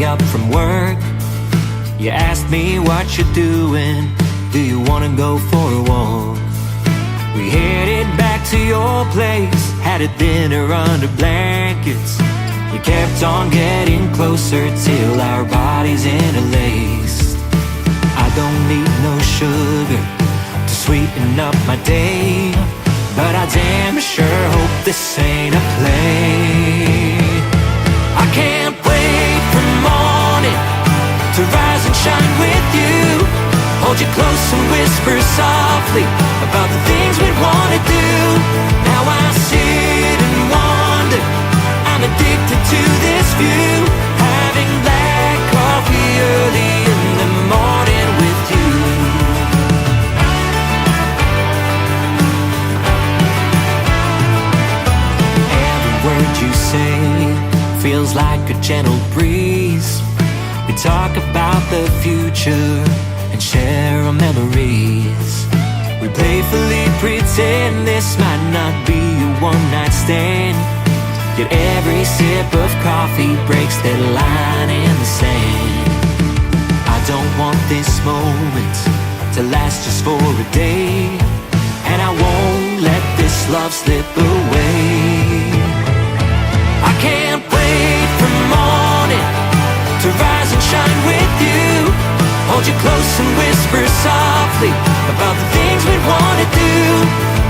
up from work. You asked me what you're doing. Do you wanna go for a walk? We headed back to your place, had a dinner under blankets. You kept on getting closer till our bodies interlaced. I don't need no sugar to sweeten up my day, but I damn sure hope this ain't a play. I can't wait for morning to rise and shine with you. Hold you close and whisper softly about the things we'd wanna do. Now I sit and wonder, I'm addicted to this view. Having black coffee early in the morning with you. Every word you say feels like a gentle breeze. We talk about the future and share our memories. We playfully pretend this might not be a one-night stand, yet every sip of coffee breaks that line in the sand. I don't want this moment to last just for a day, and I won't let this love slip away. I can't wait for morning to rise and shine with you. Hold you close and whisper softly about the things we'd wanna do.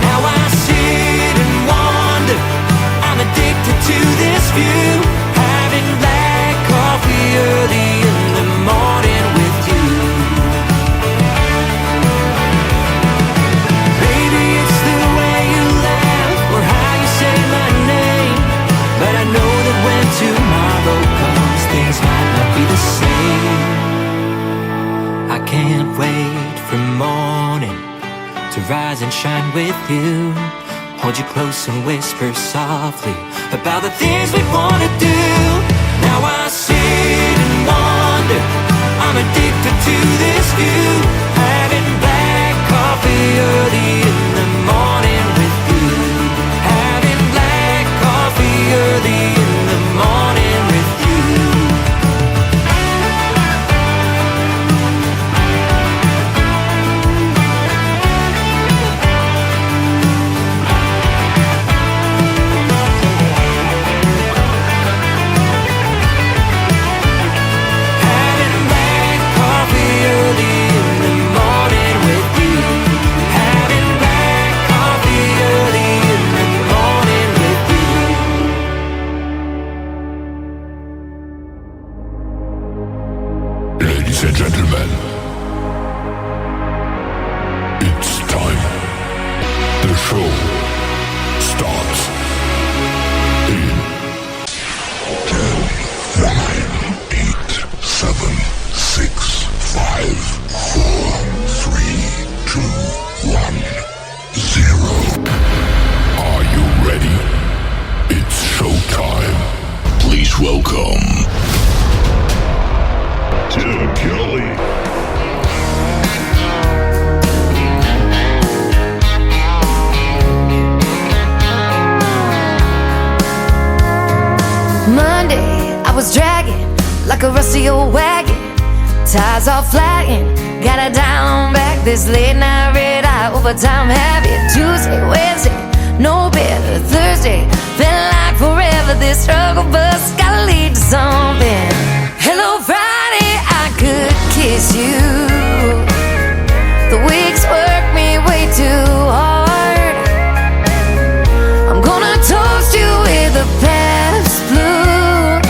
Now I sit and wonder, I'm addicted to this view. Having black coffee early in the morning with you. Maybe it's the way you laugh or how you say my name, but I know that when tomorrow comes, things might not be the same. I can't wait for morning to rise and shine with you. Hold you close and whisper softly about the things we wanna do. Now I sit and wonder, I'm addicted to this view. Having black coffee early in the morning with you. Having black coffee early in the morning with you. Ladies and gentlemen, it's time. The show starts in 10, 9, 8, 7, 6, 5, 4, 3, 2, 1, 0. Are you ready? It's showtime. Please welcome Tim Kelly. Monday, I was dragging like a rusty old wagon. Tires all flagging, gotta down back this late night red eye overtime habit. Tuesday, Wednesday, no better. Thursday, felt like forever. This struggle bus gotta lead to something. Hello, Friday, I could kiss you. The weeks work me way too hard. I'm gonna toast you with a past blue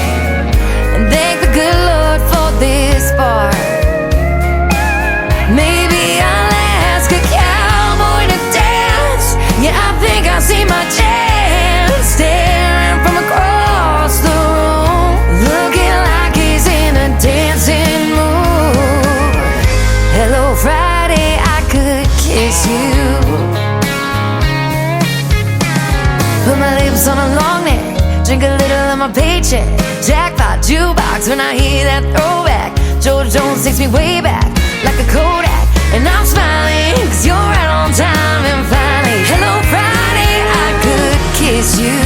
and thank the good Lord for this part. Maybe I'll ask a cowboy to dance. Yeah, I think I see my chance. Staring from across the room, looking like he's in a dancing mood. Hello, Friday, I could kiss you. Put my lips on a long neck, drink a little of my paycheck. Jackpot jukebox when I hear that throwback. George Jones takes me way back like a Kodak, and I'm smiling 'cause you're right on time. And finally, hello, Friday, I could kiss you.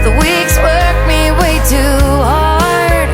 The weeks work me way too hard.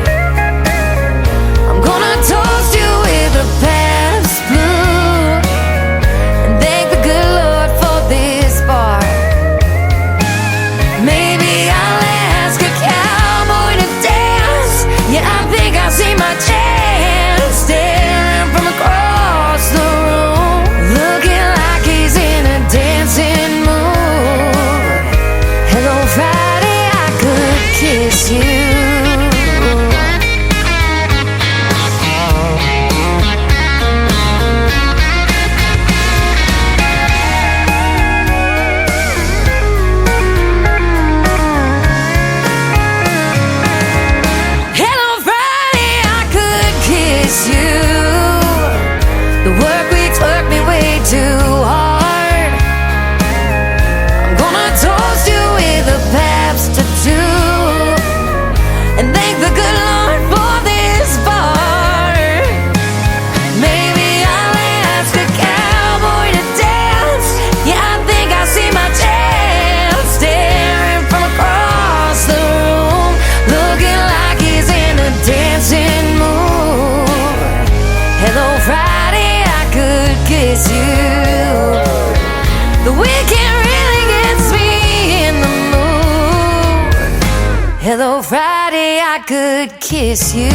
thank the good Lord for this bar. Maybe I'll ask a cowboy to dance. Yeah, I think I see my chance, staring from across the room, looking like he's in a dancing mood. Hello, Friday, I could kiss you. The weekend really gets me in the mood. Hello, Friday, I could kiss you.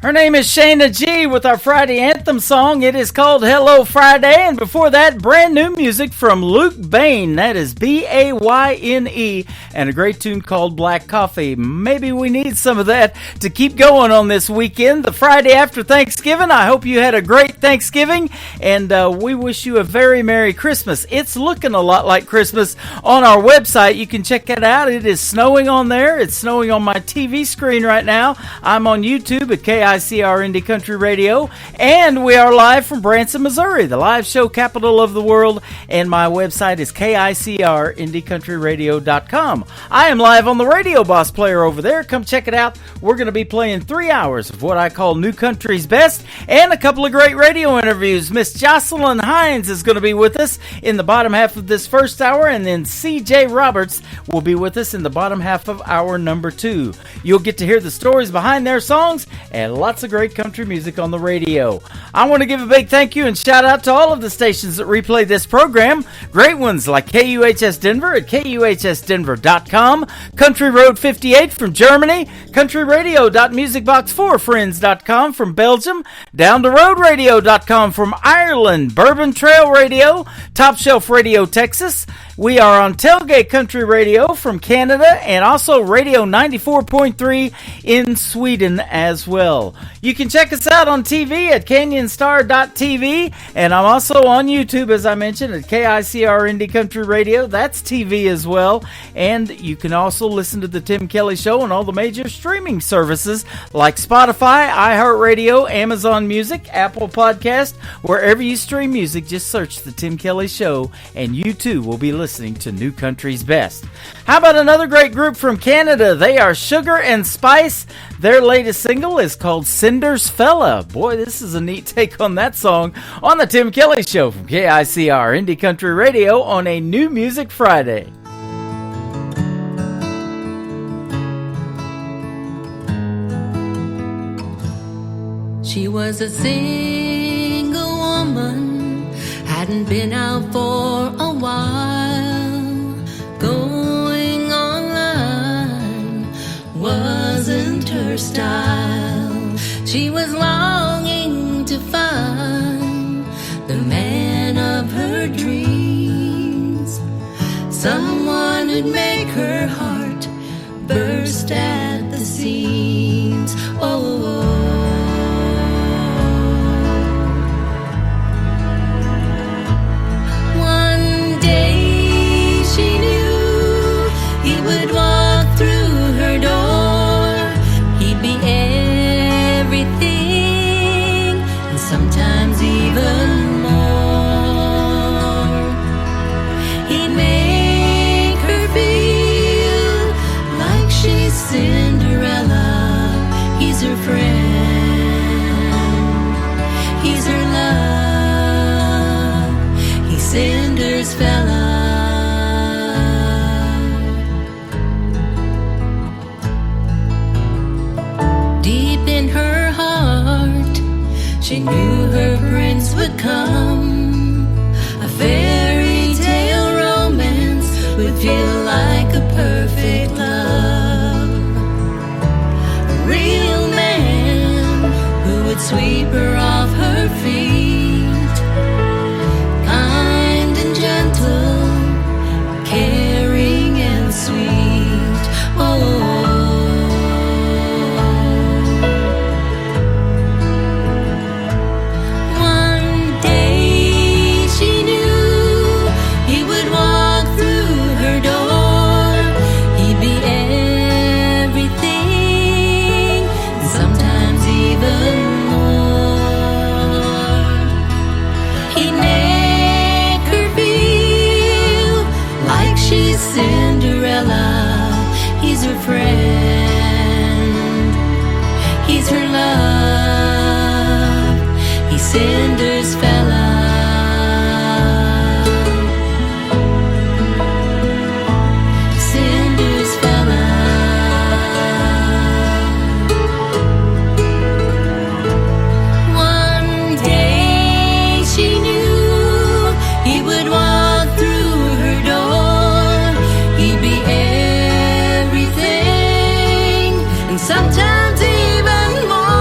Her name is Shayna G with our Friday anthem song. It is called Hello Friday. And before that, brand new music from Luke Bain. That is B-A-Y-N-E. And a great tune called Black Coffee. Maybe we need some of that to keep going on this weekend. The Friday after Thanksgiving. I hope you had a great Thanksgiving. And we wish you a very Merry Christmas. It's looking a lot like Christmas on our website. You can check it out. It is snowing on there. It's snowing on my TV screen right now. I'm on YouTube at KICR Indie Country Radio, and we are live from Branson, Missouri, the live show capital of the world, and my website is KICRIndieCountryRadio.com. I am live on the Radio Boss player over there. Come check it out. We're going to be playing 3 hours of what I call New Country's Best, and a couple of great radio interviews. Miss Jocelyn Hines is going to be with us in the bottom half of this first hour, and then CJ Roberts will be with us in the bottom half of hour number 2. You'll get to hear the stories behind their songs, and lots of great country music on the radio. I want to give a big thank you and shout out to all of the stations that replay this program. Great ones like KUHS Denver at KUHSdenver.com, Country Road 58 from Germany, countryradio.musicbox4friends.com from Belgium, Down the Road Radio.com from Ireland, Bourbon Trail Radio, Top Shelf Radio Texas. We are on Tailgate Country Radio from Canada, and also Radio 94.3 in Sweden as well. You can check us out on TV at canyonstar.tv, and I'm also on YouTube, as I mentioned, at KICR Indie Country Radio. That's TV as well. And you can also listen to The Tim Kelly Show on all the major streaming services like Spotify, iHeartRadio, Amazon Music, Apple Podcast. Wherever you stream music, just search The Tim Kelly Show, and you too will be listening to New Country's Best. How about another great group from Canada? They are Sugar and Spice. Their latest single is called Cinder's Fella. Boy, this is a neat take on that song on The Tim Kelly Show from KICR Indie Country Radio on a New Music Friday. She was a single woman, hadn't been out for a while. Going online wasn't her style. She was longing to find the man of her dreams, someone who'd make her heart burst at the seams. Oh, one day she knew he would walk through her door. He'd be everything, and sometimes even more. He'd make her feel like she's Cinderella. He's her friend, he's her love, he's Cinder's fella. Deep in her heart, she knew her prince would come. A fairy tale romance would feel like a perfect love. A real man who would sweep her off her feet, kind and gentle, caring and sweet. Oh, one day He's her friend. He's her love. He's Cinder's fella. Cinder's fella. One day she knew he would walk through her door. He'd be everything, and sometimes even more.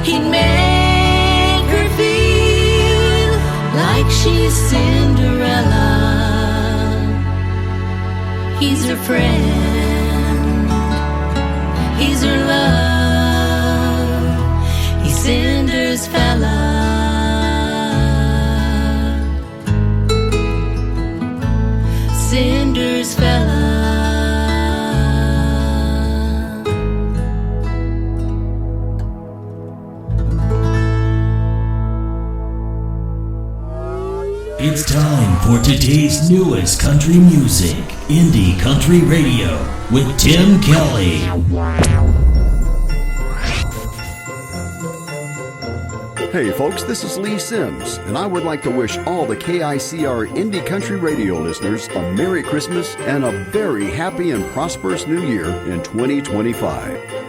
He'd make her feel like she's Cinderella. He's her friend. He's her love. He's Cinder's fella. Cinder's fella. It's time for today's newest country music, Indie Country Radio, with Tim Kelly. Hey folks, this is Lee Sims, and I would like to wish all the KICR Indie Country Radio listeners a Merry Christmas and a very happy and prosperous New Year in 2025.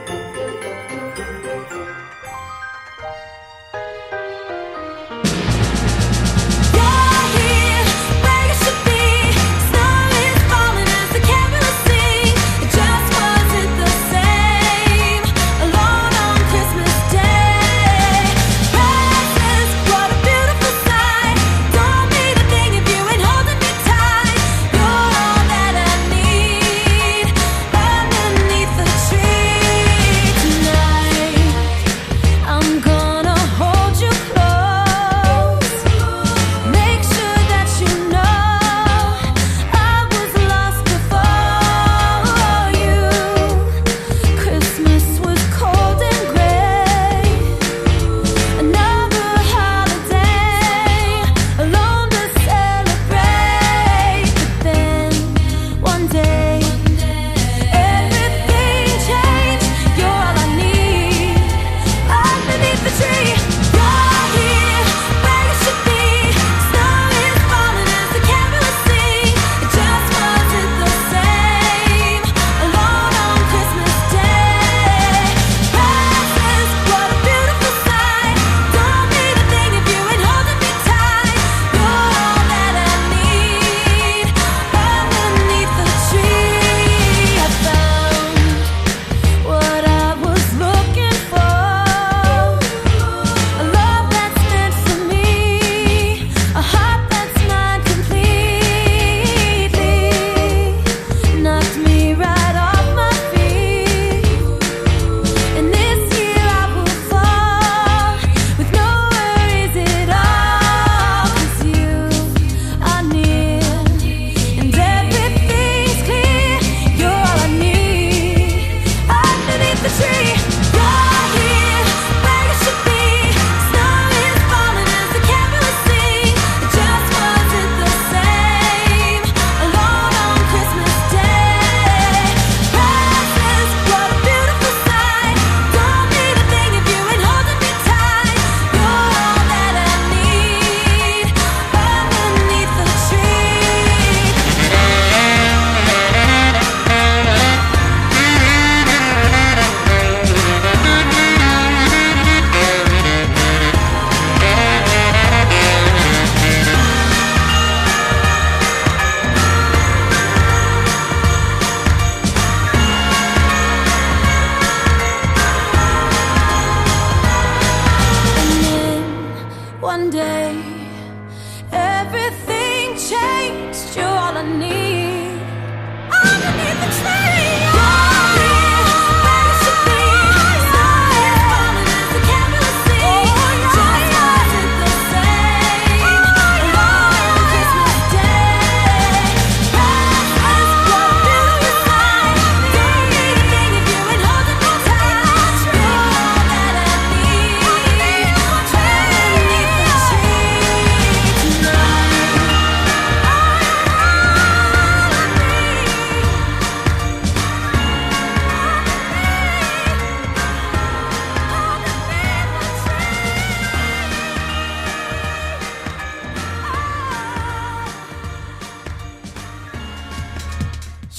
Underneath the tree.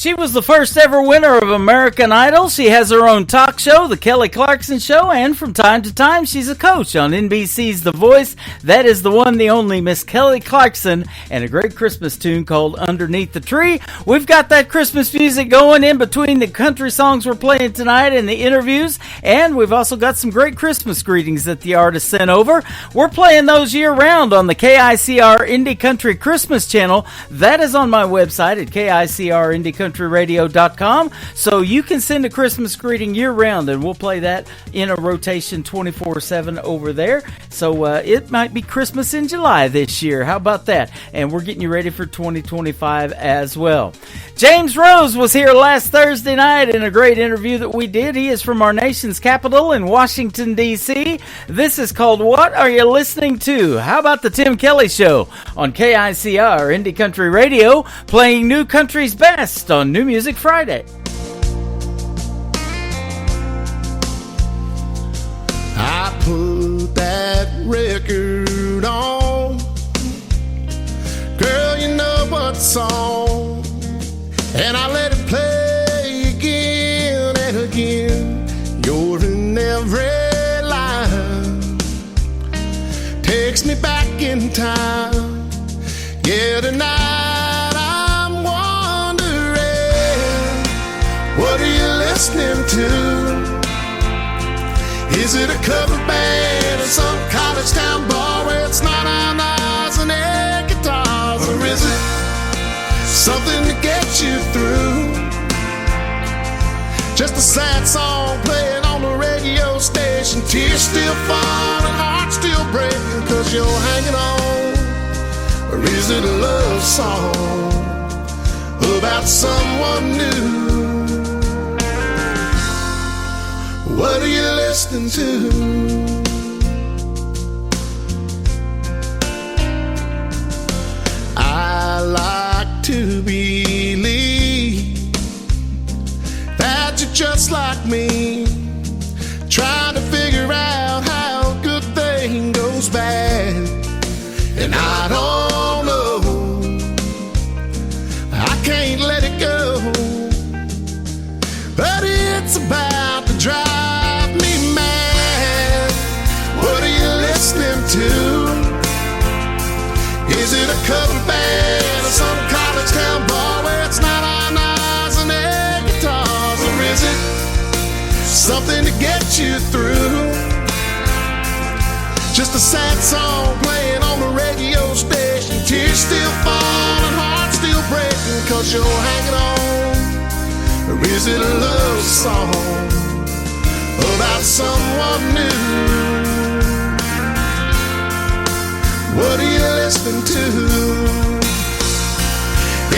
She was the first ever winner of American Idol. She has her own talk show, The Kelly Clarkson Show, and from time to time, she's a coach on NBC's The Voice. That is the one, the only Miss Kelly Clarkson, and a great Christmas tune called Underneath the Tree. We've got that Christmas music going in between the country songs we're playing tonight and the interviews, and we've also got some great Christmas greetings that the artist sent over. We're playing those year-round on the KICR Indie Country Christmas channel. That is on my website at KICRIndieCountryRadio.com, so you can send a Christmas greeting year-round, and we'll play that in a rotation 24/7 over there. So it might be Christmas in July this year. How about that? And we're getting you ready for 2025 as well. James Rose was here last Thursday night in a great interview that we did. He is from our nation's capital in Washington, D.C. This is called What Are You Listening To? How about the Tim Kelly Show on KICR Indie Country Radio, playing new country's best on New Music Friday. I put that record on, girl, you know what song, and I let it play again and again. You're in every line, takes me back in time. Yeah, tonight I'm wondering, what are you listening to? Is it a cover band in some college town bar where it's not on eyes and air guitars? Or is it something to get you through? Just a sad song playing on the radio station, tears still falling, heart still breaking, cause you're hanging on. Or is it a love song about someone new? What are you listening to? I like to believe that you're just like me, trying to figure out how a good thing goes bad. And I don't know, I can't let it go, but it's about to drive me mad. What are you listening to? Is it a cover band or some college town bar where it's not on eyes and air guitars? Or is it something to get you through? Just a sad song playing on the radio station, tears still falling, heart still breaking, cause you're hanging on. Or is it a love song about someone new? What are you listening to?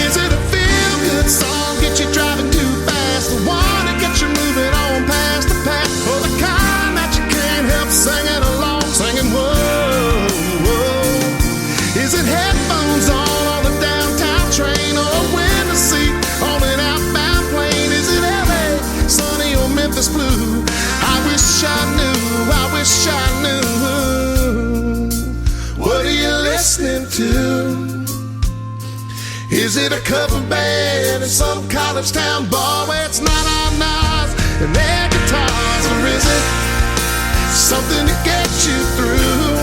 Is it a feel-good song, get you driving too fast, the one that gets you moving on past the past, or the kind that you can't help singing along, singing whoa, whoa? Is it headphones on the downtown train, or a window seat on an outbound plane? Is it LA, sunny or Memphis blue? I wish I knew, I wish I knew. What are you listening to? Is it a cover band in some college town bar where it's not on knives and their guitars? Or is it something to get you through?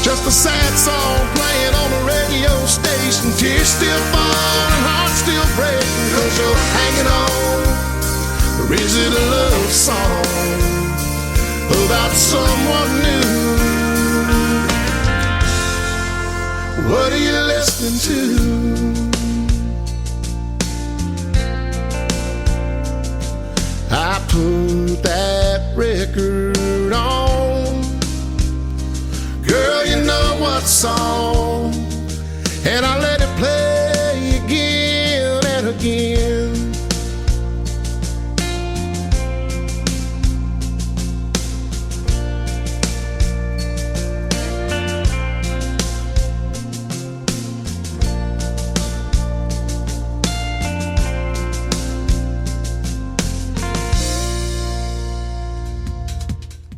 Just a sad song playing on the radio station, tears still falling, heart still breaking, cause you're hanging on. Or is it a love song about someone new? What are you listening to? I put that record on, girl, you know what song, and I let it play again and again.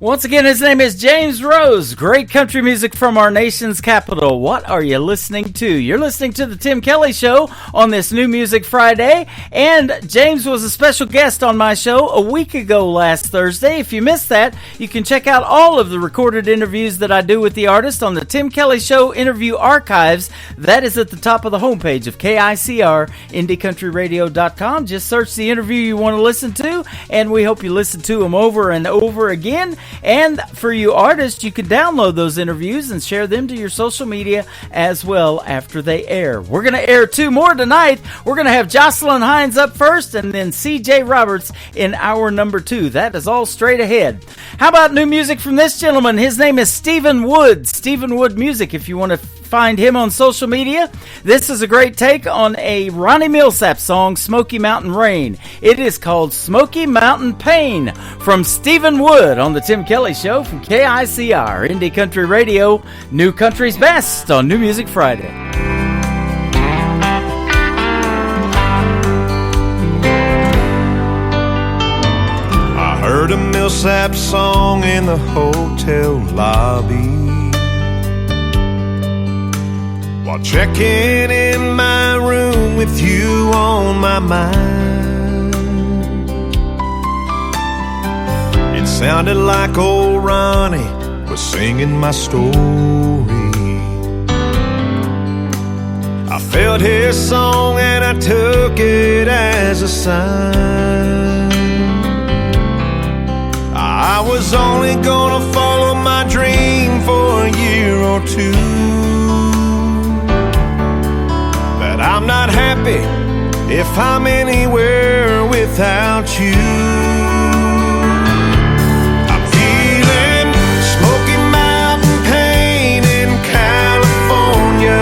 Once again, his name is James Rose. Great country music from our nation's capital. What are you listening to? You're listening to the Tim Kelly Show on this New Music Friday. And James was a special guest on my show a week ago last Thursday. If you missed that, you can check out all of the recorded interviews that I do with the artist on the Tim Kelly Show interview archives. That is at the top of the homepage of KICR, IndieCountryRadio.com. Just search the interview you want to listen to, and we hope you listen to them over and over again. And for you artists, you can download those interviews and share them to your social media as well after they air. We're going to air 2 more tonight. We're going to have Jocelyn Hines up first and then CJ Roberts in hour number 2. That is all straight ahead. How about new music from this gentleman? His name is Stephen Wood. Stephen Wood Music, if you want to find him on social media. This is a great take on a Ronnie Millsap song, Smoky Mountain Rain. It is called Smoky Mountain Pain from Stephen Wood on the Tim Kelly Show from KICR, Indie Country Radio, New Country's Best on New Music Friday. I heard a Millsap song in the hotel lobby while checking in my room with you on my mind. It sounded like old Ronnie was singing my story. I felt his song and I took it as a sign. I was only gonna follow my dream for a year or 2. I'm not happy if I'm anywhere without you. I'm feeling Smoky Mountain pain in California.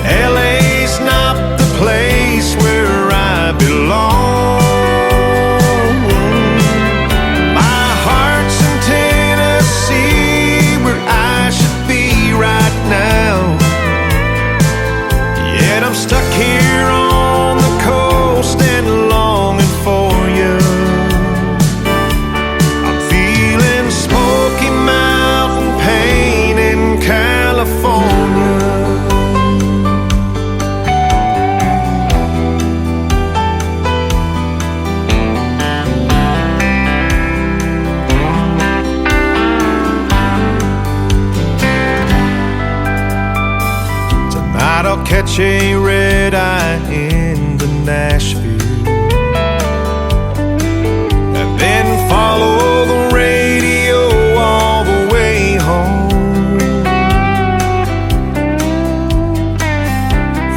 LA's not the place where I belong. My heart's in Tennessee, where I should be right now. I'm stuck here on the coast and longing for you. I'm feeling Smoky Mountain pain in California. Tonight I'll catch a red eye into Nashville and then follow the radio all the way home.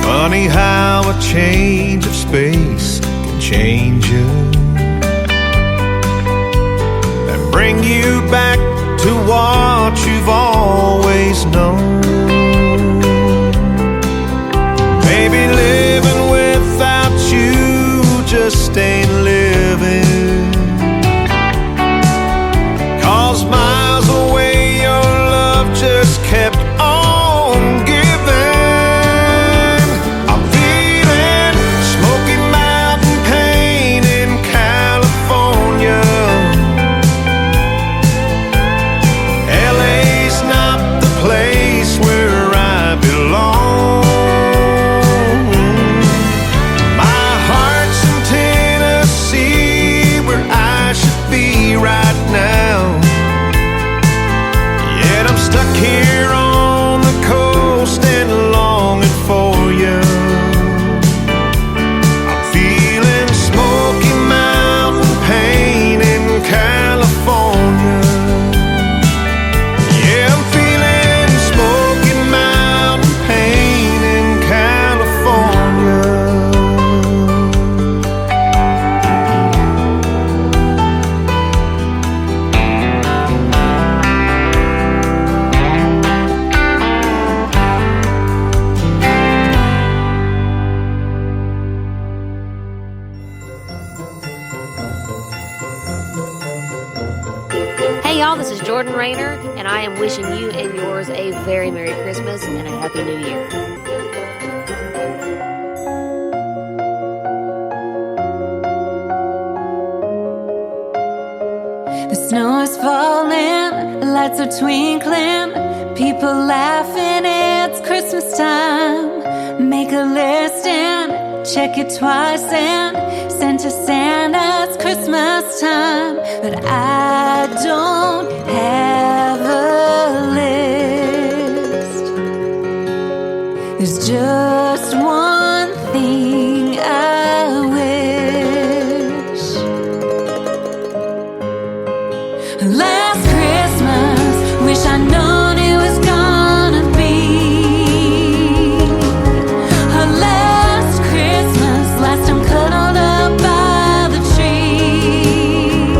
Funny how a change of space can change you and bring you back to what you've always known. Maybe living without you just ain't living, 'cause miles away your love just kept on giving. I'm feeling Smoky Mountain pain in California. LA's not the place where I belong. Right now, yet I'm stuck here on the coast and longing for you. I'm feeling Smoky Mountain pain in California. Yeah, I'm feeling Smoky Mountain pain in California. Hey y'all, this is Jordan Rayner, and I am wishing you and yours a very Merry Christmas and a Happy New Year. lights are twinkling, people laughing, it's Christmas time. Make a list and check it twice and send to Santa, it's Christmas time. But I don't have a list. There's just one thing I wish. Last Christmas, wish I'd known it was gonna be her last Christmas, last time cuddled up by the tree.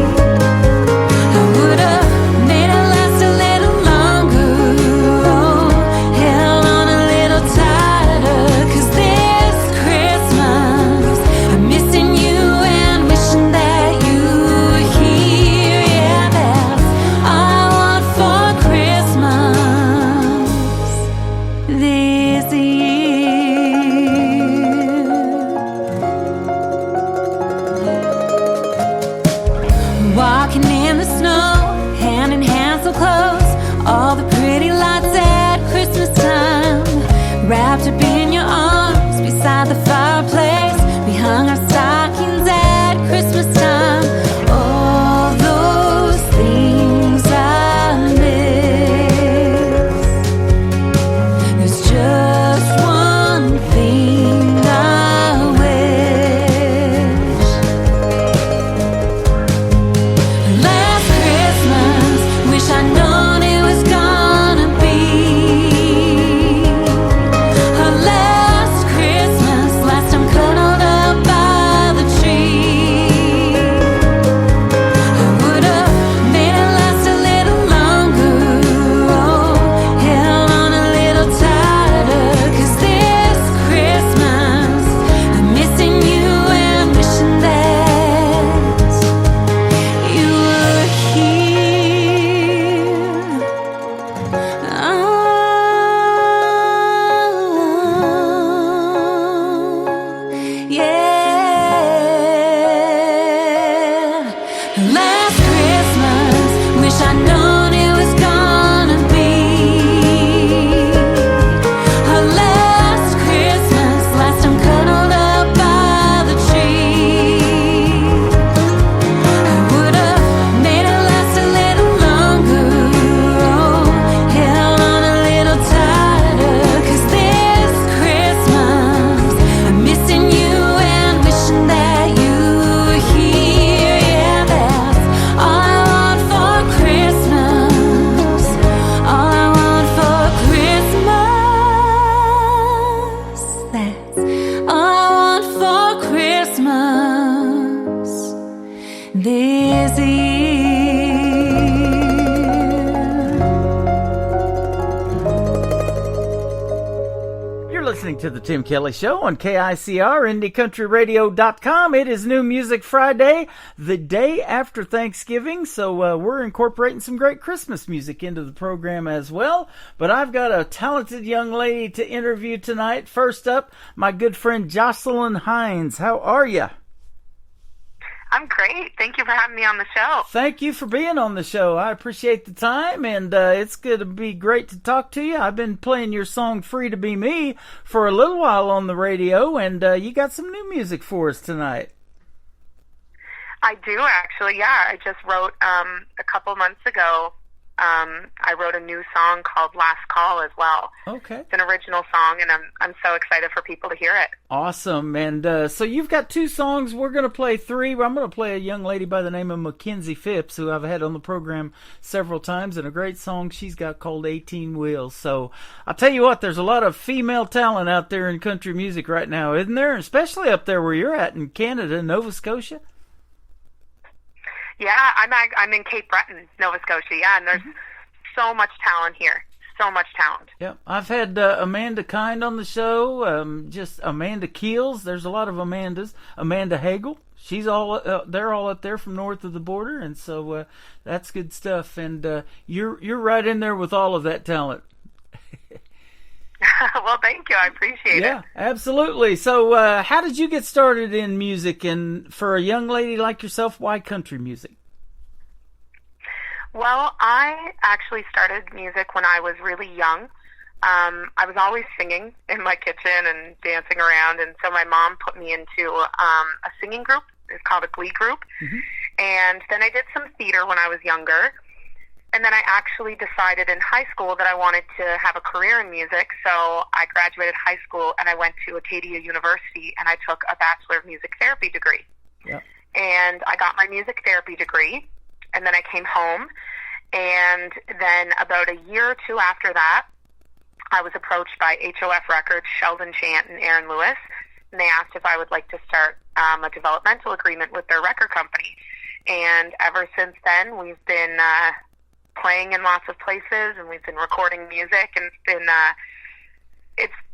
I would have made it last a little longer, oh, held on a little tighter, 'cause this Christmas I'm missing you and wishing that you were here. Yeah, that's all I want for Christmas this year. Walking in the snow, hand in hand so close, all the pretty lights at Christmas time. Wrapped up in your arms, beside the fireplace, we hung our stockings at Christmas time. All those things I miss. There's just one thing I wish. Last Christmas, wish I'd known it was gonna be her last Christmas, last time cuddled up by the tree. I would have made it last a little longer, oh, held on a little tighter, 'cause this Christmas I'm missing you and wishing that you were here. Oh, yeah. Last Christmas, wish I'd known it was gonna be her last Christmas, last time cuddled up by the tree. I would have made it last a little longer, oh, held on a little tighter, 'cause this Christmas I'm missing you and wishing that you were here. Yeah, that's all I want for Christmas. All I want for Christmas. That's all I want for Christmas this year. You're listening to the Tim Kelly Show on KICR, IndieCountryRadio.com. It is New Music Friday, the day after Thanksgiving, so we're incorporating some great Christmas music into the program as well. But I've got a talented young lady to interview tonight. First up, my good friend Jocelyn Hines. How are you? I'm great. Thank you for having me on the show. Thank you for being on the show. I appreciate the time, and it's going to be great to talk to you. I've been playing your song Free to Be Me for a little while on the radio, and you got some new music for us tonight. I do, actually, yeah. I just wrote, a couple months ago, I wrote a new song called Last Call as well. Okay. It's an original song, and I'm so excited for people to hear it. Awesome. And so you've got two songs. We're going to play three. I'm going to play a young lady by the name of Mackenzie Phipps, who I've had on the program several times, and a great song she's got called 18 Wheels. So I'll tell you what, there's a lot of female talent out there in country music right now, isn't there? Especially up there where you're at in Canada, Nova Scotia. Yeah, I'm in Cape Breton, Nova Scotia, yeah, and there's so much talent here. So much talent. Yep. I've had Amanda Kind on the show, just Amanda Keels. There's a lot of Amandas. Amanda Hagel. She's all they're all up there from north of the border, and so that's good stuff. And you're right in there with all of that talent. Well, thank you. I appreciate it. Yeah, absolutely. So how did you get started in music? And for a young lady like yourself, why country music? Well, I actually started music when I was really young. I was always singing in my kitchen and dancing around, and so my mom put me into a singing group. It's called a glee group. Mm-hmm. And then I did some theater when I was younger. And then I actually decided in high school that I wanted to have a career in music, so I graduated high school and I went to Acadia University and I took a Bachelor of Music Therapy degree. Yep. And I got my music therapy degree, and then I came home, and then about a year or two after that, I was approached by HOF Records, Sheldon Chant and Aaron Lewis, and they asked if I would like to start a developmental agreement with their record company. And ever since then, we've been playing in lots of places, and we've been recording music, and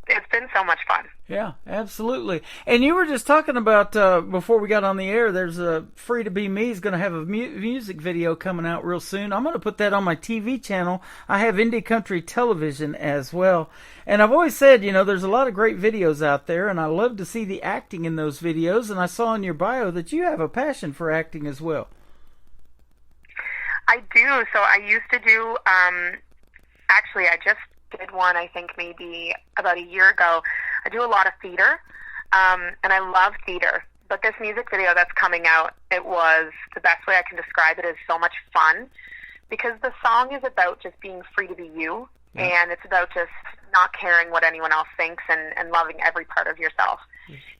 it's been so much fun. Yeah, absolutely. And you were just talking about before we got on the air, there's a Free to Be Me is going to have a music video coming out real soon. I'm going to put that on my TV channel. I have Indie Country Television as well. And I've always said, there's a lot of great videos out there, and I love to see the acting in those videos. And I saw in your bio that you have a passion for acting as well. I do. So I used to do, actually, I just did one, I think maybe about a year ago. I do a lot of theater, and I love theater. But this music video that's coming out, it was, the best way I can describe it is so much fun, because the song is about just being free to be you, and it's about just not caring what anyone else thinks and loving every part of yourself.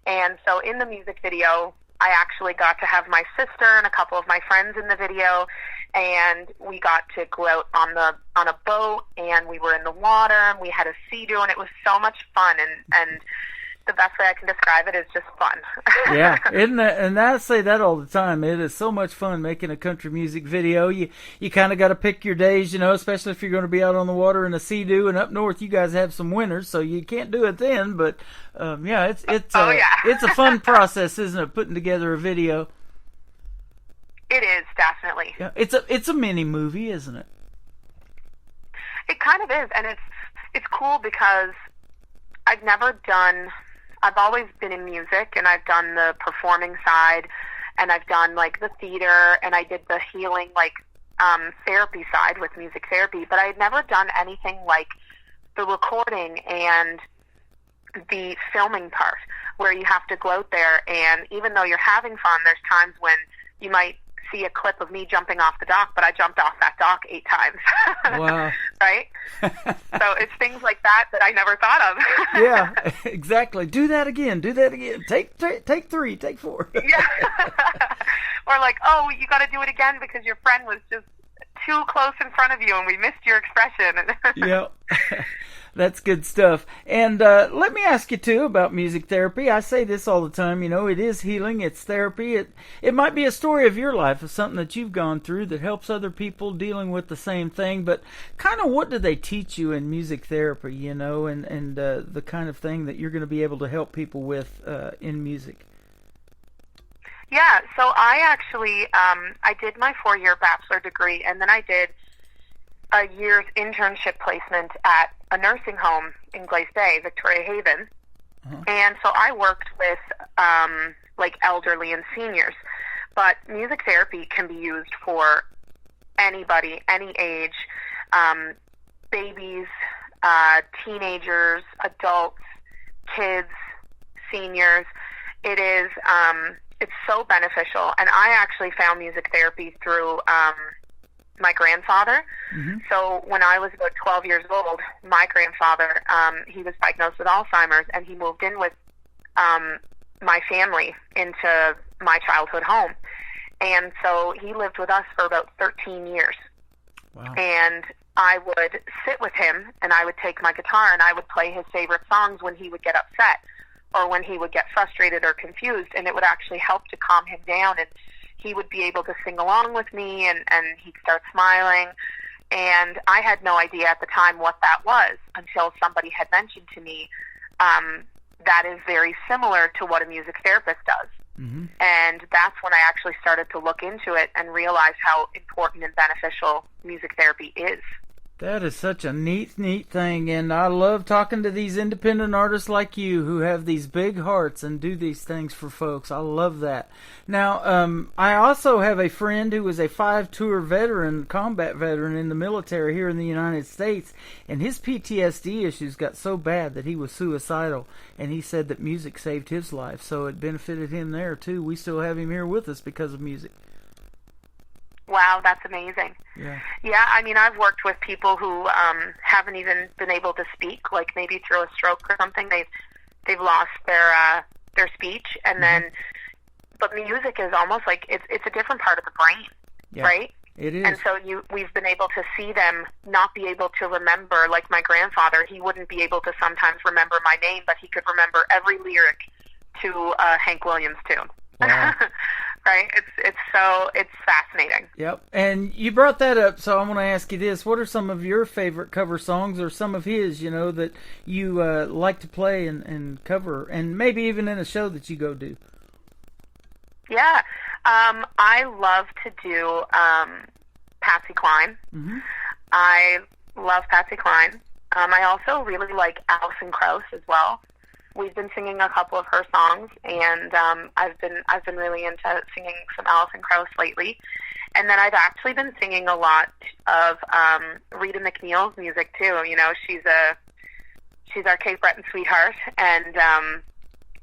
And so in the music video, I actually got to have my sister and a couple of my friends in the video, and we got to go out on a boat, and we were in the water, and we had a sea-doo, and it was so much fun, and the best way I can describe it is just fun. Yeah, isn't that? And I say that all the time. It is so much fun making a country music video. You kind of got to pick your days, especially if you're going to be out on the water in a sea-doo. And up north, you guys have some winters, so you can't do it then. But yeah, it's it's a fun process, isn't it? Putting together a video. It is, definitely. Yeah, it's a mini movie, isn't it? It kind of is, and it's cool because I've always been in music, and I've done the performing side, and I've done like the theater, and I did the healing therapy side with music therapy, but I had never done anything like the recording and the filming part, where you have to go out there, and even though you're having fun, there's times when you might see a clip of me jumping off the dock, but I jumped off that dock 8 times. Wow. Right? So it's things like that I never thought of. Yeah, exactly. Do that again. Take 3, take 4. Yeah. Or like, oh, you got to do it again because your friend was just too close in front of you and we missed your expression. Yeah. That's good stuff. And let me ask you, too, about music therapy. I say this all the time, it is healing, it's therapy. It might be a story of your life, of something that you've gone through that helps other people dealing with the same thing. But kind of what do they teach you in music therapy, and the kind of thing that you're going to be able to help people with in music? Yeah, so I actually, I did my 4-year bachelor degree, and then I did a year's internship placement at a nursing home in Glace Bay, Victoria Haven. Uh-huh. And so I worked with elderly and seniors. But music therapy can be used for anybody, any age, babies, teenagers, adults, kids, seniors. It is, it's so beneficial. And I actually found music therapy through my grandfather. Mm-hmm. So when I was about 12 years old, my grandfather, he was diagnosed with Alzheimer's, and he moved in with my family into my childhood home. And so he lived with us for about 13 years. Wow. And I would sit with him, and I would take my guitar, and I would play his favorite songs when he would get upset or when he would get frustrated or confused, and it would actually help to calm him down, and he would be able to sing along with me, and he'd start smiling. And I had no idea at the time what that was until somebody had mentioned to me that is very similar to what a music therapist does. Mm-hmm. And that's when I actually started to look into it and realize how important and beneficial music therapy is. That is such a neat thing, and I love talking to these independent artists like you who have these big hearts and do these things for folks. I love that. Now, I also have a friend who was a 5-tour veteran, combat veteran in the military here in the United States, and his PTSD issues got so bad that he was suicidal, and he said that music saved his life, so it benefited him there too. We still have him here with us because of music. Wow, that's amazing. Yeah. Yeah, I mean, I've worked with people who haven't even been able to speak, like maybe through a stroke or something. They've lost their speech, and then, but music is almost like it's a different part of the brain, right? It is. And so we've been able to see them not be able to remember. Like my grandfather, he wouldn't be able to sometimes remember my name, but he could remember every lyric to a Hank Williams tune. Wow. Right? It's fascinating. Yep. And you brought that up, so I want to ask you this. What are some of your favorite cover songs, or some of his, that you like to play and cover, and maybe even in a show that you go do? Yeah. I love to do Patsy Cline. Mm-hmm. I love Patsy Cline. I also really like Alison Krauss as well. We've been singing a couple of her songs, and I've been really into singing some Alison Krauss lately. And then I've actually been singing a lot of Rita McNeil's music too. She's our Cape Breton sweetheart, and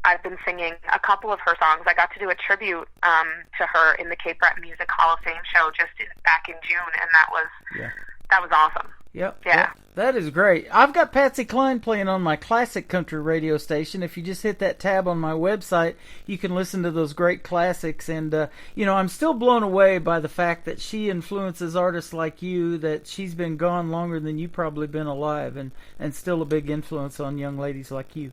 I've been singing a couple of her songs. I got to do a tribute to her in the Cape Breton Music Hall of Fame show back in June, and that was awesome. Yep. Yeah. Yep. That is great. I've got Patsy Cline playing on my classic country radio station. If you just hit that tab on my website, you can listen to those great classics. And, I'm still blown away by the fact that she influences artists like you, that she's been gone longer than you've probably been alive, and still a big influence on young ladies like you.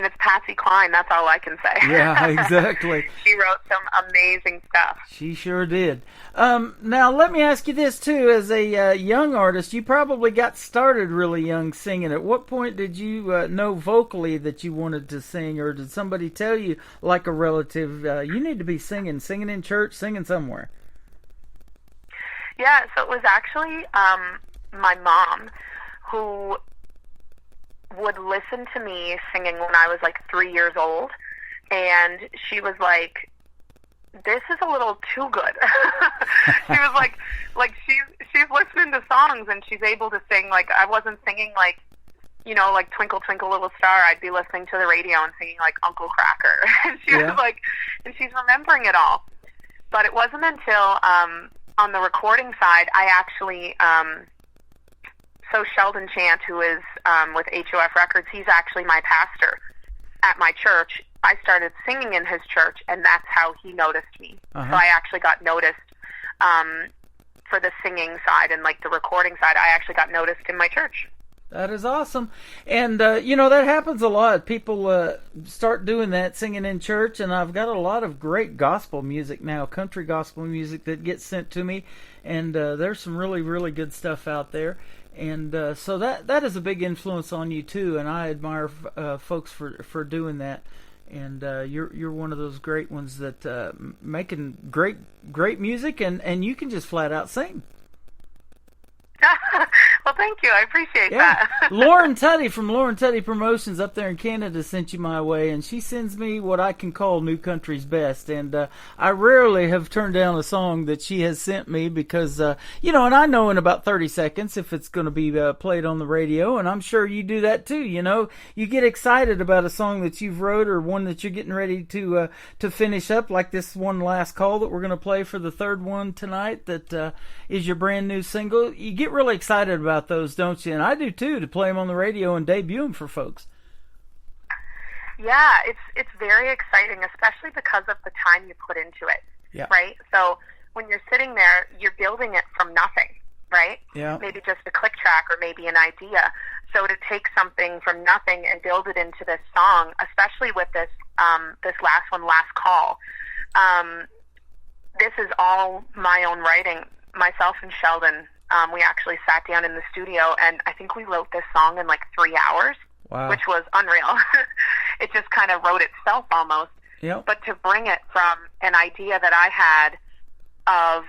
It's Patsy Cline. That's all I can say. Yeah, exactly. She wrote some amazing stuff. She sure did. Now, let me ask you this, too. As a young artist, you probably got started really young singing. At what point did you know vocally that you wanted to sing, or did somebody tell you, like a relative, you need to be singing in church, singing somewhere? Yeah, so it was actually my mom who would listen to me singing when I was like 3 years old, and she was like, this is a little too good. She was like she's listening to songs and she's able to sing. Like, I wasn't singing like Twinkle Twinkle Little Star. I'd be listening to the radio and singing like Uncle Cracker. And she was like, and she's remembering it all. But it wasn't until on the recording side, I actually so Sheldon Chant, who is with HOF Records, he's actually my pastor at my church. I started singing in his church, and that's how he noticed me. Uh-huh. So I actually got noticed for the singing side, and like the recording side, I actually got noticed in my church. That is awesome. And, that happens a lot. People start doing that, singing in church, and I've got a lot of great gospel music now, country gospel music that gets sent to me, and there's some really, really good stuff out there. And so that is a big influence on you too, and I admire folks for doing that. And you're one of those great ones that making great music, and you can just flat out sing. Well, thank you. I appreciate that. Lauren Tutty from Lauren Tutty Promotions up there in Canada sent you my way, and she sends me what I can call New Country's best. And I rarely have turned down a song that she has sent me because, and I know in about 30 seconds if it's going to be played on the radio, and I'm sure you do that too. You get excited about a song that you've wrote or one that you're getting ready to finish up, like this one last call that we're going to play for the third one tonight that is your brand new single. You get really excited about those, don't you? And I do too, to play them on the radio and debut them for folks. Yeah, it's very exciting, especially because of the time you put into it. Yeah. Right? So when you're sitting there, you're building it from nothing, right? Yeah. Maybe just a click track or maybe an idea. So to take something from nothing and build it into this song, especially with this last one, Last Call, this is all my own writing. Myself and Sheldon, we actually sat down in the studio, and I think we wrote this song in like 3 hours, wow, which was unreal. It just kind of wrote itself almost. Yep. But to bring it from an idea that I had of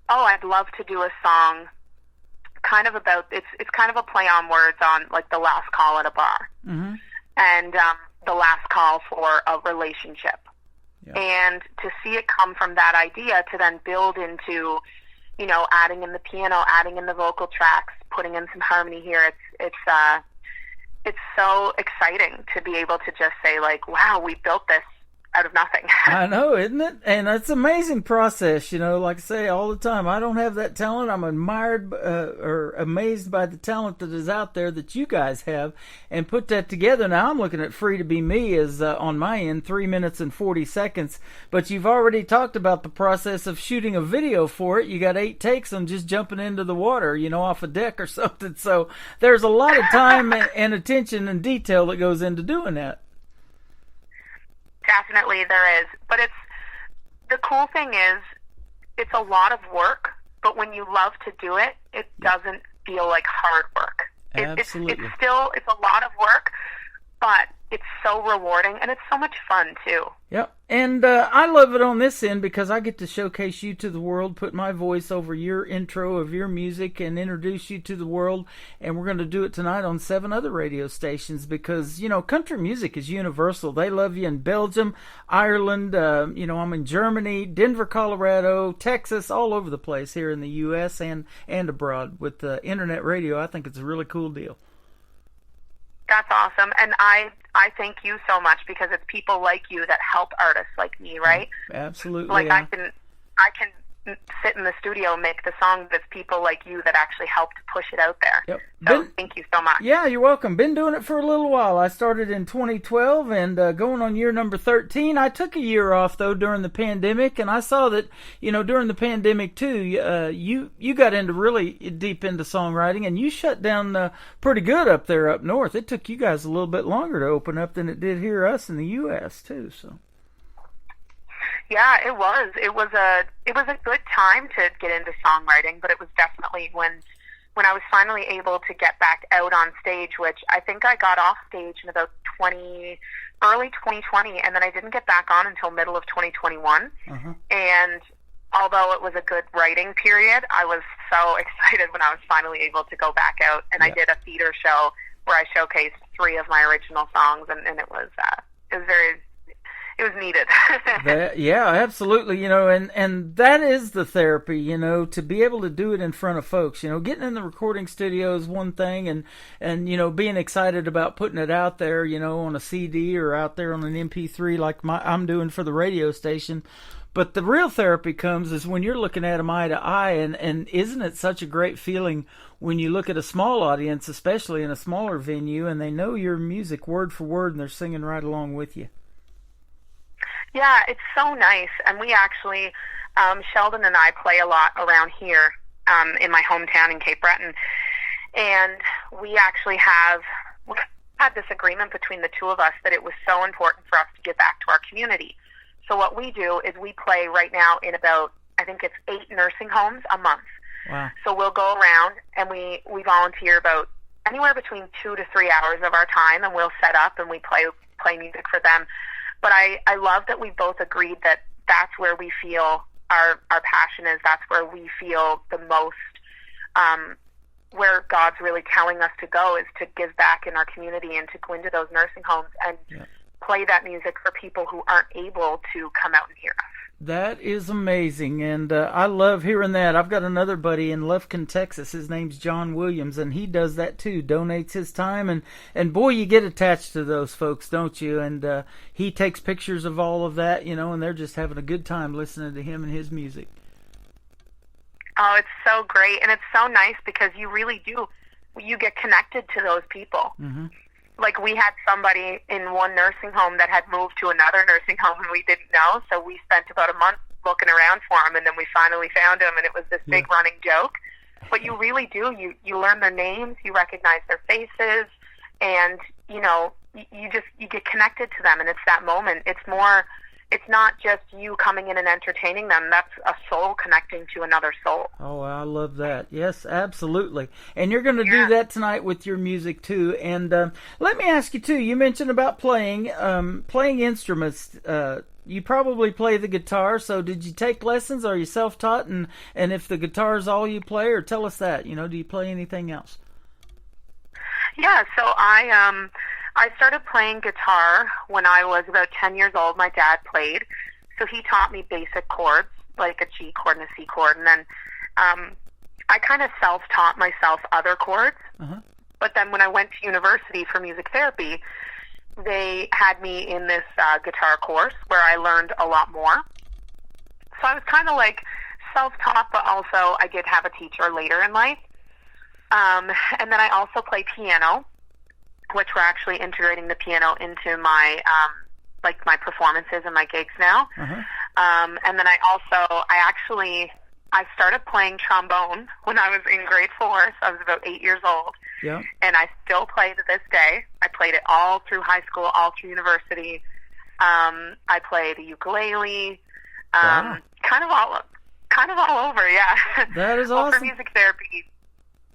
oh, I'd love to do a song kind of about, it's kind of a play on words on like the last call at a bar. Mm-hmm. And the last call for a relationship. Yeah. And to see it come from that idea to then build into, you know, adding in the piano, adding in the vocal tracks, putting in some harmony here. It's so exciting to be able to just say like, wow, we built this out of nothing. I know, isn't it? And it's an amazing process, you know, like I say all the time, I don't have that talent. I'm admired or amazed by the talent that is out there that you guys have, and put that together. Now I'm looking at Free to Be Me as on my end, 3 minutes and 40 seconds, but you've already talked about the process of shooting a video for it. You got 8 takes on just jumping into the water, you know, off a deck or something. So there's a lot of time and attention and detail that goes into doing that. Definitely there is. But the cool thing is it's a lot of work, but when you love to do it, it doesn't feel like hard work. Absolutely. It's a lot of work, but it's so rewarding, and it's so much fun too. Yep. And I love it on this end because I get to showcase you to the world, put my voice over your intro of your music and introduce you to the world. And we're going to do it tonight on 7 other radio stations because, you know, country music is universal. They love you in Belgium, Ireland, you know, I'm in Germany, Denver, Colorado, Texas, all over the place here in the U.S. and abroad. With internet radio, I think it's a really cool deal. That's awesome. And I thank you so much because it's people like you that help artists like me, right? Absolutely. Like yeah. I can sit in the studio and make the song, but it's people like you that actually helped push it out there. Yep. So thank you so much. Yeah, you're welcome. Been doing it for a little while. I started in 2012 and going on year number 13. I took a year off, though, during the pandemic, and I saw that, you know, during the pandemic, too, you got into really deep into songwriting, and you shut down pretty good up there up north. It took you guys a little bit longer to open up than it did here us in the U.S., too, so... Yeah, it was. It was a good time to get into songwriting, but it was definitely when I was finally able to get back out on stage, which I think I got off stage in about early 2020, and then I didn't get back on until middle of 2021. Uh-huh. And although it was a good writing period, I was so excited when I was finally able to go back out, and I did a theater show where I showcased 3 of my original songs, and it was needed. Yeah, absolutely. You know, and that is the therapy, you know, to be able to do it in front of folks. You know, getting in the recording studio is one thing, and you know, being excited about putting it out there, you know, on a CD or out there on an MP3 like I'm doing for the radio station. But the real therapy comes is when you're looking at them eye to eye, and isn't it such a great feeling when you look at a small audience, especially in a smaller venue, and they know your music word for word and they're singing right along with you. Yeah, it's so nice. And we actually, Sheldon and I play a lot around here in my hometown in Cape Breton. And we actually had this agreement between the 2 of us that it was so important for us to give back to our community. So what we do is we play right now in about, I think it's 8 nursing homes a month. Wow. So we'll go around and we volunteer about anywhere between 2 to 3 hours of our time, and we'll set up and we play music for them. But I love that we both agreed that that's where we feel our passion is. That's where we feel the most, where God's really telling us to go is to give back in our community and to go into those nursing homes and play that music for people who aren't able to come out and hear us. That is amazing, and I love hearing that. I've got another buddy in Lufkin, Texas. His name's John Williams, and he does that too, donates his time, and boy, you get attached to those folks, don't you? And he takes pictures of all of that, you know, and they're just having a good time listening to him and his music. Oh, it's so great, and it's so nice because you really do. You get connected to those people. Mm-hmm. Like, we had somebody in one nursing home that had moved to another nursing home and we didn't know, so we spent about a month looking around for him, and then we finally found him, and it was this big running joke. But you really do. You learn their names, you recognize their faces, and, you know, you get connected to them, and it's that moment. It's more it's not just you coming in and entertaining them. That's a soul connecting to another soul. Oh, I love that. Yes, absolutely. And you're going to do that tonight with your music too. And let me ask you too. You mentioned about playing instruments. You probably play the guitar. So did you take lessons? Are you self-taught? And if the guitar is all you play, or tell us that. Do you play anything else? Yeah. So I started playing guitar when I was about 10 years old. My dad played, so he taught me basic chords, like a G chord and a C chord, and then I kind of self-taught myself other chords. But then when I went to university for music therapy, they had me in this guitar course where I learned a lot more. So I was kind of like self-taught, but also I did have a teacher later in life. And then I also play piano, which we're actually integrating the piano into my my performances and my gigs now. And then I started playing trombone when I was in grade 4, so I was about 8 years old. Yeah. And I still play to this day. I played it all through high school, all through university. I play the ukulele, kind of all over. Yeah. That is well, awesome. For music therapy,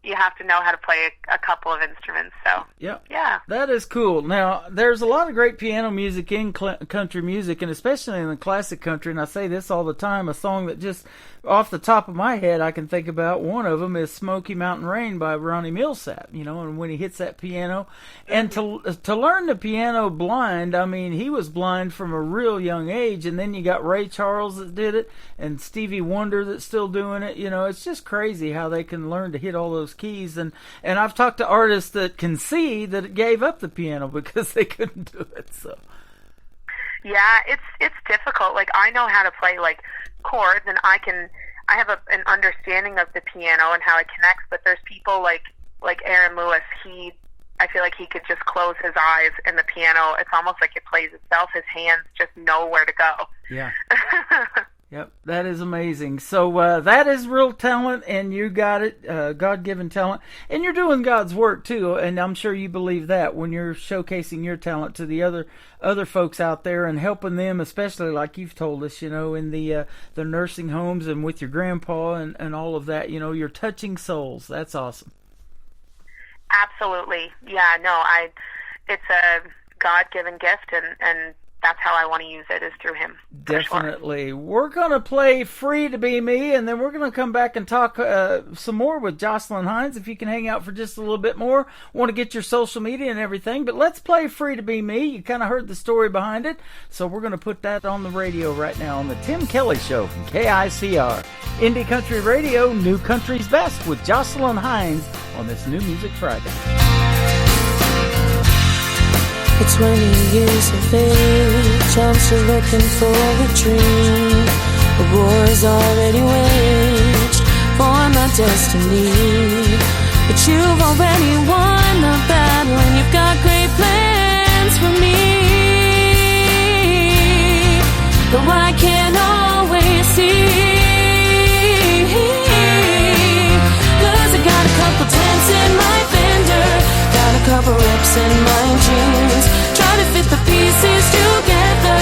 you have to know how to play a couple of instruments. So yeah, that is cool. Now, there's a lot of great piano music in country music, and especially in the classic country. And I say this all the time. A song that just off the top of my head I can think about, one of them is Smoky Mountain Rain by Ronnie Milsap. And when he hits that piano, and to learn the piano blind, I mean, he was blind from a real young age. And then you got Ray Charles that did it, and Stevie Wonder that's still doing it. It's just crazy how they can learn to hit all those keys. And I've talked to artists that can see that it gave up the piano because they couldn't do it. So yeah, it's difficult. Like, I know how to play like chords, and I have an understanding of the piano and how it connects, but there's people like Aaron Lewis. I feel like he could just close his eyes and the piano, it's almost like it plays itself. His hands just know where to go. Yeah. Yep, that is amazing. So that is real talent, and you got it, God-given talent. And you're doing God's work, too, and I'm sure you believe that when you're showcasing your talent to the other folks out there and helping them, especially like you've told us, in the nursing homes and with your grandpa and all of that. You're touching souls. That's awesome. Absolutely. Yeah, no, it's a God-given gift, and that's how I want to use it, is through him. Definitely. Sure. We're going to play Free to Be Me, and then we're going to come back and talk some more with Jocelyn Hines. If you can hang out for just a little bit more, want to get your social media and everything. But let's play Free to Be Me. You kind of heard the story behind it, so we're going to put that on the radio right now on the Tim Kelly Show from KICR. Indie Country Radio, New Country's Best with Jocelyn Hines on this New Music Friday. It's 20 years of age, I'm still looking for a dream. The war's already waged for my destiny, but you've already won the battle, and you've got great plans for me. Though I can't always see, 'cause I got a couple dents in my fender, got a couple rips in my jeans, trying to fit the pieces together.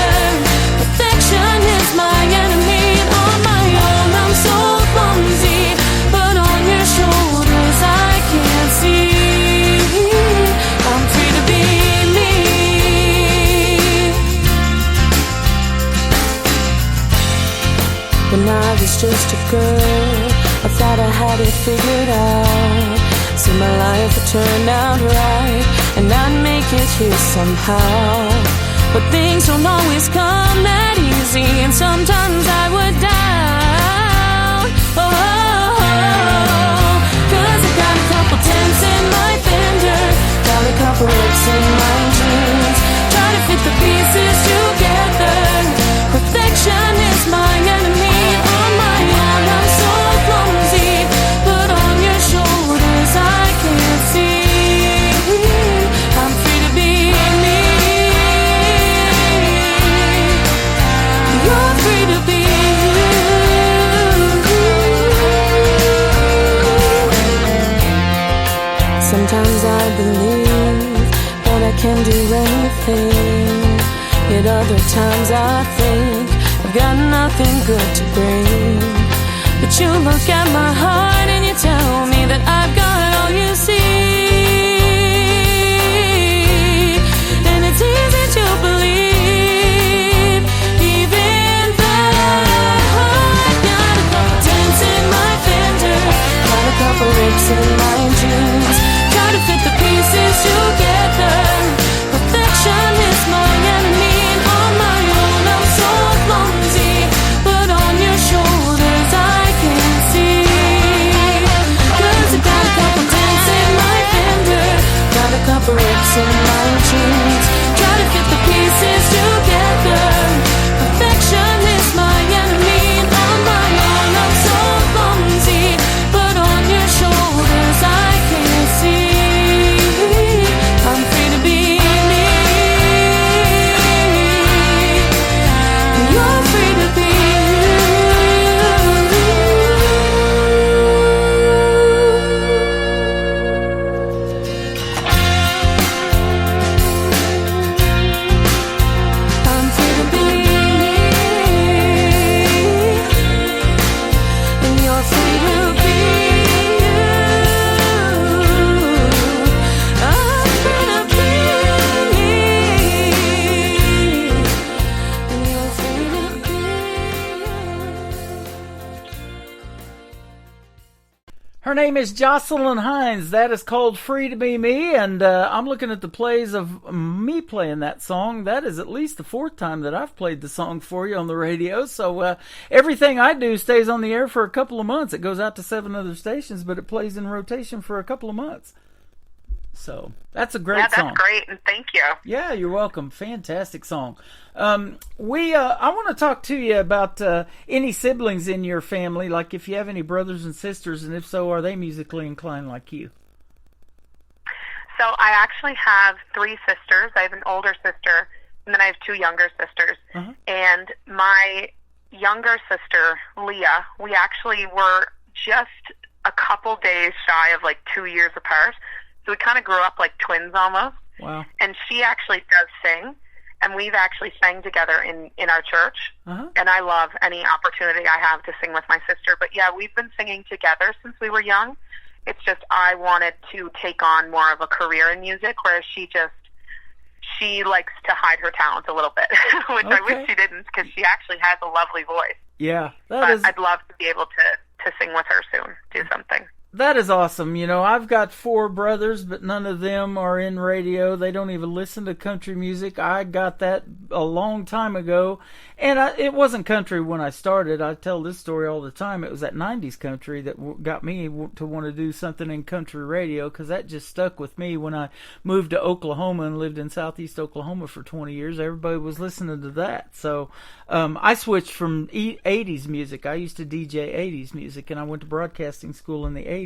Perfection is my enemy, and on my own I'm so clumsy, but on your shoulders I can't see. I'm free to be me. When I was just a girl, I thought I had it figured out. See, my life would turn out right, and I'd make it here somehow. But things don't always come that easy, and sometimes I would doubt. Oh, 'cause I got a couple dents in my fender, got a couple rips in my jeans, try to fit the pieces together. Perfection is my enemy, on my own I'm so clumsy, but on your shoulders I can't see. I'm free to be me. You're free to be you. Sometimes I believe that I can do anything, Yet other times I think I've got nothing good to bring. But you look at my heart and you tell me that I've got all you see. And it's easy to believe, even though I've got a couple dents in my fender, got a couple rips in my jeans, try to fit the pieces together. Perfection is my enemy, and on my own I'm so clumsy, but on your shoulders I can see. 'Cause I got a couple dents in my fender, got a couple rips in my jeans, try to fit the pieces together. Perfection is my enemy, and on my own I'm so clumsy, but on your shoulders I can see. I'm free to be me, and you're free to be I'm free to be me, and you're free to be you. I'm free to be me, and you're free to be Her name is Jocelyn Hines. That is called Free to Be Me, and I'm looking at the plays of me playing that song. That is at least the fourth time that I've played the song for you on the radio, so everything I do stays on the air for a couple of months. It goes out to 7 other stations, but it plays in rotation for a couple of months. So that's a great song. That's great, and thank you. Yeah, you're welcome. Fantastic song. I want to talk to you about any siblings in your family, like if you have any brothers and sisters, and if so, are they musically inclined like you? So I actually have 3 sisters. I have an older sister, and then I have 2 younger sisters. Uh-huh. And my younger sister, Leah, we actually were just a couple days shy of like 2 years apart. So we kind of grew up like twins almost. Wow. And she actually does sing, and we've actually sang together in our church. Uh-huh. And I love any opportunity I have to sing with my sister. But yeah, we've been singing together since we were young. It's just I wanted to take on more of a career in music, whereas she likes to hide her talent a little bit, which I wish she didn't, because she actually has a lovely voice. Yeah, I'd love to be able to sing with her soon, do something. That is awesome. You know, I've got 4 brothers, but none of them are in radio. They don't even listen to country music. I got that a long time ago. And it wasn't country when I started. I tell this story all the time. It was that 90s country that got me to want to do something in country radio, because that just stuck with me when I moved to Oklahoma and lived in southeast Oklahoma for 20 years. Everybody was listening to that. So I switched from 80s music. I used to DJ 80s music, and I went to broadcasting school in the 80s.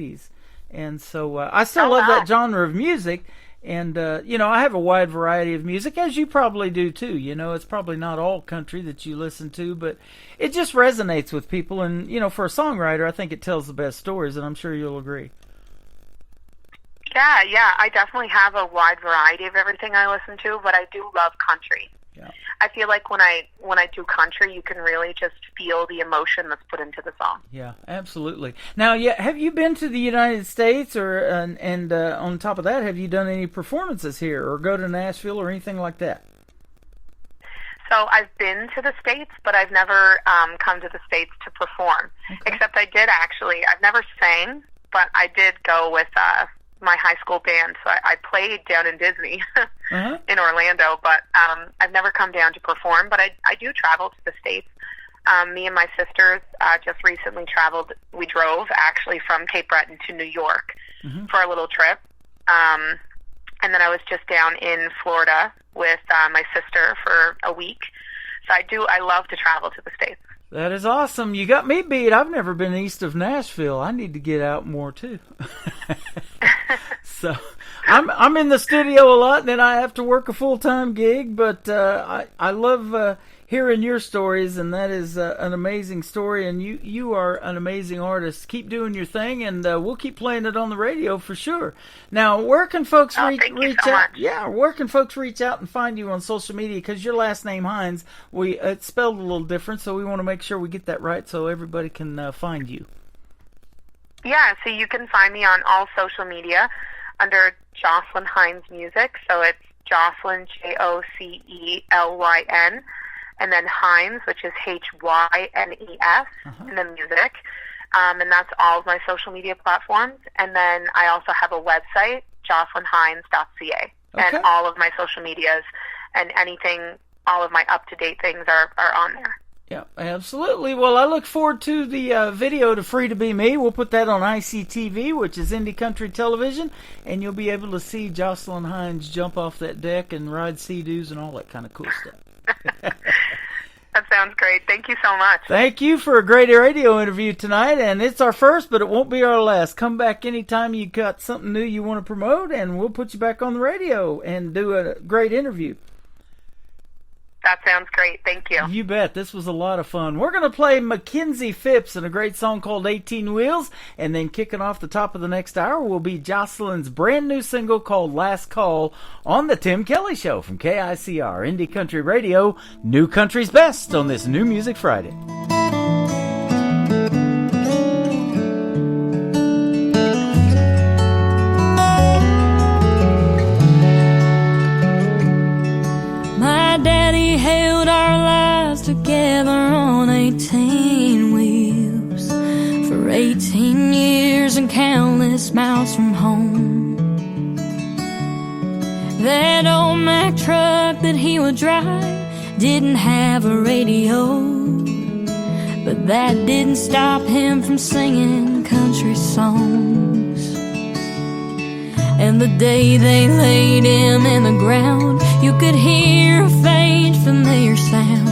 And so I still love that genre of music. And, I have a wide variety of music, as you probably do, too. You know, it's probably not all country that you listen to, but it just resonates with people. And, for a songwriter, I think it tells the best stories, and I'm sure you'll agree. Yeah, I definitely have a wide variety of everything I listen to, but I do love country. Yeah. I feel like when I do country, you can really just feel the emotion that's put into the song. Yeah, absolutely. Now, have you been to the United States, or and on top of that, have you done any performances here, or go to Nashville, or anything like that? So I've been to the States, but I've never come to the States to perform. Okay. Except I did actually. I've never sang, but I did go with my high school band. So I played down in Disney in Orlando, but I've never come down to perform. But I do travel to the States. Me and my sisters just recently traveled. We drove actually from Cape Breton to New York for a little trip. And then I was just down in Florida with my sister for a week. So I love to travel to the States. That is awesome. You got me beat. I've never been east of Nashville. I need to get out more, too. So I'm in the studio a lot, and then I have to work a full-time gig. But I love hearing your stories, and that is an amazing story. And you are an amazing artist. Keep doing your thing, and we'll keep playing it on the radio for sure. Now, where can folks reach so out? much. Yeah, where can folks reach out and find you on social media? Because your last name Hines, it's spelled a little different, so we want to make sure we get that right so everybody can find you. Yeah, so you can find me on all social media under Jocelyn Hines Music. So it's Jocelyn, Jocelyn, and then Hines, which is Hynes, and then music. And that's all of my social media platforms. And then I also have a website, jocelynhines.ca. And all of my social medias and anything, all of my up-to-date things are on there. Yeah, absolutely. Well, I look forward to the video to Free to Be Me. We'll put that on ICTV, which is Indie Country Television, and you'll be able to see Jocelyn Hines jump off that deck and ride Sea-Doos and all that kind of cool stuff. That sounds great. Thank you so much. Thank you for a great radio interview tonight, and it's our first, but it won't be our last. Come back anytime you got something new you want to promote, and we'll put you back on the radio and do a great interview. That sounds great. Thank you. You bet. This was a lot of fun. We're going to play Mackenzie Phipps and a great song called 18 Wheels. And then kicking off the top of the next hour will be Jocelyn's brand new single called Last Call on The Tim Kelly Show from KICR, Indie Country Radio, New Country's Best on this New Music Friday. Daddy held our lives together on 18 wheels for 18 years and countless miles from home. That old Mack truck that he would drive didn't have a radio, but that didn't stop him from singing country songs. And the day they laid him in the ground, you could hear a faint familiar sound,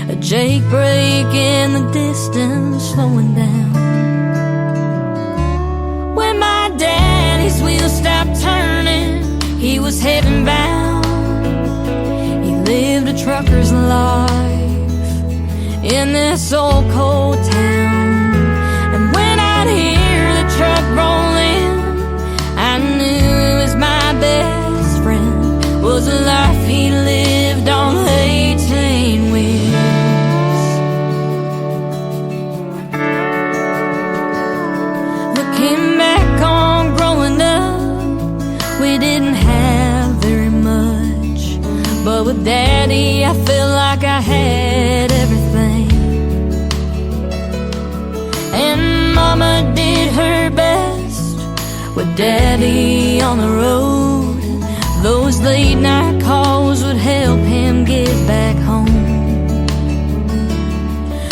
a jake brake in the distance slowing down. When my daddy's wheels stopped turning, he was heaven bound. He lived a trucker's life in this old cold town. And when I'd hear the truck roll in, I knew it was my best friend, was a life he lived on 18 wheels. Looking back on growing up, we didn't have very much, but with Daddy I felt like I had everything. And Mama did her best with Daddy on the road. Those late night calls would help him get back home.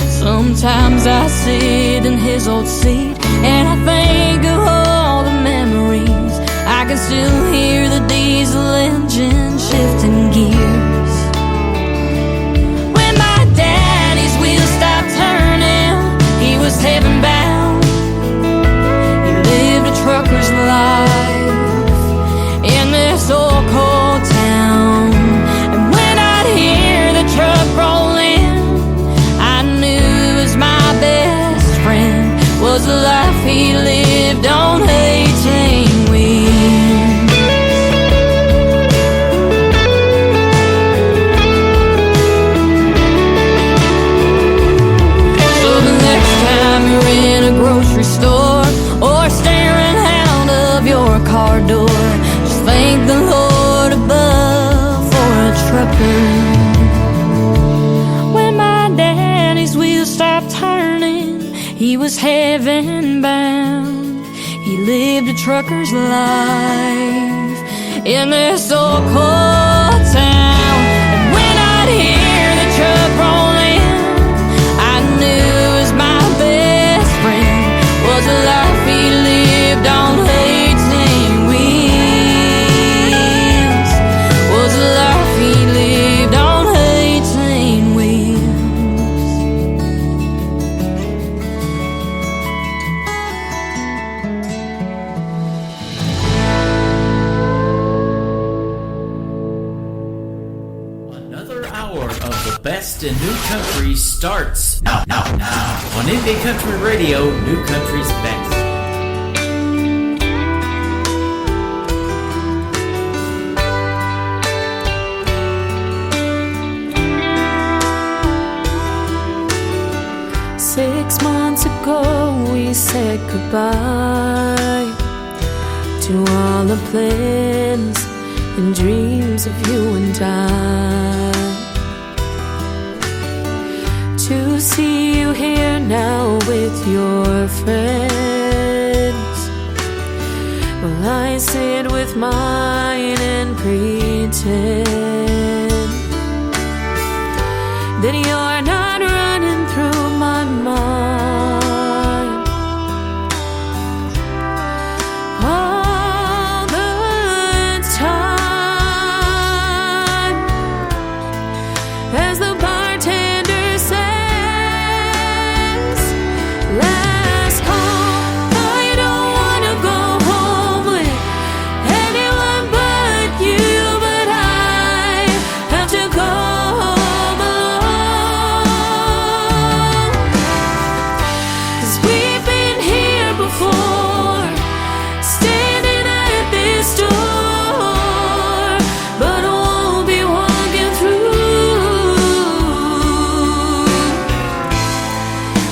Sometimes I sit in his old seat and I think of all the memories. I can still hear the diesel engine shifting gears. When my daddy's wheels stopped turning, he was heaven bound. He lived a trucker's life in this old cold town. And when I'd hear the truck roll in, I knew it was my best friend, was the life he lived on 18 wheels. So the next time you're in a grocery store or staring out of your car door, thank the Lord above for a trucker. When my daddy's wheels stopped turning, he was heaven bound. He lived a trucker's life in this old cold town. And when I'd hear the truck roll in, I knew it was my best friend, was a life he lived on 18 wheels. Was a life he lived on 18 wheels. best in new country starts now. On Indie Country Radio, New Country's best. Six months ago we said goodbye to all the plans and dreams of you and I. To see you here now with your friends, well, I sit with mine and pretend that you're not running through my mind all the time. As the bartender says, last call, I don't wanna go home with anyone but you, but I have to go home alone. 'Cause we've been here before, standing at this door, but I won't be walking through.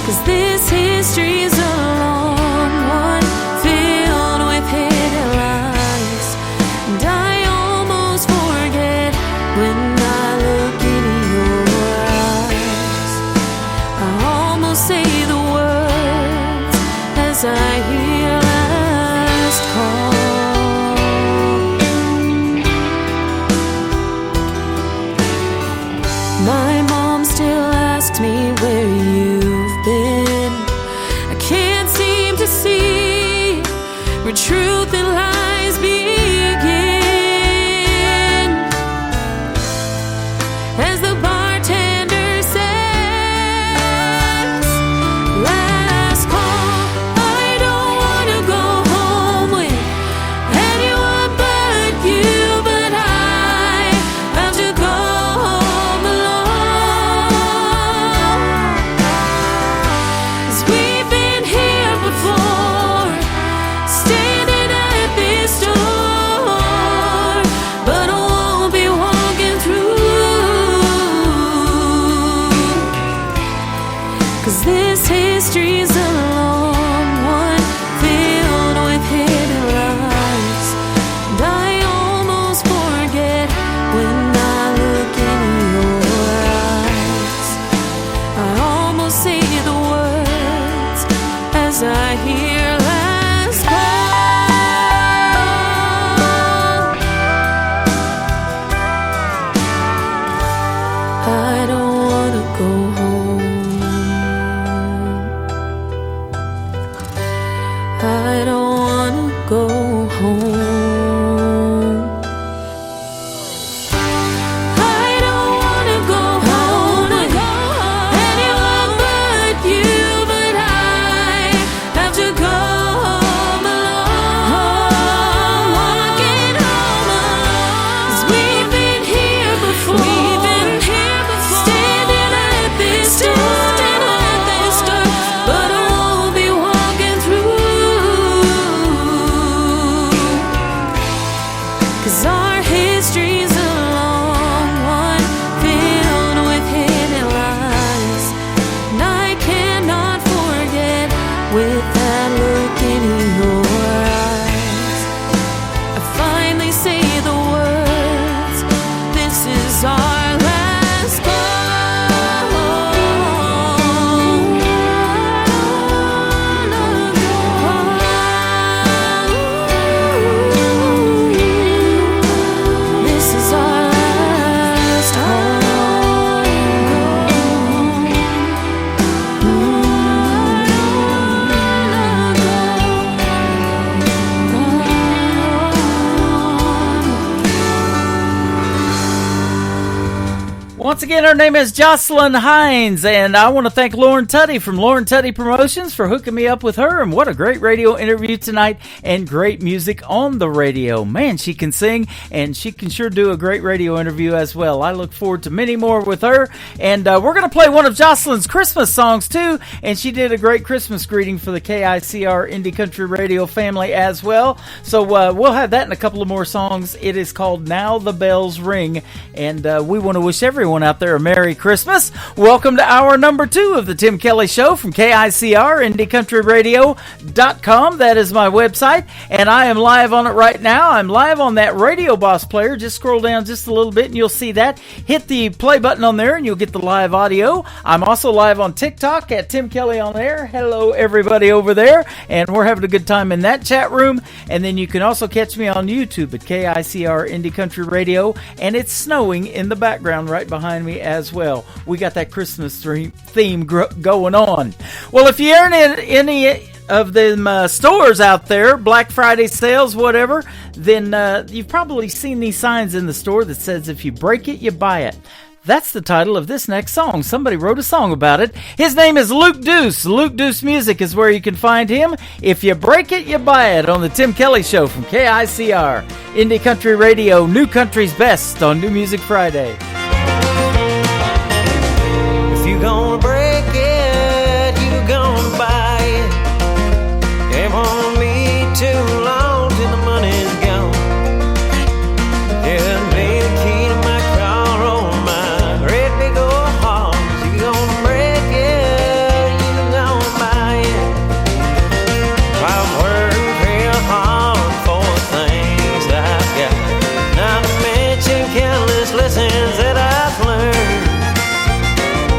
'Cause this history's a long one, filled with hidden lies, and I almost forget when I look in your eyes. I almost say the words as I hear last call. My mom still asks me where you've been. I can't seem to see where truth and lies begin. As the bartender says, last call, I don't wanna go home with anyone but you, but I have to go home alone. 'Cause we've been here before, standing at this Once again, her name is Jocelyn Hines, and I want to thank Lauren Tutty from Lauren Tutty Promotions for hooking me up with her. And what a great radio interview tonight, and great music on the radio. Man, she can sing, and she can sure do a great radio interview as well. I look forward to many more with her, and we're going to play one of Jocelyn's Christmas songs too, and she did a great Christmas greeting for the KICR Indie Country Radio family as well. So we'll have that in a couple of more songs. It is called Now the Bells Ring, and we want to wish everyone out there a Merry Christmas. Welcome to hour number 2 of the Tim Kelly Show from KICR, IndieCountryRadio.com. That is my website, and I am live on it right now. I'm live on that Radio Boss player. Just scroll down just a little bit and you'll see that. Hit the play button on there and you'll get the live audio. I'm also live on TikTok at Tim Kelly on Air. Hello, everybody over there, and we're having a good time in that chat room. And then you can also catch me on YouTube at KICR Indie Country Radio, and it's snowing in the background right behind me as well. We got that Christmas theme going on. Well, if you're in any of them stores out there, Black Friday sales, whatever, then you've probably seen these signs in the store that says, if you break it, you buy it. That's the title of this next song. Somebody wrote a song about it. His name is Luke Deuce. Luke Deuce Music is where you can find him. If you break it, you buy it, on the Tim Kelly Show from KICR. Indie Country Radio, New Country's Best on New Music Friday. If you gonna break it, you gonna buy it. It won't be too long till the money's gone. Give me the key to my car or my great big old house. If you gonna break it, you gonna buy it. I've worked real hard for things I've got, not to mention countless lessons that I've learned.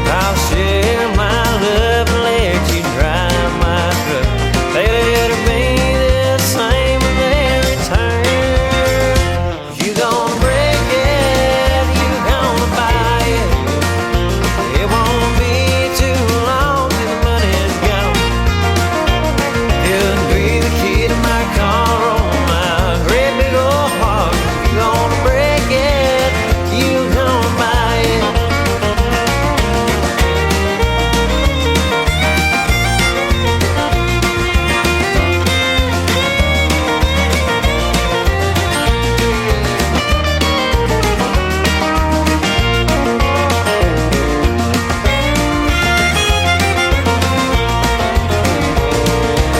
I'll share my love and let you drive my truck. Let it be the same in every turn. You gonna break it, you gonna buy it. It won't be too long till the money's gone. It'll be the key to my car or my great big old heart. You gonna break it, you gonna buy it.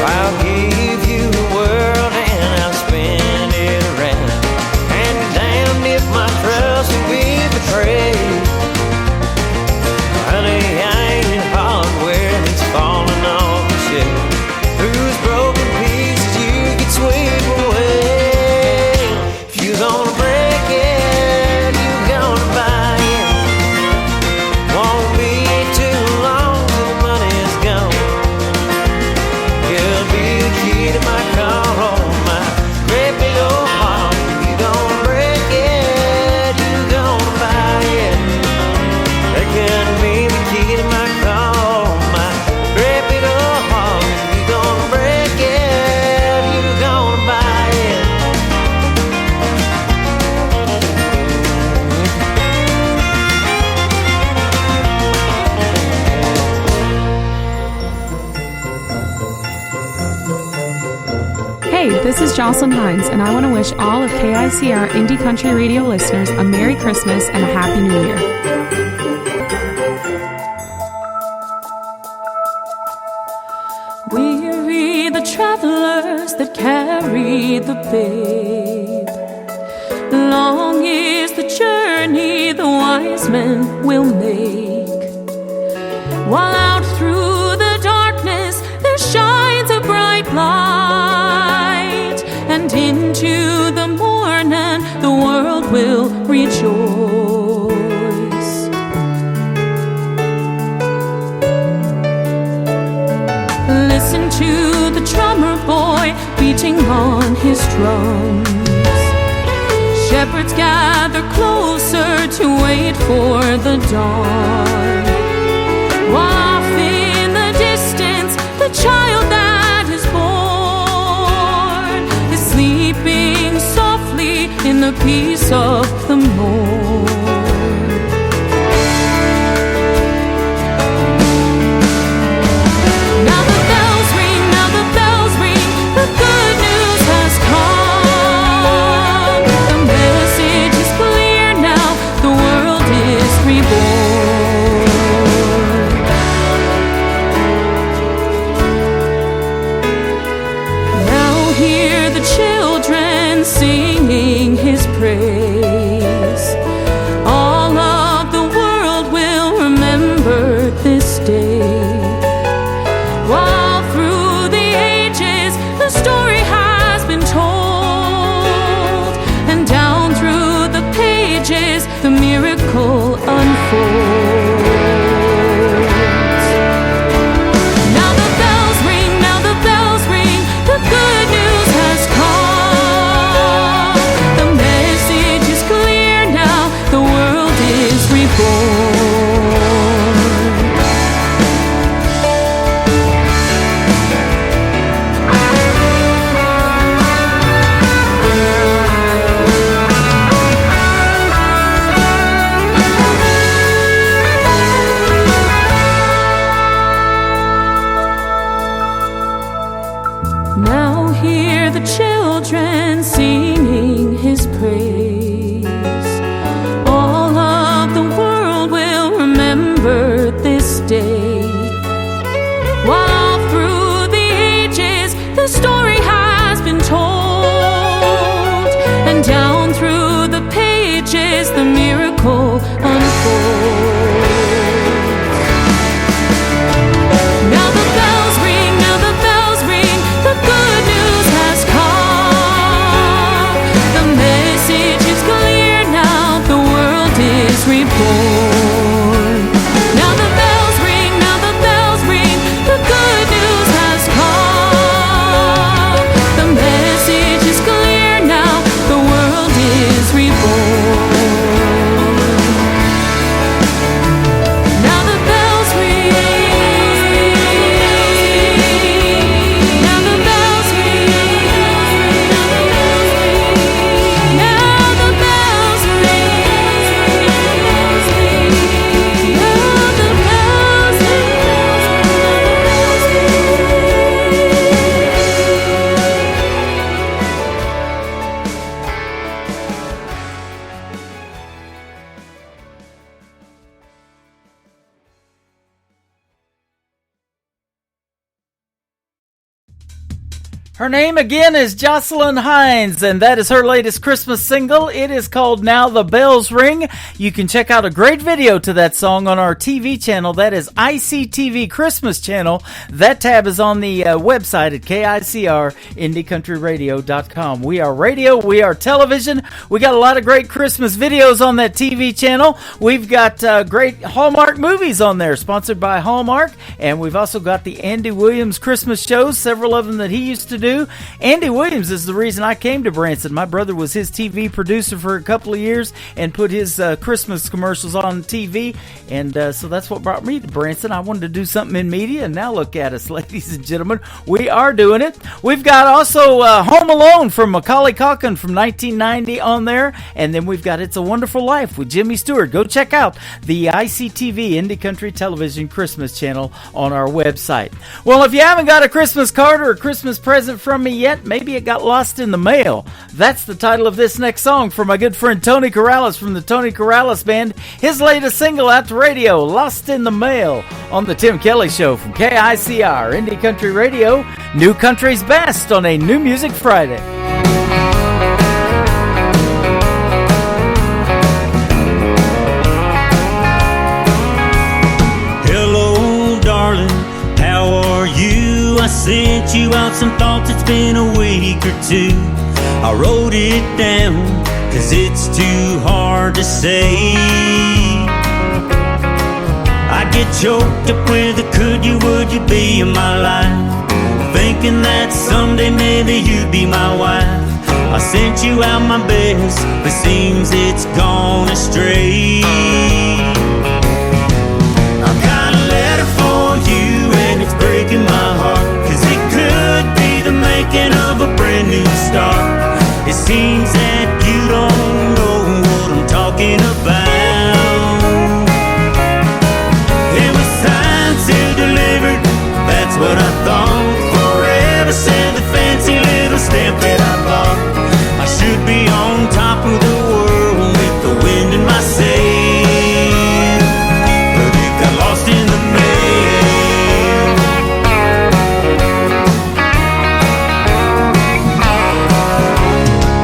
I'll give you the world and I'll spin it around. And damned if my trust will be betrayed. Honey, I ain't hardware that's falling off the shelf. Whose broken pieces you could sweep away. If you gonna break it, you gonna buy it. Won't be too long till the money's gone. You'll be the key to my car or my great big old heart. You gonna break it, you gonna buy it. That can be the key to my car or my great big old heart. You gonna break it, you gonna buy it. Hey, this is Jocelyn Hines, and I want to wish all of KICR Indie Country Radio listeners a Merry Christmas and a Happy New Year. Weary the travelers that carry the babe. Long is the journey the wise men will make. While out through the darkness there shines a bright light, and into the morning the world will rejoice. Listen to the drummer boy beating on his drums. Shepherds gather closer to wait for the dawn. While off in the distance the child that is born is sleeping softly in the peace of the morn. pages, the miracle unfolds. Now the bells ring, now the bells ring, the good news has come. The message is clear now, the world is reborn. Now hear the children singing his praise. All of the world will remember this day. While through the ages the story has been told, and down through the pages the miracle unfolds. Now the bells ring, now the bells ring, the good news has come. The message is clear now, the world is reborn. Now the bells ring, now the bells ring, the good news has come. The message is clear now, the world is reborn. Now the bells ring, now the bells ring, now the bells ring, now the bells Her name again is Jocelyn Hines, and that is her latest Christmas single. It is called Now the Bells Ring. You can check out a great video to that song on our TV channel. That is ICTV Christmas Channel. That tab is on the website at KICRIndieCountryRadio.com. We are radio, we are television. We got a lot of great Christmas videos on that TV channel. We've got great Hallmark movies on there, sponsored by Hallmark. And we've also got the Andy Williams Christmas shows, several of them that he used to do. Andy Williams is the reason I came to Branson. My brother was his TV producer for a couple of years and put his Christmas commercials on TV, and so that's what brought me to Branson. I wanted to do something in media, and now look at us, ladies and gentlemen. We are doing it. We've got also Home Alone from Macaulay Culkin from 1990 on there, and then we've got It's a Wonderful Life with Jimmy Stewart. Go check out the ICTV Indie Country Television Christmas channel on our website. Well, if you haven't got a Christmas card or a Christmas present from me yet, maybe it got lost in the mail. That's the title of this next song from my good friend Tony Corrales from the Tony Corrales Band. His latest single out to radio, Lost in the Mail, on the Tim Kelly Show from KICR Indie Country Radio. New country's best on a New Music Friday. Hello, darling, how are you? I sent you out some thoughts, it's been a week or two. I wrote it down, cause it's too hard to say. I get choked up with a could you, would you be in my life, thinking that someday maybe you'd be my wife. I sent you out my best, but seems it's gone astray. I've got a letter for you and it's breaking my heart, cause it could be the making of a brand new start. It seems that you don't know what I'm talking about. It was signed, sealed, delivered, that's what I thought. Forever said the fancy little stamp that I bought. I should be on top of the world with the wind in my sail, but it got lost in the mail.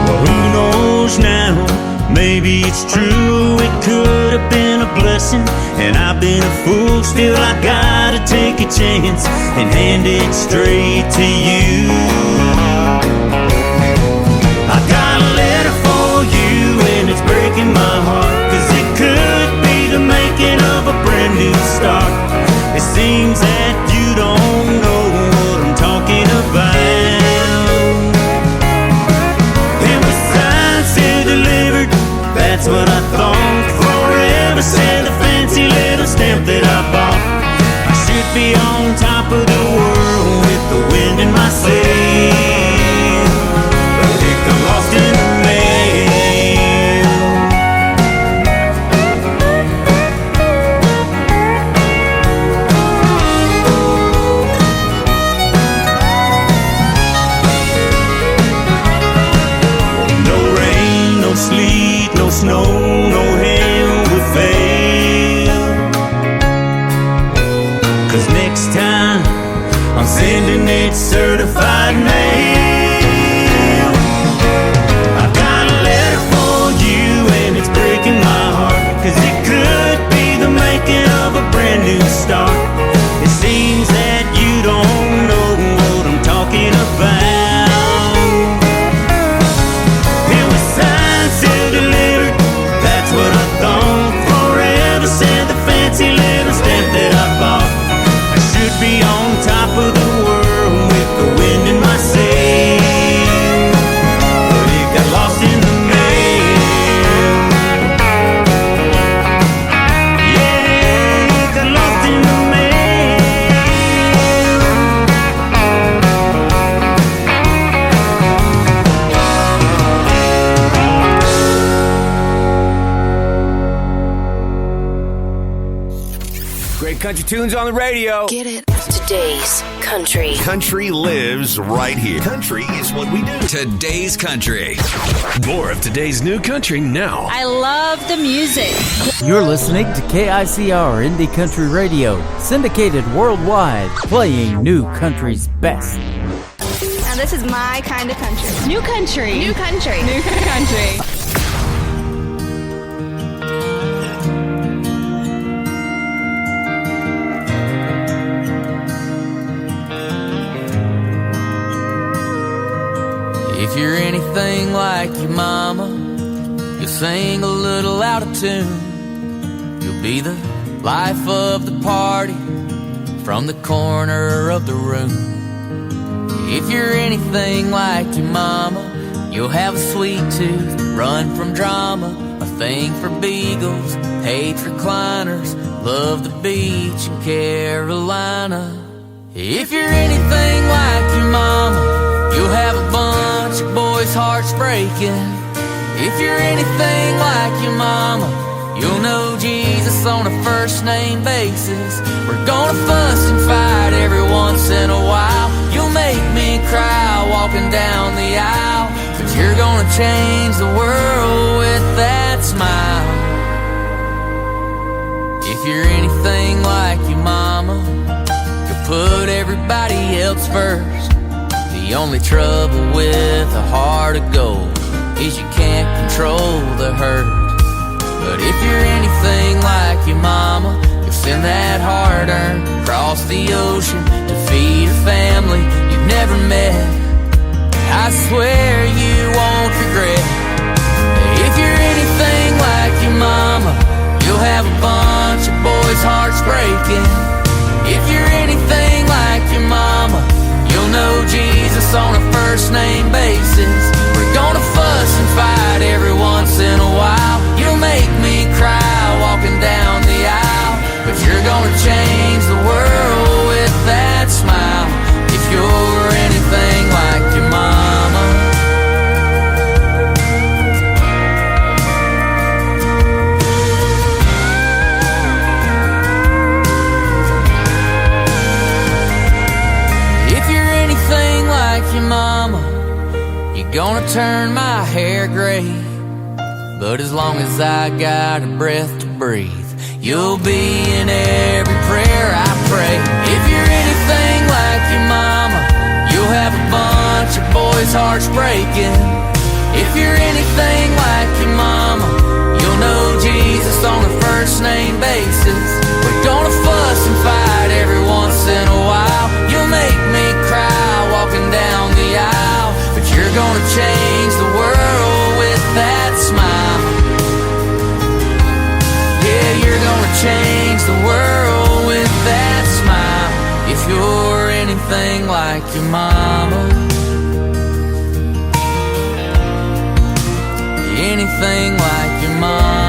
Well, who knows now? Maybe it's true, it could have been a blessing, and I've been a fool. Still I gotta take a chance and hand it straight to you. I got a letter for you and it's breaking my heart, what I thought. Forever said the fancy little stamp that I bought. I should be on top of the world with the wind in my sail, but it got lost in the mail. No rain, no sleet, no snow, no hail will fail. 'Cause next time I'm sending it certified mail. I've got a letter for you and it's breaking my heart, 'cause it could be the making of a brand new start. It seems that you don't know what I'm talking about. It was signed, sealed, delivered, that's what I thought. Forever said the fancy little stamp that I bought. I should be on top of the world with the wind in my sail, but it got lost in the mail. Yeah, it got lost in the mail. Great country tunes on the radio. Get it? Today's country. Country lives right here. Country is what we do. Today's country. More of today's new country now. I love the music. You're listening to KICR Indie Country Radio, syndicated worldwide, playing new country's best. Now this is my kind of country. New country. New country. New country. If you're anything like your mama, you'll sing a little out of tune. You'll be the life of the party from the corner of the room. If you're anything like your mama, you'll have a sweet tooth, run from drama, a thing for beagles, hate recliners, love the beach in Carolina. If you're anything like your mama, you'll have a bunch of boys' hearts breaking. If you're anything like your mama, you'll know Jesus on a first name basis. We're gonna fuss and fight every once in a while. You'll make me cry walking down the aisle, but you're gonna change the world with that smile. If you're anything like your mama, you'll put everybody else first. The only trouble with a heart of gold is you can't control the hurt. But if you're anything like your mama, you'll send that hard-earned across the ocean to feed a family you've never met. I swear you won't regret. If you're anything like your mama, you'll have a bunch of boys' hearts breaking. If you're anything like your mama, you'll know Jesus on a first name basis. We're gonna fuss and fight every once in a while. You'll make me cry walking down the aisle, but you're gonna change the world with that smile. If you're anything like your mama. If you're anything like your mama, you're gonna turn my hair gray. But as long as I got a breath to breathe, you'll be in every prayer I pray. If you're anything like your mama, you'll have a bunch of boys' hearts breaking. If you're anything like your mama, you'll know Jesus on a first name basis. We're gonna fuss and fight every once in a while. You'll make me cry walking down the aisle, but you're gonna change the world with that smile. Yeah, you're gonna change the world with that smile. If you're anything like your mama, anything like your mama.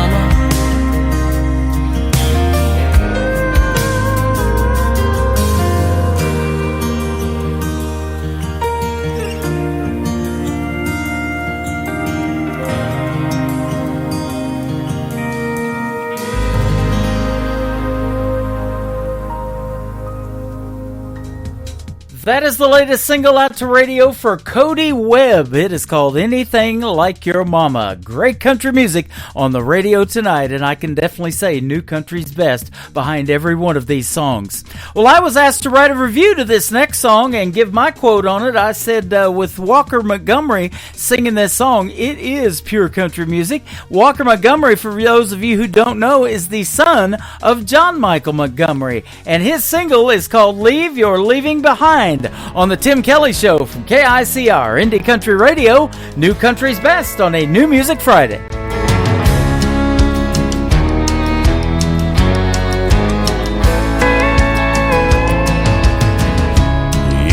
That is the latest single out to radio for Cody Webb. It is called Anything Like Your Mama. Great country music on the radio tonight, and I can definitely say New Country's best behind every one of these songs. Well, I was asked to write a review to this next song and give my quote on it. I said with Walker Montgomery singing this song, it is pure country music. Walker Montgomery, for those of you who don't know, is the son of John Michael Montgomery, and his single is called Leave Your Leaving Behind. On the Tim Kelly Show from KICR Indie Country Radio, New Country's best on a New Music Friday.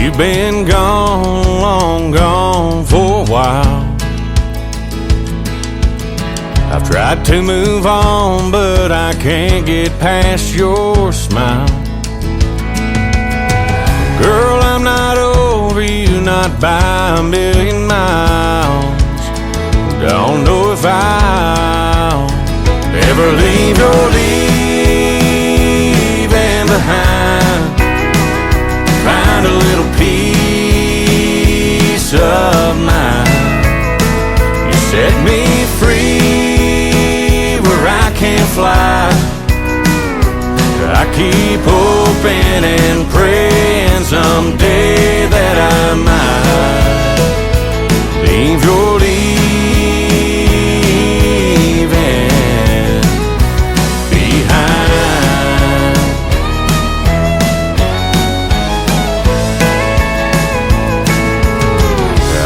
You've been gone, long gone for a while. I've tried to move on, but I can't get past your smile. Girl, I'm not over you, not by a million miles. Don't know if I'll ever leave your leaving behind. Find a little peace of mind. You set me free where I can't fly. I keep hoping and praying someday that I might leave your leaving behind.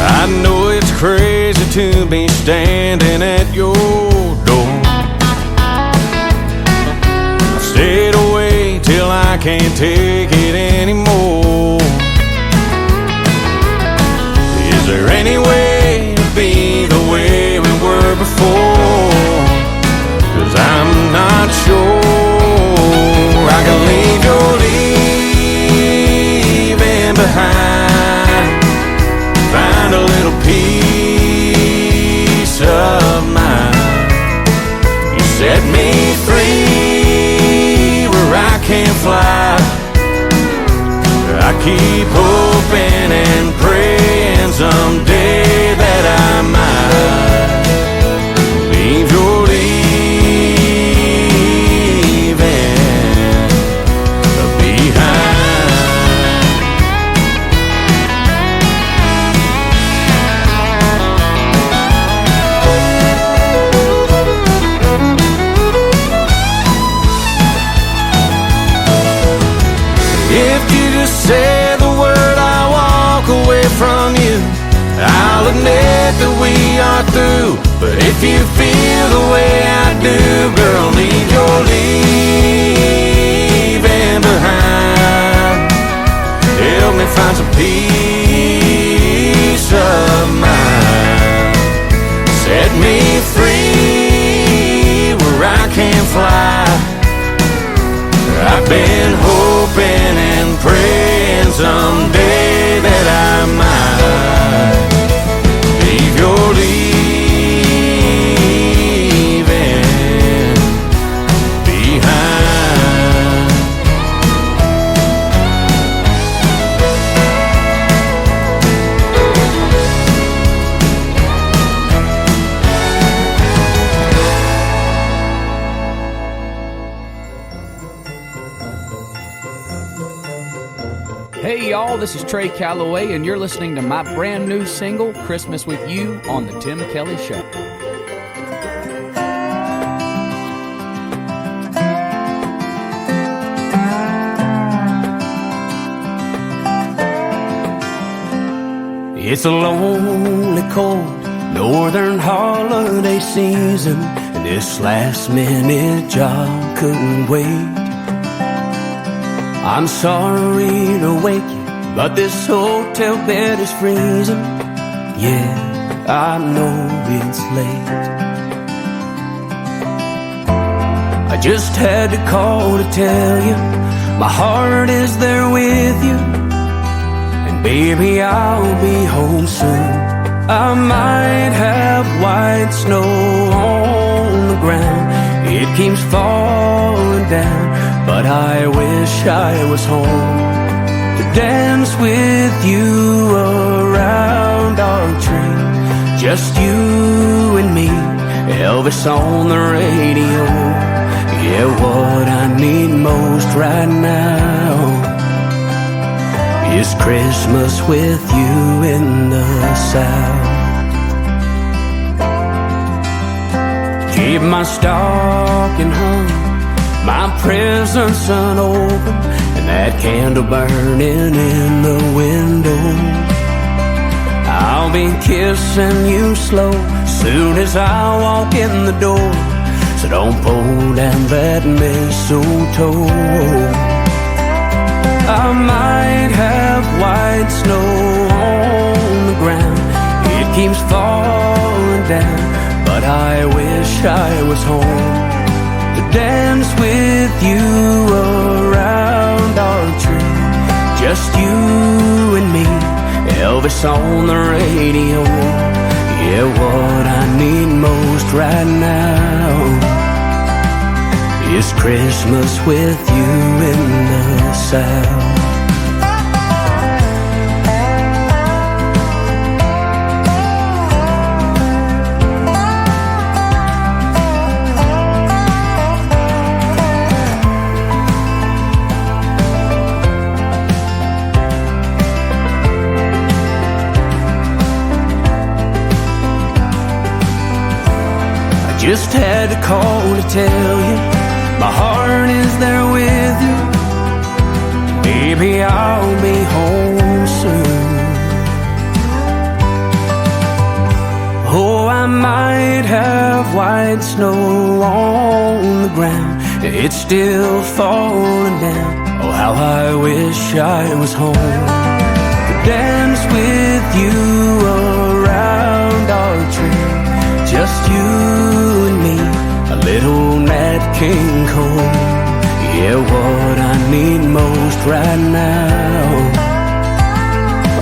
I know it's crazy to be standing at your door. I stayed away till I can't take it anymore. Is there any way to be the way we were before? 'Cause I'm not sure I can leave your leaving behind. Find a little peace of mind. You set me free where I can't fly. I keep hoping and praying someday that I might leave your leaving behind. If you just say the word, I walk away from you. I'll admit that we are through. But if you feel the way I do, girl, leave your leaving behind. Help me find some peace of mind. Set me free where I can't fly. I've been hoping and praying someday that I might leave your leaving behind. Hey y'all, this is Trey Calloway, and you're listening to my brand new single, Christmas With You, on The Tim Kelly Show. It's a lonely, cold, northern holiday season, and this last-minute job couldn't wait. I'm sorry to wake you, but this hotel bed is freezing. Yeah, I know it's late. I just had to call to tell you my heart is there with you, and baby, I'll be home soon. I might have white snow on the ground, it keeps falling down, but I wish I was home. to dance with you around our tree. Just you and me, Elvis on the radio. Yeah, what I need most right now is Christmas with you in the South. Keep my stocking hung, my presents unopened, and that candle burning in the window. I'll be kissing you slow soon as I walk in the door, so don't pull down that mistletoe. I might have white snow on the ground, it keeps falling down, but I wish I was home to dance with you around our tree. Just you and me, Elvis on the radio. Yeah, what I need most right now is Christmas with you in the South. Just had to call to tell you my heart is there with you. Baby, I'll be home soon. Oh, I might have white snow on the ground, it's still falling down. Oh, how I wish I was home to dance with you around our tree. Just you and me, a little Nat King Cole. Yeah, what I need most right now.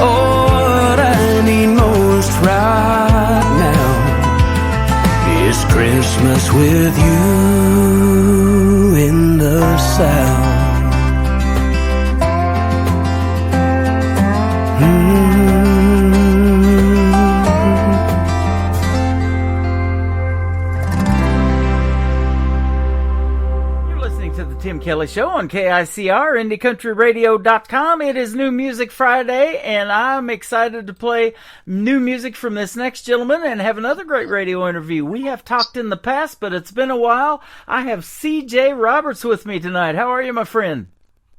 Oh, what I need most right now is Christmas with you in the South. Tim Kelly Show on KICR, IndieCountryRadio.com. It is New Music Friday, and I'm excited to play new music from this next gentleman and have another great radio interview. We have talked in the past, but it's been a while. I have C.J. Roberts with me tonight. How are you, my friend?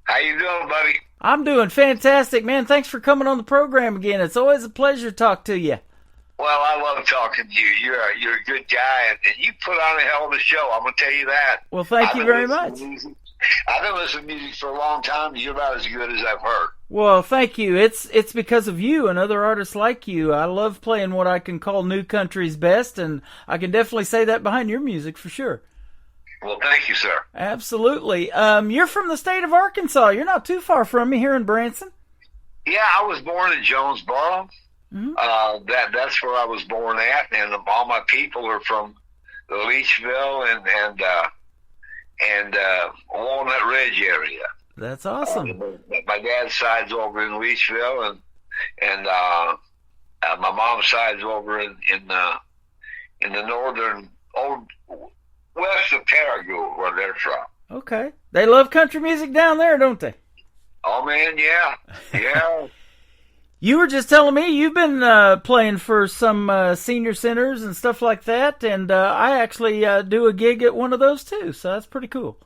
How you doing, buddy? I'm doing fantastic, man. Thanks for coming on the program again. It's always a pleasure to talk to you. Well, I love talking to you. You're a good guy, and you put on a hell of a show. I'm going to tell you that. Well, thank you very much. I've been listening to music for a long time. You're about as good as I've heard. Well, thank you. It's because of you and other artists like you. I love playing what I can call new country's best, and I can definitely say that behind your music for sure. Well, thank you, sir. Absolutely. You're from the state of Arkansas. You're not too far from me here in Branson. Yeah, I was born in Jonesboro. Mm-hmm. That's where I was born at, and all my people are from the Leachville and Walnut Ridge area. That's awesome. My dad's side's over in Leachville, and my mom's side's over in the northern west of Paragould, where they're from. Okay, they love country music down there, don't they? Oh man, yeah. You were just telling me you've been playing for some senior centers and stuff like that, and I actually do a gig at one of those too, so that's pretty cool.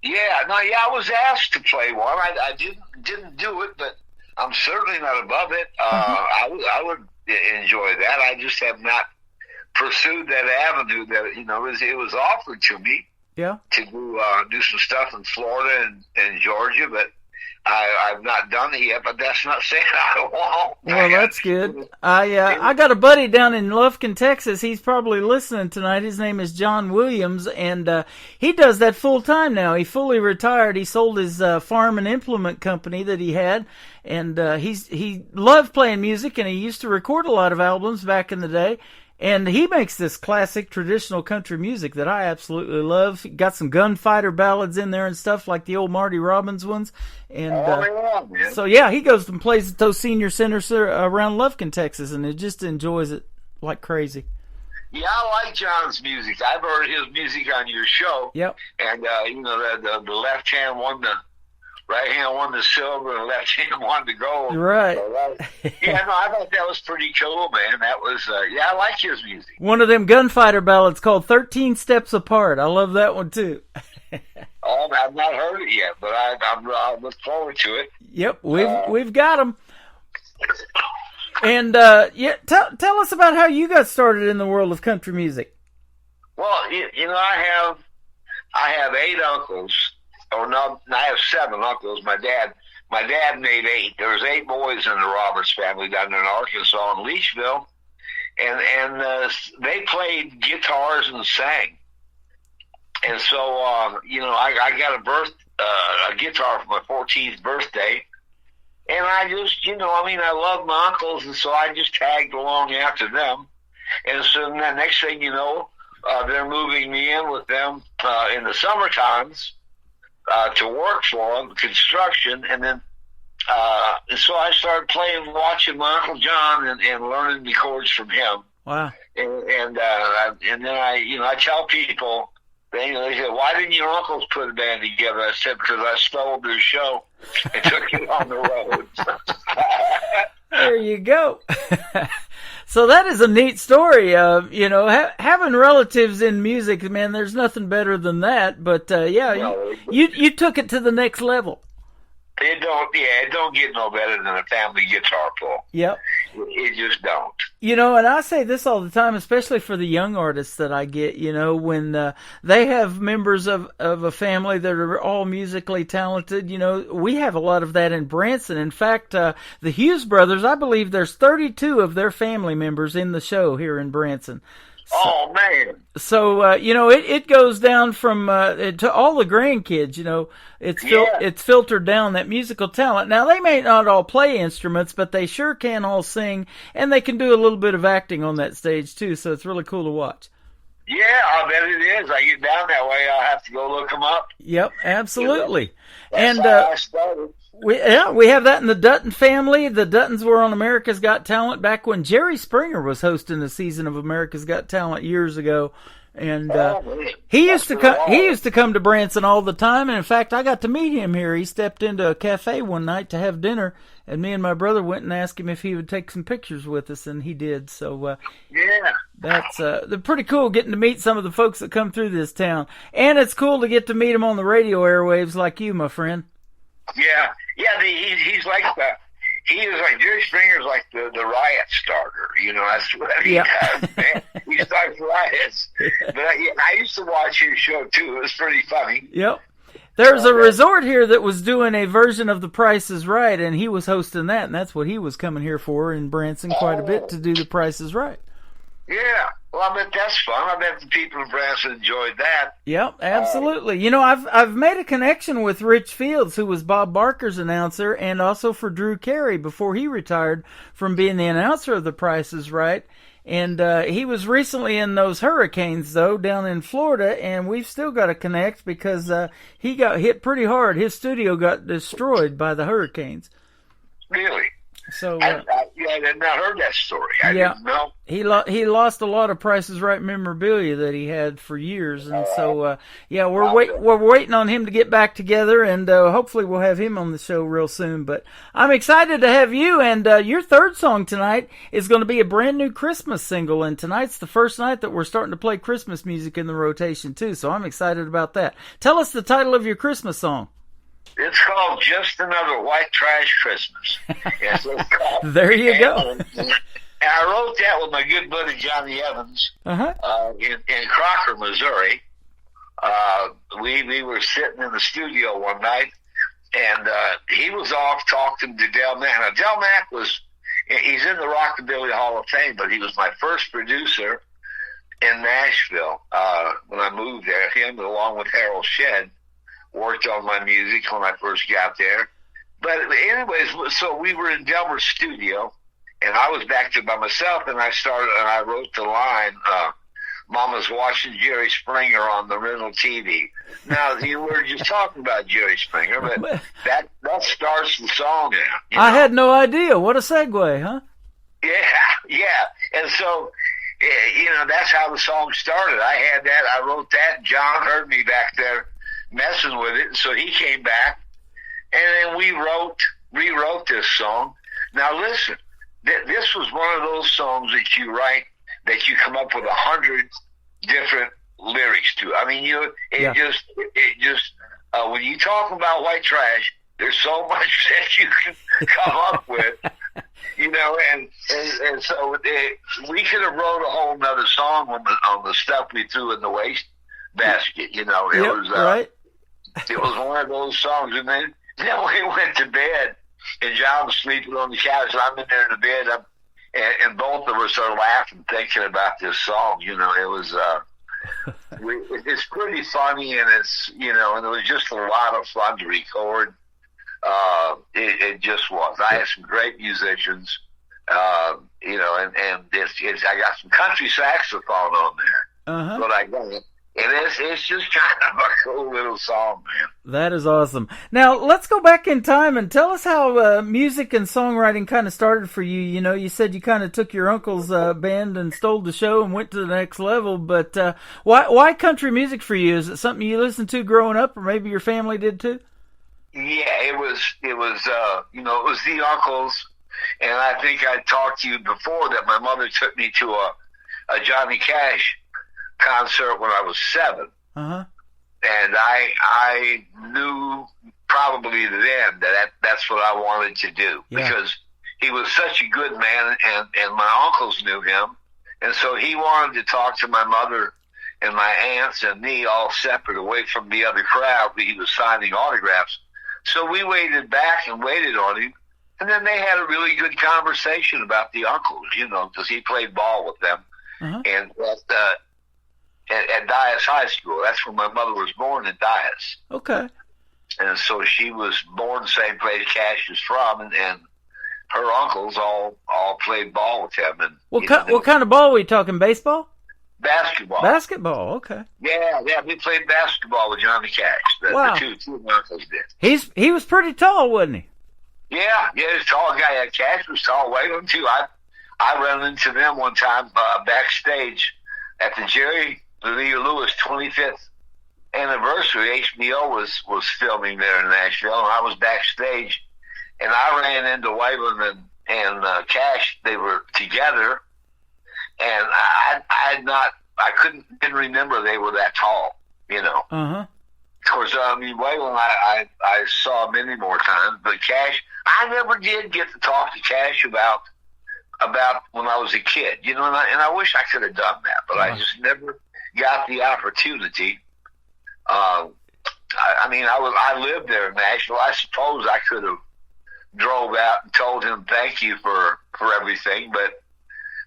I was asked to play one. I didn't do it, but I'm certainly not above it. I would enjoy that. I just have not pursued that avenue that it was offered to me. Yeah. To do some stuff in Florida and Georgia, but I've not done it yet, but that's not saying I won't. Well, that's good. I got a buddy down in Lufkin, Texas. He's probably listening tonight. His name is John Williams, and he does that full time now. He fully retired. He sold his farm and implement company that he had, and he loved playing music, and he used to record a lot of albums back in the day. And he makes this classic traditional country music that I absolutely love. He got some gunfighter ballads in there and stuff like the old Marty Robbins ones. And so, yeah, he goes and plays at those senior centers around Lufkin, Texas, and he just enjoys it like crazy. Yeah, I like John's music. I've heard his music on your show. Yep. And, the left hand won the right hand won the silver and left hand won the gold. Right. So I thought that was pretty cool, man. That was, I like his music. One of them gunfighter ballads called 13 Steps Apart. I love that one, too. Oh, I've not heard it yet, but I look forward to it. Yep, we've got them. And tell us about how you got started in the world of country music. Well, I have 8 uncles. Oh no, I have 7 uncles. My dad made 8. There was 8 boys in the Roberts family down in Arkansas in Leachville, and they played guitars and sang. And so I got a guitar for my 14th birthday. And I just, I love my uncles, and so I just tagged along after them. And so the next thing you know, they're moving me in with them in the summer times to work for them, construction. And then so I started watching my Uncle John and learning the chords from him. Wow. And then I tell people, they said, "Why didn't your uncles put a band together?" I said, "Because I stole their show and took it on the road." There you go. So that is a neat story. Having relatives in music, man, there's nothing better than that. But you took it to the next level. It don't get no better than a family guitar pull. Yep. It just don't. And I say this all the time, especially for the young artists that I get, when they have members of a family that are all musically talented. We have a lot of that in Branson. In fact, the Hughes brothers, I believe there's 32 of their family members in the show here in Branson. Oh, man. So, it goes down from to all the grandkids, it's filtered down, that musical talent. Now, they may not all play instruments, but they sure can all sing, and they can do a little bit of acting on that stage, too, so it's really cool to watch. Yeah, I bet it is. I get down that way, I'll have to go look them up. Yep, absolutely. That's how I started. We have that in the Dutton family. The Duttons were on America's Got Talent back when Jerry Springer was hosting a season of America's Got Talent years ago, and he used to come to Branson all the time. And in fact, I got to meet him here. He stepped into a cafe one night to have dinner, and me and my brother went and asked him if he would take some pictures with us, and he did. So that's they're pretty cool getting to meet some of the folks that come through this town, and it's cool to get to meet them on the radio airwaves like you, my friend. Yeah. He's like Jerry Springer's like the riot starter. That's what he does, man. He starts riots. But I used to watch his show too. It was pretty funny. Yep. There's a resort here that was doing a version of The Price is Right, and he was hosting that, and that's what he was coming here for in Branson quite a bit, to do The Price is Right. Yeah. Well, I bet that's fun. I bet the people in Branson enjoyed that. Yep, absolutely. I've made a connection with Rich Fields, who was Bob Barker's announcer, and also for Drew Carey before he retired from being the announcer of The Price is Right. And he was recently in those hurricanes, though, down in Florida, and we've still got to connect because he got hit pretty hard. His studio got destroyed by the hurricanes. Really? So I had not heard that story. I didn't know. He lost a lot of Price is Right memorabilia that he had for years, and so we're waiting on him to get back together, and hopefully we'll have him on the show real soon. But I'm excited to have you, and your third song tonight is going to be a brand new Christmas single, and tonight's the first night that we're starting to play Christmas music in the rotation too. So I'm excited about that. Tell us the title of your Christmas song. It's called Just Another White Trash Christmas. Yes, it's called. There you go. And I wrote that with my good buddy Johnny Evans in Crocker, Missouri. We were sitting in the studio one night, and he was off talking to Del Mack. Now, Del Mack he's in the Rockabilly Hall of Fame, but he was my first producer in Nashville when I moved there. Him, along with Harold Shedd, worked on my music when I first got there. But anyways, so we were in Delmer's studio, And I was back there by myself, and I wrote the line, Mama's watching Jerry Springer on the rental TV. Now, you were just talking about Jerry Springer, but that starts the song now. I had no idea. What a segue, huh? Yeah. And so, that's how the song started. I had that. I wrote that. John heard me back there messing with it, so he came back, and then we rewrote this song. Now, listen, this was one of those songs that you write that you come up with 100 different lyrics to. I mean, it just when you talk about white trash, there's so much that you can come up with, and so we could have wrote a whole nother song on the stuff we threw in the waste basket. It was right. It was one of those songs, and then we went to bed, and John was sleeping on the couch, and I'm in there in the bed, and both of us are laughing, thinking about this song. It was it's pretty funny, and it's and it was just a lot of fun to record. It just was. I had some great musicians, and it's I got some country saxophone on there, but I got it. And it's just kind of a cool little song, man. That is awesome. Now, let's go back in time and tell us how music and songwriting kind of started for you. You said you kind of took your uncle's band and stole the show and went to the next level. But why country music for you? Is it something you listened to growing up, or maybe your family did too? Yeah, it was the uncles. And I think I talked to you before that my mother took me to a Johnny Cash concert when I was 7. Uh-huh. And I knew probably then that's what I wanted to do, because he was such a good man, and my uncles knew him. And so he wanted to talk to my mother and my aunts and me all separate, away from the other crowd. He was signing autographs. So we waited back and waited on him. And then they had a really good conversation about the uncles, because he played ball with them. Uh-huh. And at Dyess High School. That's where my mother was born, in Dyess. Okay. And so she was born the same place Cash is from, and her uncles all played ball with him. And what kind of ball are we talking? Baseball? Basketball. Basketball, okay. Yeah, we played basketball with Johnny Cash. Wow. The two uncles did. He was pretty tall, wasn't he? Yeah, he was a tall guy. Cash was tall. Waylon, too. I ran into them one time backstage at the Jerry Lee Lewis 25th anniversary. HBO was filming there in Nashville, and I was backstage, and I ran into Waylon and Cash. They were together, and didn't remember they were that tall, Uh-huh. Of course, Waylon I saw many more times, but Cash, I never did get to talk to Cash about when I was a kid, and I wish I could have done that, but I just never got the opportunity. I lived there in Nashville. I suppose I could have drove out and told him thank you for everything, but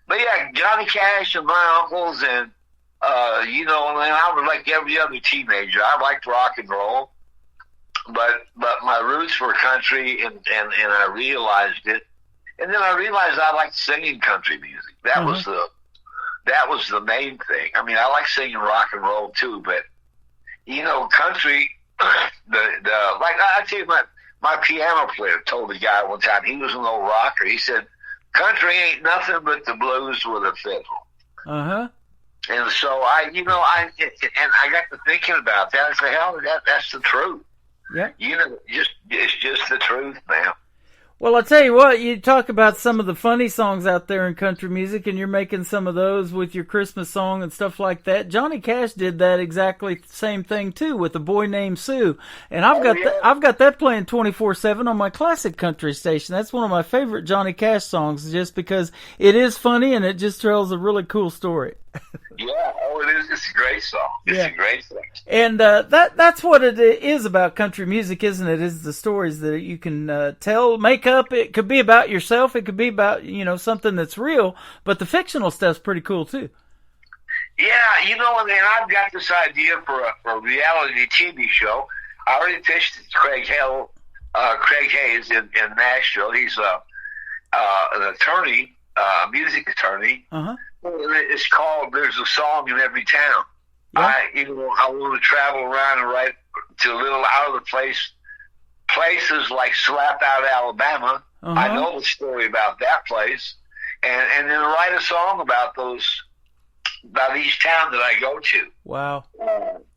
yeah, Johnny Cash and my uncles, and and I was like every other teenager. I liked rock and roll, but my roots were country, and I realized it. And then I realized I liked singing country music. That was the main thing. I mean, I like singing rock and roll too, but country. I tell you, my piano player told the guy one time, he was an old rocker. He said, "Country ain't nothing but the blues with a fiddle." Uh-huh. And so I got to thinking about that. I said, "Hell, that's the truth." Yeah. It's just the truth, man. Well, I'll tell you what, you talk about some of the funny songs out there in country music, and you're making some of those with your Christmas song and stuff like that. Johnny Cash did that exactly the same thing, too, with A Boy Named Sue. And I've got that playing 24/7 on my classic country station. That's one of my favorite Johnny Cash songs, just because it is funny and it just tells a really cool story. Yeah, it is. It's a great song. It's a great song. And that's what it is about country music, isn't it? Is the stories that you can tell, make up. It could be about yourself. It could be about, something that's real. But the fictional stuff's pretty cool, too. Yeah, and I've got this idea for a reality TV show. I already pitched it to Craig Hayes in Nashville. He's an attorney, music attorney. Uh-huh. It's called "There's a Song in Every Town." Yeah. I want to travel around and write to a little out of the places like Slap Out, Alabama. Uh-huh. I know the story about that place, and then write a song about each town that I go to. Wow.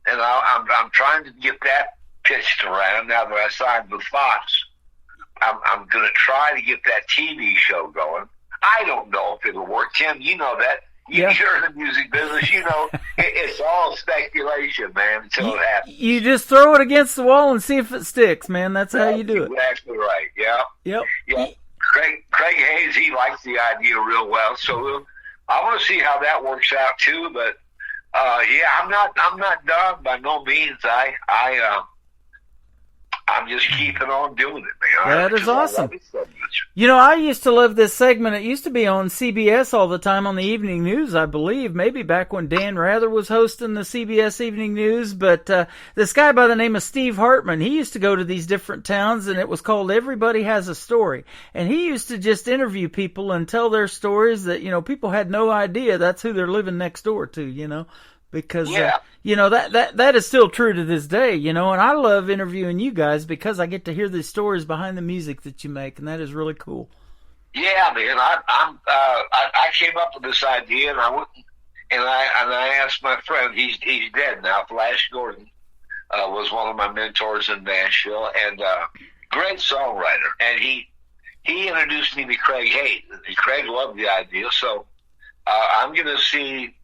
And I'm trying to get that pitched around now that I signed with Fox. I'm going to try to get that TV show going. I don't know if it'll work. Tim, you know that. You're in the music business. You know, it's all speculation, man, until it happens. You just throw it against the wall and see if it sticks, man. That's how you do it. Exactly right, yeah. Yep. Yeah. Craig Hayes, he likes the idea real well, so I want to see how that works out, too, but, I'm not done by no means. I'm just keeping on doing it, man. That is awesome. You know, I used to love this segment. It used to be on CBS all the time on the evening news, I believe. Maybe back when Dan Rather was hosting the CBS Evening News. But this guy by the name of Steve Hartman, he used to go to these different towns, and it was called Everybody Has a Story. And he used to just interview people and tell their stories that, you know, people had no idea that's who they're living next door to, you know. Because, you know, that is still true to this day, you know, and I love interviewing you guys because I get to hear the stories behind the music that you make, and that is really cool. Yeah, man, I came up with this idea, and I asked my friend, he's dead now, Flash Gordon, was one of my mentors in Nashville, and great songwriter, and he introduced me to Craig Hayes. Craig loved the idea, so I'm going to see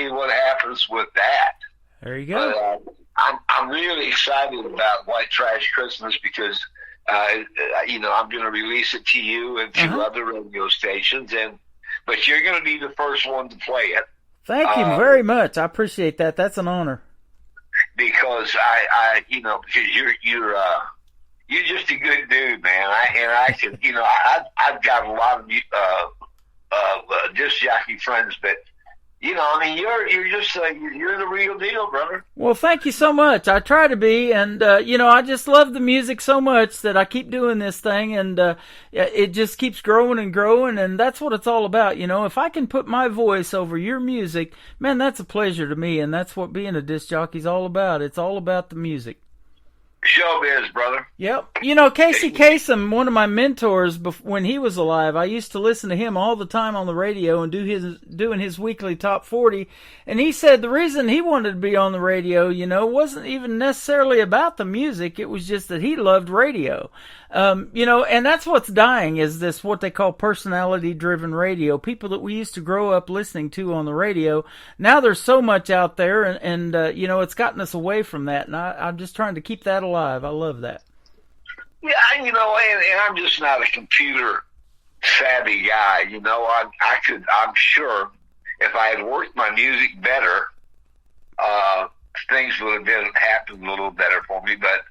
what happens with that. There you go. I'm really excited about White Trash Christmas because, you know, I'm going to release it to you and to other radio stations, but you're going to be the first one to play it. Thank you very much. I appreciate that. That's an honor. Because you know, because you're just a good dude, man. I can, you know, I've got a lot of disc jockey friends, but. You know, I mean, you're just you're the real deal, brother. Well, thank you so much. I try to be, and you know, I just love the music so much that I keep doing this thing, and it just keeps growing and growing, and that's what it's all about. You know, if I can put my voice over your music, man, that's a pleasure to me, and that's what being a disc jockey's all about. It's all about the music. Showbiz, brother. Yep. You know, Casey Kasem, one of my mentors when he was alive, I used to listen to him all the time on the radio and doing his weekly top 40. And he said the reason he wanted to be on the radio, you know, wasn't even necessarily about the music. It was just that he loved radio. You know, and that's what's dying is this, what they call personality-driven radio. People that we used to grow up listening to on the radio. Now there's so much out there, and you know, it's gotten us away from that. And I'm just trying to keep that alive. I love that. Yeah, you know, and I'm just not a computer savvy guy. You know, I'm sure if I had worked my music better, things would have happened a little better for me. But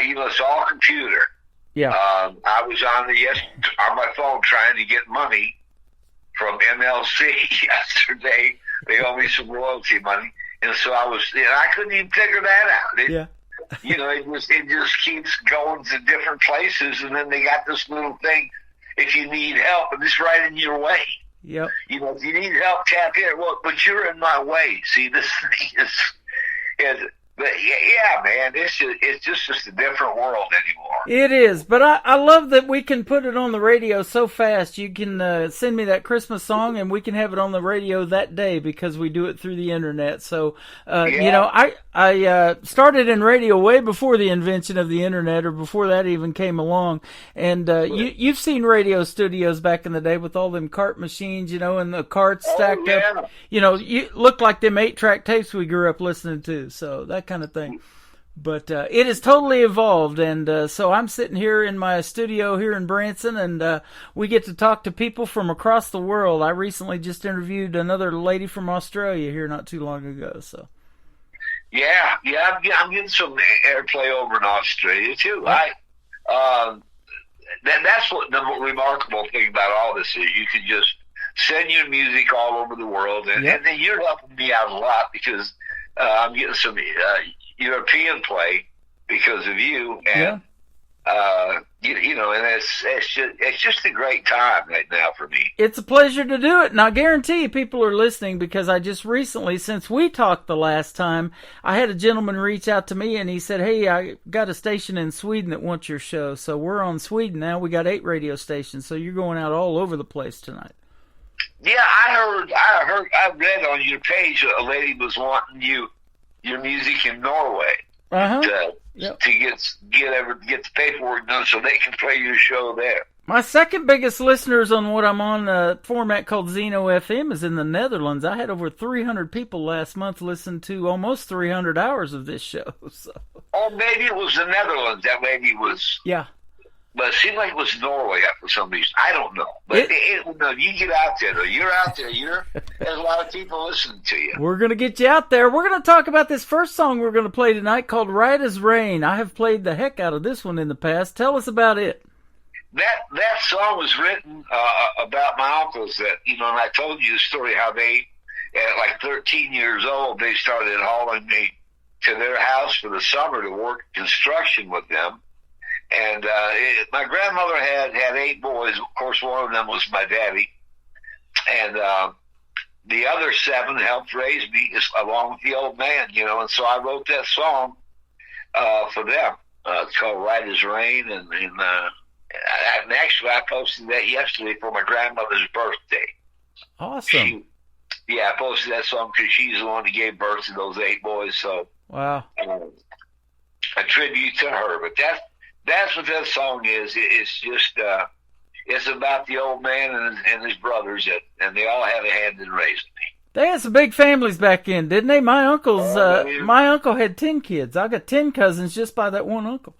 you know, it's all computer. Yeah. I was on my phone trying to get money from MLC yesterday. They owe me some royalty money, and so I couldn't even figure that out. You know, it just keeps going to different places, and then they got this little thing. If you need help, and it's right in your way. Yep. You know, if you need help, tap here. Well, but you're in my way. See, this thing is. But yeah, man, it's just a different world anymore. It is, but I love that we can put it on the radio so fast. You can send me that Christmas song, and we can have it on the radio that day because we do it through the internet. So, you know, I started in radio way before the invention of the internet, or before that even came along. And you've seen radio studios back in the day with all them cart machines, you know, and the carts stacked up. You know, you look like them 8-track tapes we grew up listening to. So that kind of thing. But it has totally evolved, and so I'm sitting here in my studio here in Branson, and we get to talk to people from across the world. I recently just interviewed another lady from Australia here not too long ago. So yeah, I'm getting some airplay over in Australia too. That's what the remarkable thing about all this is. You can just send your music all over the world, and then you're helping me out a lot because I'm getting some European play because of you, and You know, and it's just a great time right now for me. It's a pleasure to do it, and I guarantee you people are listening because I just recently, since we talked the last time, I had a gentleman reach out to me and he said, "Hey, I got a station in Sweden that wants your show." So we're on Sweden now. We got 8 radio stations, so you're going out all over the place tonight. Yeah, I read on your page a lady was wanting your music in Norway. Uh-huh. To get the paperwork done so they can play your show there. My second biggest listeners on what I'm on a format called Zeno FM is in the Netherlands. I had over 300 people last month listen to almost 300 hours of this show. So. Oh, maybe it was the Netherlands. That maybe was. Yeah. But it seemed like it was Norway for some reason. I don't know. But you get out there, though. You're out there. There's a lot of people listening to you. We're going to get you out there. We're going to talk about this first song we're going to play tonight called Right as Rain. I have played the heck out of this one in the past. Tell us about it. That song was written about my uncles that, and I told you the story how they, at like 13 years old, they started hauling me to their house for the summer to work construction with them. And my grandmother had 8 boys. Of course, one of them was my daddy. And the other 7 helped raise me along with the old man, And so I wrote that song for them. It's called Right as Rain. And actually, I posted that yesterday for my grandmother's birthday. Awesome. I posted that song because she's the one that gave birth to those 8 boys. So, wow. A tribute to her. But that's what that song is. It's just, it's about the old man and his brothers, and they all had a hand in raising me. They had some big families back then, didn't they? My uncle had 10 kids. I got 10 cousins just by that one uncle.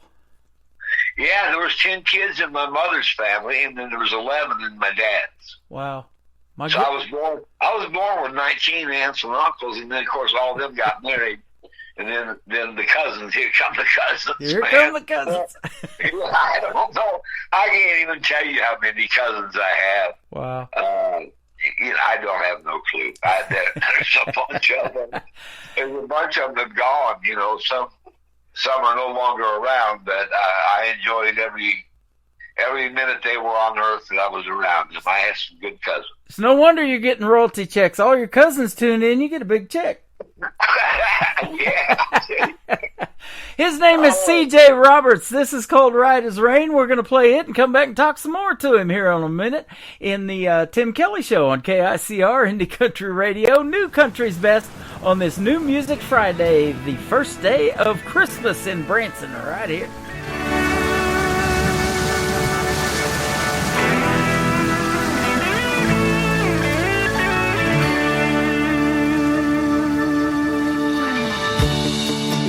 Yeah, there was 10 kids in my mother's family, and then there was 11 in my dad's. Wow. I was born with 19 aunts and uncles, and then of course all of them got married. And then the cousins, here come the cousins. Here come the cousins. I don't know. I can't even tell you how many cousins I have. Wow. I don't have no clue. There's a bunch of them. There's a bunch of them gone. Some are no longer around, but I enjoyed every minute they were on Earth that I was around them. I had some good cousins. It's no wonder you're getting royalty checks. All your cousins tune in, you get a big check. Yeah. His name is C.J. Roberts. This is called Right as Rain. We're going to play it and come back and talk some more to him here in a minute in the Tim Kelly Show on KICR Indie Country Radio. New Country's Best on this New Music Friday, the first day of Christmas in Branson, right here.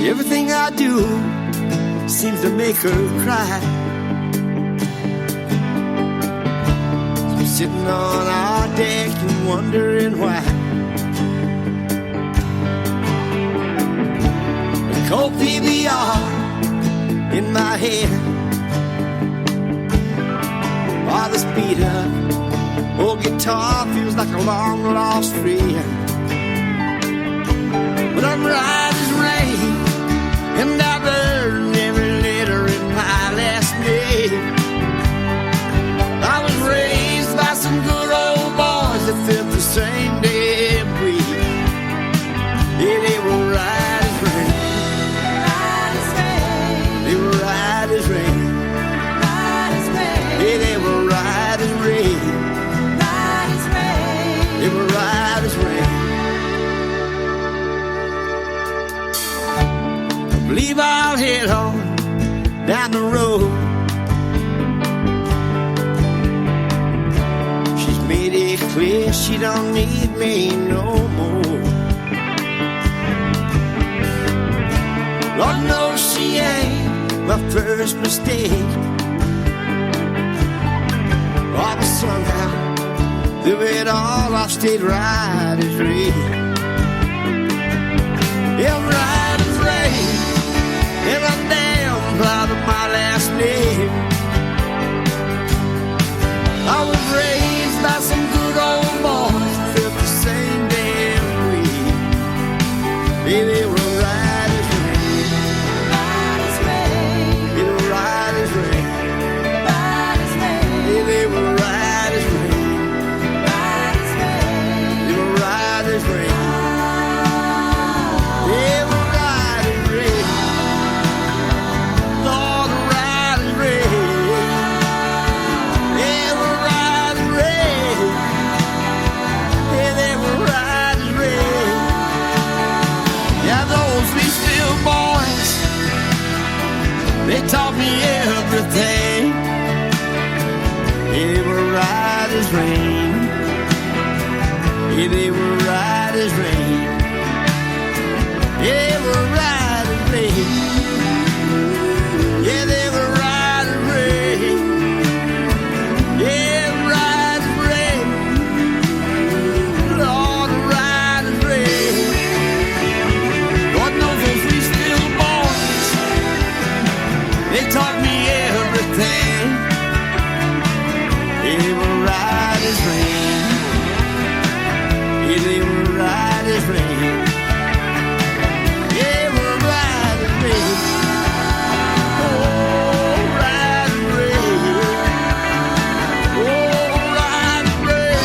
Everything I do seems to make her cry. So sitting on our deck and wondering why. A cold PBR in my hand, while this beat up old guitar feels like a long lost friend. But I'm right as rain, and I burned every letter in my last name. I was raised by some good old boys that felt the same damn way. Yeah, they were right as rain. Right as rain. They were right as rain. Right as rain. Yeah, they were right as rain. Right as rain. They were right as rain. I believe I'll head on down the road. She's made it clear she don't need me no more. Lord knows she ain't my first mistake. Oh, but somehow through it all I stayed right as rain. Yeah, right as rain. And I'm damn proud of my last name. I was raised by some good old boys who felt the same damn way. Yeah, they were right as rain. Right as rain. They were right as rain. taught me everything. They were right as rain. Yeah, they were right as rain. They were right as rain. Yeah, they were right as rain. Yeah, right as rain. Lord, right as rain. Lord knows those three still boys, they taught me everything. They were right as rain. Yeah, they were right as rain. They were right as rain. Oh, right as rain. Oh, right as rain.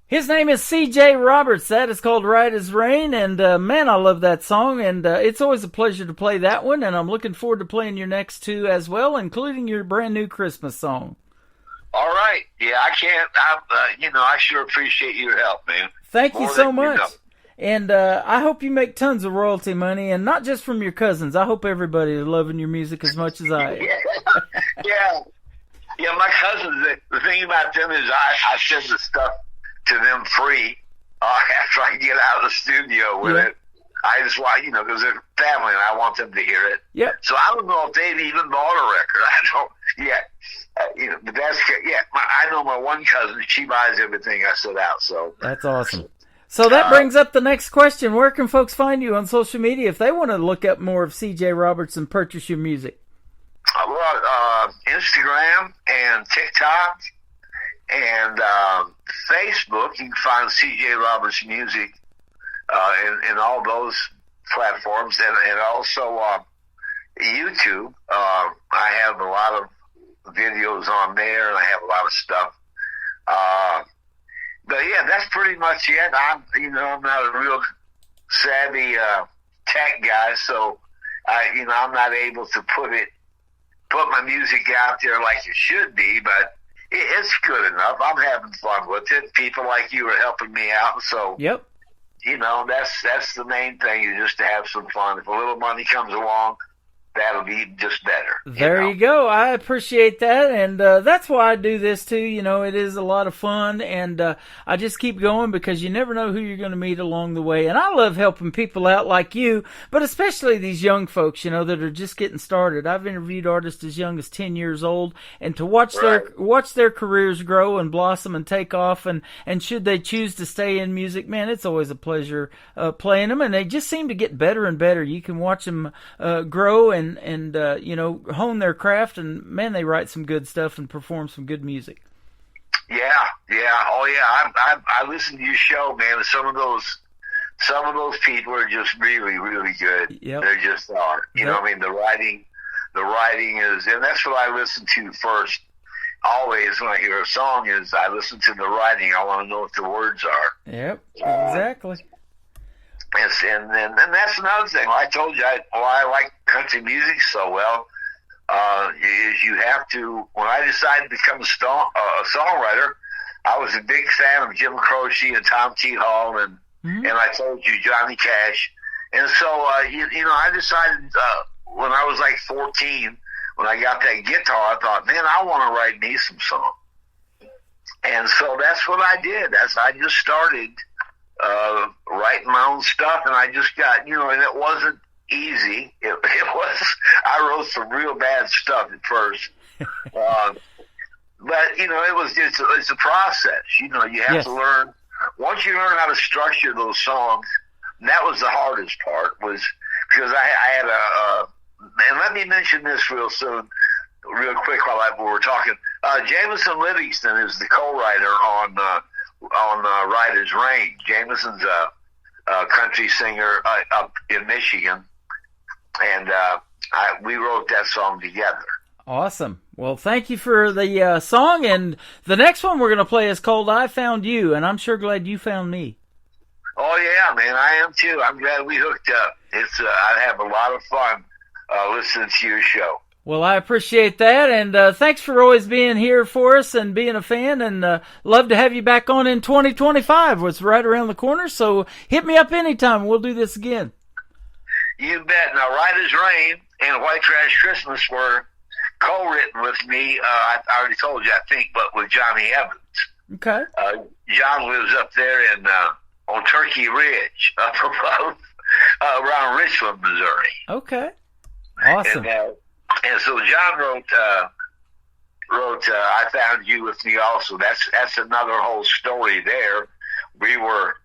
His name is C.J. Roberts. That is called Right as Rain, and man, I love that song, and it's always a pleasure to play that one, and I'm looking forward to playing your next two as well, including your brand new Christmas song. All right. Yeah, I can't. I sure appreciate your help, man. Thank you More so than much. know. And I hope you make tons of royalty money, and not just from your cousins. I hope everybody is loving your music as much as I am. Yeah, my cousins, the thing about them is I send the stuff to them free after I get out of the studio with it. I just want, because they're family and I want them to hear it. Yep. So I don't know if they've even bought a record. I don't yet. But that's, I know my one cousin, she buys everything I set out, so. That's awesome. So that brings up the next question. Where can folks find you on social media if they want to look up more of C.J. Roberts and purchase your music? Instagram and TikTok and Facebook. You can find C.J. Roberts Music in all those platforms, and also YouTube. I have a lot of videos on there, and I have a lot of stuff. But yeah, that's pretty much it. I'm not a real savvy tech guy, so I'm not able to put my music out there like it should be, but it's good enough. I'm having fun with it. People like you are helping me out, so yep. That's the main thing, is just to have some fun. If a little money comes along, that'll be just better. There you go. I appreciate that, and that's why I do this too. It is a lot of fun, and I just keep going because you never know who you're going to meet along the way. And I love helping people out like you, but especially these young folks, that are just getting started. I've interviewed artists as young as 10 years old, and to watch their careers grow and blossom and take off, and should they choose to stay in music, man, it's always a pleasure playing them, and they just seem to get better and better. You can watch them grow and hone their craft, and man, they write some good stuff and perform some good music. I listen to your show, man. Some of those people are just really, really good. Yep. They just are. The writing is, and that's what I listen to first. Always when I hear a song is I listen to the writing. I want to know what the words are. Yep, exactly. And that's another thing. I told you I like country music so well. Is you have to. When I decided to become a songwriter, I was a big fan of Jim Croce and Tom T. Hall and I told you Johnny Cash. And so I decided when I was like 14, when I got that guitar, I thought, man, I want to write me some songs. And so that's what I did. I just started writing my own stuff, and I just got, and it wasn't easy. It was, I wrote some real bad stuff at first. But, it's a process. You have to learn. Once you learn how to structure those songs, and that was the hardest part, was because I had and let me mention this real quick while we're talking. Jameson Livingston is the co-writer on Right as Rain. Jameson's a country singer up in Michigan, and we wrote that song together. Awesome. Well, thank you for the song, and the next one we're going to play is called I Found You, and I'm sure glad you found me. Oh, yeah, man, I am too. I'm glad we hooked up. It's I have a lot of fun listening to your show. Well, I appreciate that, and thanks for always being here for us and being a fan, and love to have you back on in 2025. It's right around the corner, so hit me up anytime. We'll do this again. You bet. Now, Right as Rain and White Trash Christmas were co-written with me. I already told you, I think, but with Johnny Evans. Okay. John lives up there in on Turkey Ridge, up above around Richland, Missouri. Okay. Awesome. And so John wrote I Found You with me also. That's another whole story there. We were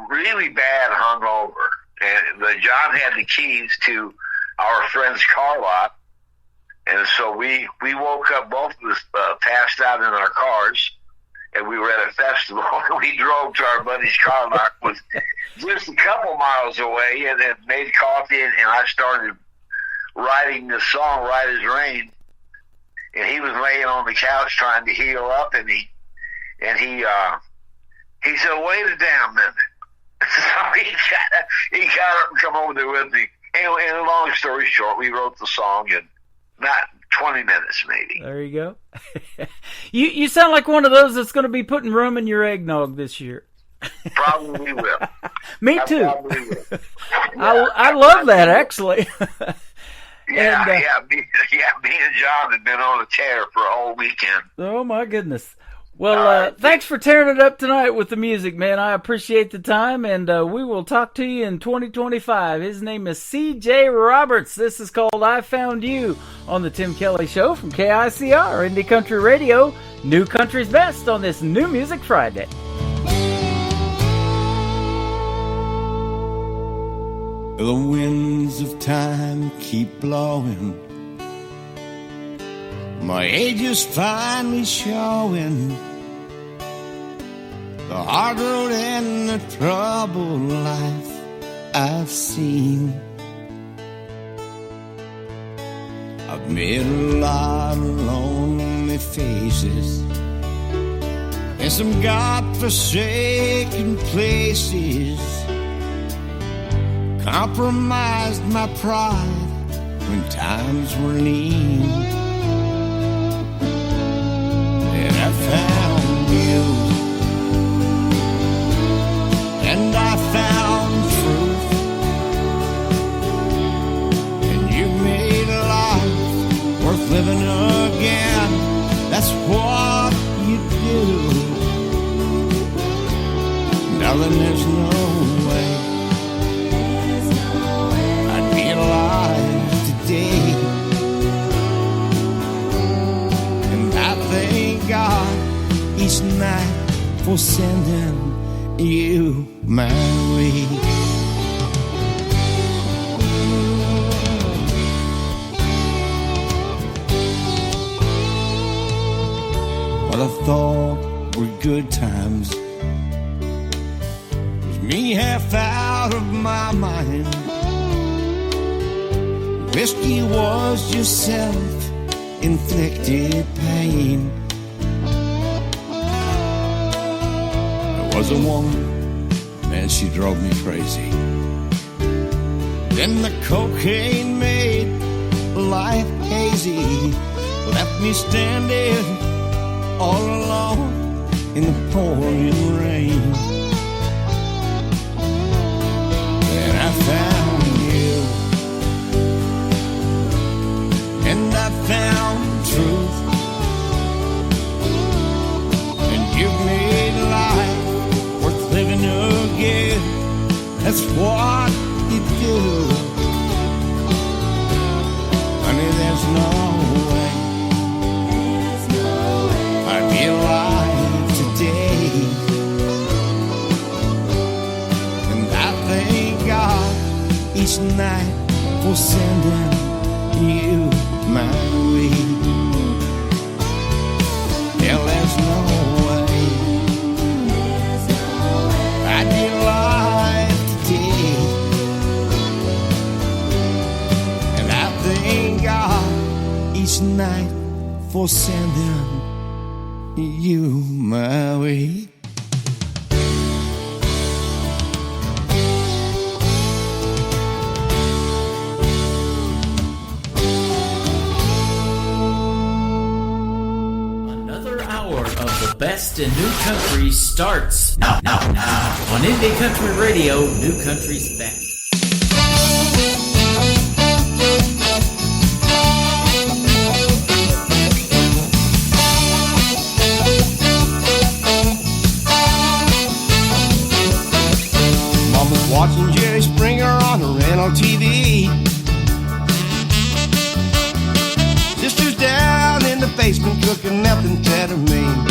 really bad hungover, and John had the keys to our friend's car lot, and so we woke up, both of us passed out in our cars, and we were at a festival, and we drove to our buddy's car lot, was just a couple miles away, and then made coffee, and I started writing the song Right as Rain, and he was laying on the couch trying to heal up, and he said, "Wait a damn minute." So he got up and come over there with me. And long story short, we wrote the song in not 20 minutes, maybe. There you go. You sound like one of those that's going to be putting rum in your eggnog this year. Probably will. Me too. Probably will. I love that, actually. Yeah, me and John had been on a tear for a whole weekend. Oh, my goodness. Well, thanks for tearing it up tonight with the music, man. I appreciate the time, and we will talk to you in 2025. His name is C.J. Roberts. This is called I Found You on the Tim Kelly Show from KICR, Indie Country Radio, New Country's Best on this New Music Friday. The winds of time keep blowing. My age is finally showing. The hard road and the troubled life I've seen. I've met a lot of lonely faces and some God-forsaken places. Compromised my pride when times were lean. And I found you, and I found truth, and you made life worth living again. That's what you do. Darling, there's no way I'd be alive today. And I thank God each night for sending you my way. What I thought were good times was me half out of my mind. Whiskey was just self-inflicted pain. There was a woman, man, she drove me crazy. Then the cocaine made life hazy, left me standing all alone in the pouring rain. And I found you, and I found truth, and you've made life worth living again. That's what you do. Honey, there's no way I'd be alive today. And I thank God each night for sending you my way. Yeah, there's no way I'd be alive today. each night for sending you my way. Another hour of the best in new country starts now on Indie Country Radio, New Country's best. Mama's watching Jerry Springer on the rental TV. Sister's down in the basement cooking methamphetamine.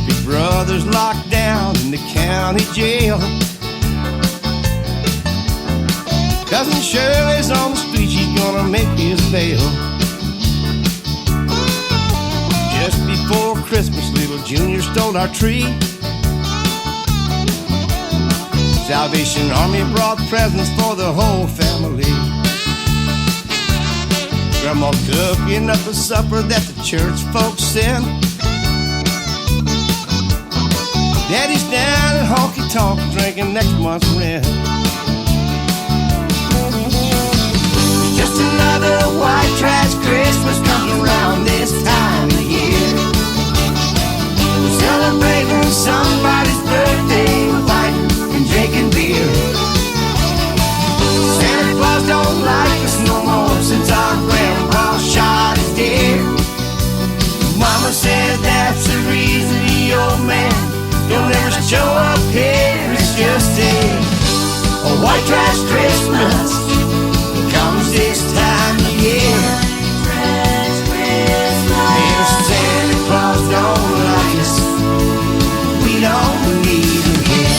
Big brother's locked down in the county jail. Cousin Shirley's on the street, she's gonna make his bail. Just before Christmas, little Junior stole our tree. Salvation Army brought presents for the whole family. Grandma cooking up a supper that the church folks sent. Daddy's down in honky tonk drinking next month's rent. It's just another white trash Christmas comes around this time of year. We're celebrating somebody's birthday, we're fighting and drinking beer. Santa Claus don't like us no more since our grandpa shot his deer. Mama said that's the reason the old man don't ever show up here. It's just a white trash Christmas comes this time of year. If Santa Claus don't like us, we don't need him here.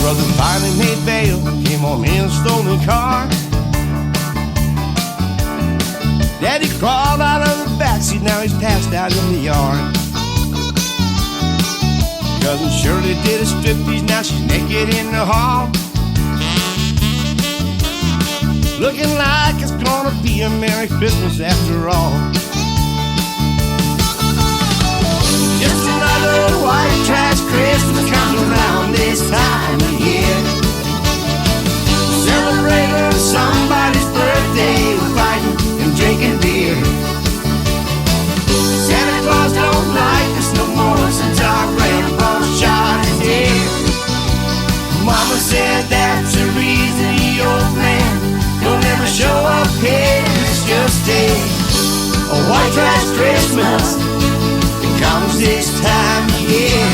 Brother finally made bail, came home in a stolen car. Daddy crawled out of the backseat, now he's passed out in the yard. Cousin Shirley did a striptease, now she's naked in the hall. Looking like it's gonna be a Merry Christmas after all. Just another white trash Christmas comes around this time of year. Celebrating somebody's birthday, we're fighting and drinking beer. Santa Claus don't like us no more since our grandpa shot his deer. Mama said that's the reason the old man don't ever show up here. It's just a white trash Christmas comes this time of year.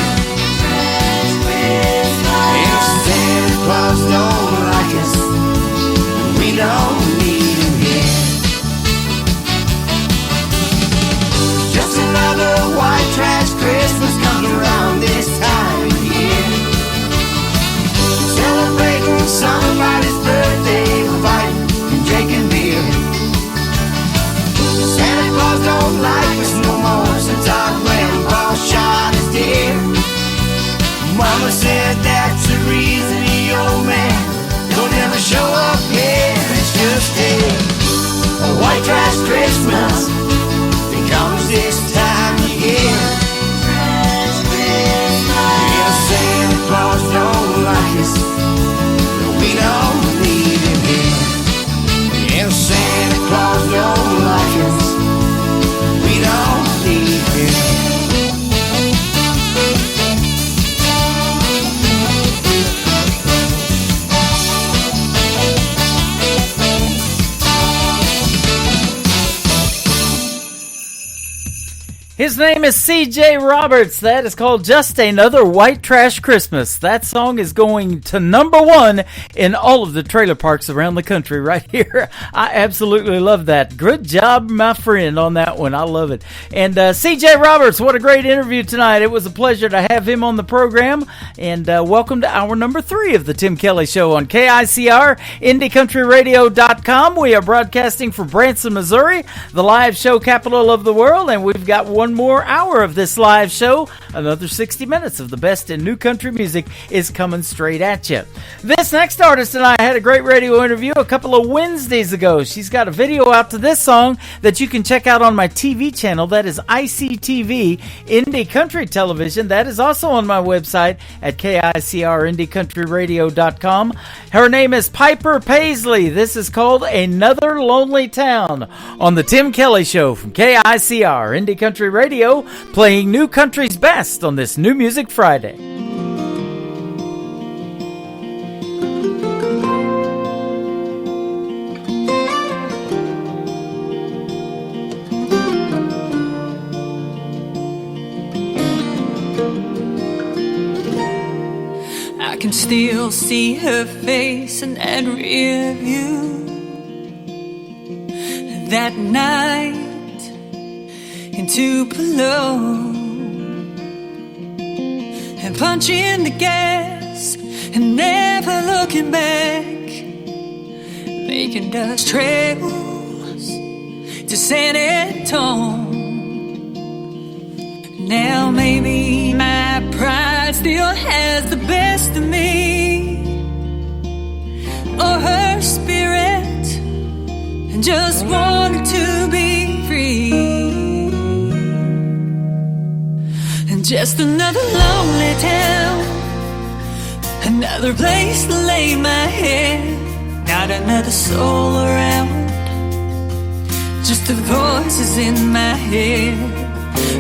If Santa Claus don't like us, we don't need him here. Just another white trash Christmas comes around this time of year. Celebrating somebody's birthday, we're fighting and drinking beer. Santa Claus don't like us no more since our grandpa shot His name is C.J. Roberts. That is called Just Another White Trash Christmas. That song is going to #1 in all of the trailer parks around the country right here. I absolutely love that. Good job, my friend, on that one. I love it. And C.J. Roberts, what a great interview tonight. It was a pleasure to have him on the program. And welcome to hour number 3 of the Tim Kelly Show on KICR, IndieCountryRadio.com. We are broadcasting from Branson, Missouri, the live show capital of the world. And we've got one more hour of this live show. Another 60 minutes of the best in new country music is coming straight at you. This next artist and I had a great radio interview a couple of Wednesdays ago. She's got a video out to this song that you can check out on my TV channel. That is ICTV Indie Country Television. That is also on my website at KICR, IndieCountryRadio.com. Her name is Piper Paisley. This is called Another Lonely Town on the Tim Kelly Show from KICR, Indie Country Radio, playing new country's best on this New Music Friday. I can still see her face in that rear view. That night in Tupelo, and punching the gas and never looking back, making dust trails to San Antonio. Now maybe my pride still has the best of me, or her spirit, and just wanted to be free. And just another lonely town, another place to lay my head, not another soul around, just the voices in my head.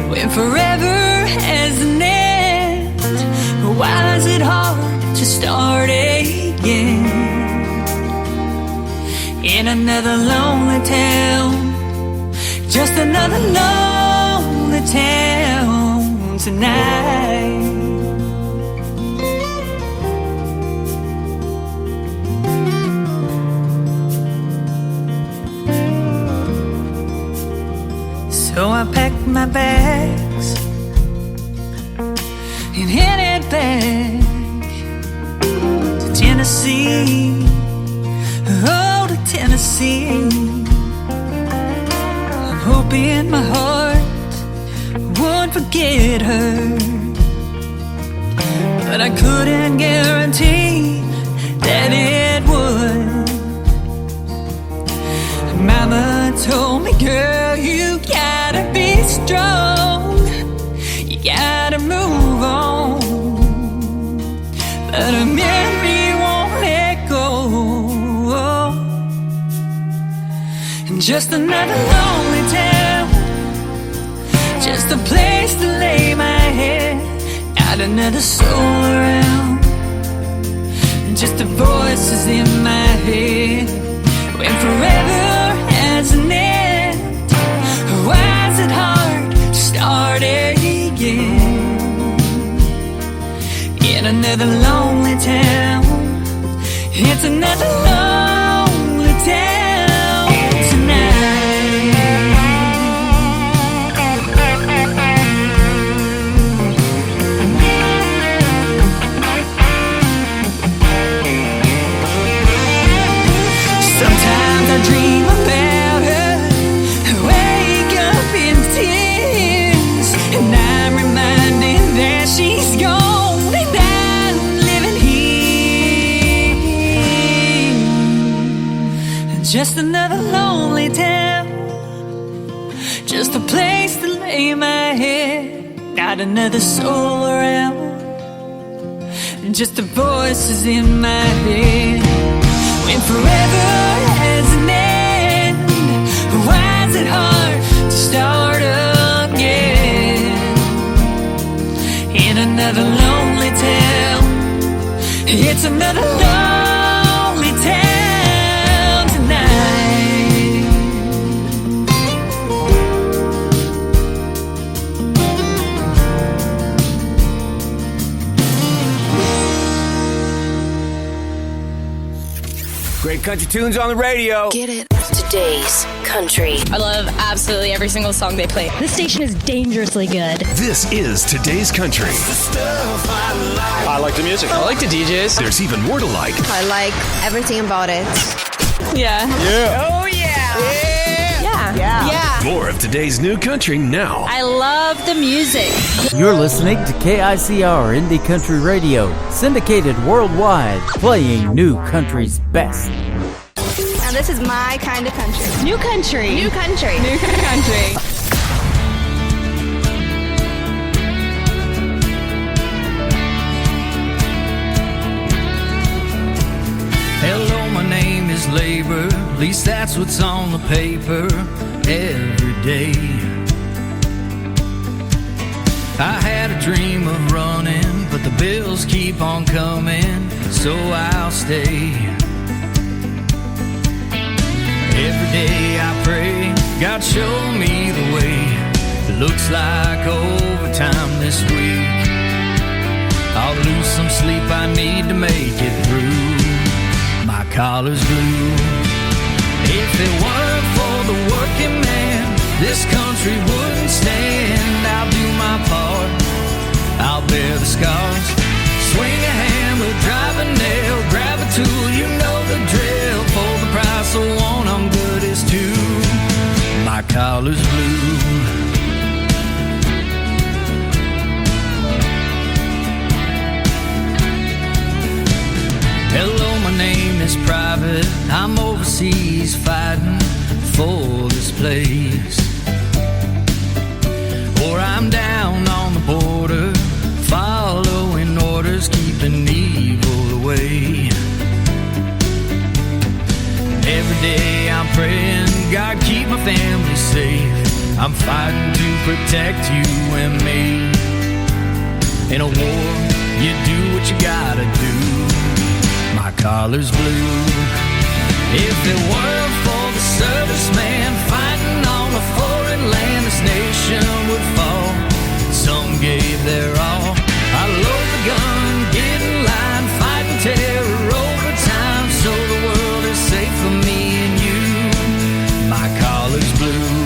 When forever has an end, why is it hard to start again? In another lonely town, just another lonely town tonight. So I packed my bags and headed back to Tennessee. Oh, to Tennessee. I'm hoping my heart won't forget her, but I couldn't guarantee that it would. Mama told me, girl, you gotta be strong, you gotta move on, but a memory won't let go. And just another lonely town, just a place to lay my head, not another soul around, just the voices in my head. When forever has an end, why is it hard to start again? In another lonely town, it's another lonely town tonight. Sometimes I dream about her, wake up in tears, and I'm reminded that she's gone and I'm living here. Just another lonely town, just a place to lay my head, not another soul around, just the voices in my head. When forever has an end, why is it hard to start again? In another lonely town, it's another lonely town tonight. Great country tunes on the radio. Get it. Today's country. I love absolutely every single song they play. This station is dangerously good. This is Today's Country. I like the music. I like the DJs. There's even more to like. I like everything about it. Yeah. Yeah. Oh, yeah. Yeah. More of today's new country now. I love the music. You're listening to KICR Indie Country Radio, syndicated worldwide, playing new country's best. Now this is my kind of country. New country. New country. New country. Hello, my name is Labor. At least that's what's on the paper every day. I had a dream of running, but the bills keep on coming, so I'll stay. Every day I pray, God show me the way. It looks like overtime this week. I'll lose some sleep, I need to make it through. My collar's blue. If it weren't for the working man, this country wouldn't stand. I'll do my part, I'll bear the scars. Swing a hammer, drive a nail, grab a tool, you know the drill. For the price of one, I'm good as two. My collar's blue. Hello, my name is Private. I'm overseas fighting for this place. Or I'm down on the border, following orders, keeping evil away. Every day I'm praying, God keep my family safe. I'm fighting to protect you and me. In a war, you do what you gotta do. My collar's blue. If it weren't for the serviceman fighting on a foreign land, this nation would fall. Some gave their all. I load the gun, get in line, fighting terror overtime, so the world is safe for me and you. My collar's blue.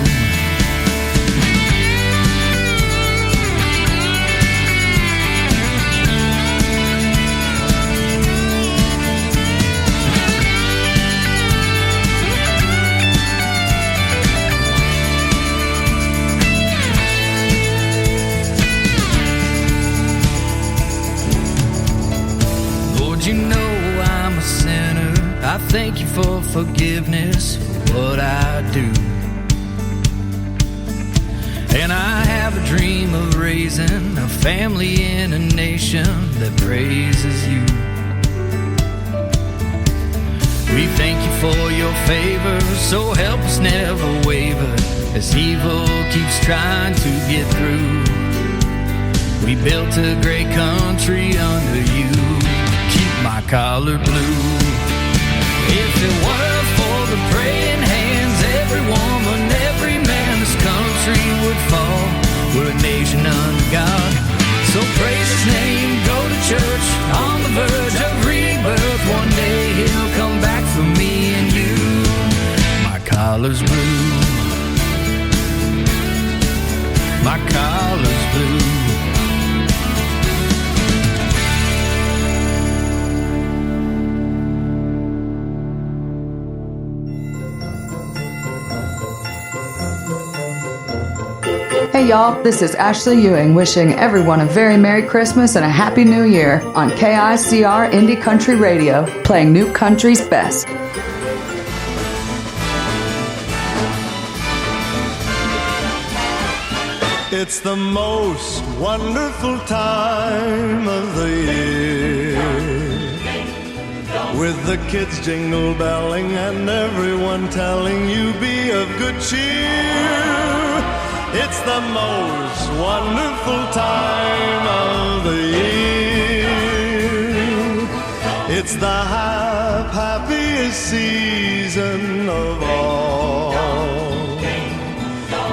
You know I'm a sinner. I thank you for forgiveness for what I do. And I have a dream of raising a family in a nation that praises you. We thank you for your favor, so help us never waver as evil keeps trying to get through. We built a great country under you. My collar blue. If it weren't for the praying hands, every woman, every man, this country would fall. We're a nation under God, so praise His name. Go to church on the verge of rebirth. One day He'll come back for me and you. My collar's blue. My collar's blue. Hey y'all, this is Ashley Ewing wishing everyone a very Merry Christmas and a Happy New Year on KICR Indie Country Radio, playing new country's best. It's the most wonderful time of the year, with the kids jingle belling and everyone telling you be of good cheer. It's the most wonderful time of the year. It's the happiest season of all,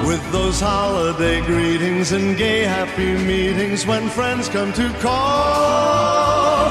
with those holiday greetings and gay happy meetings when friends come to call.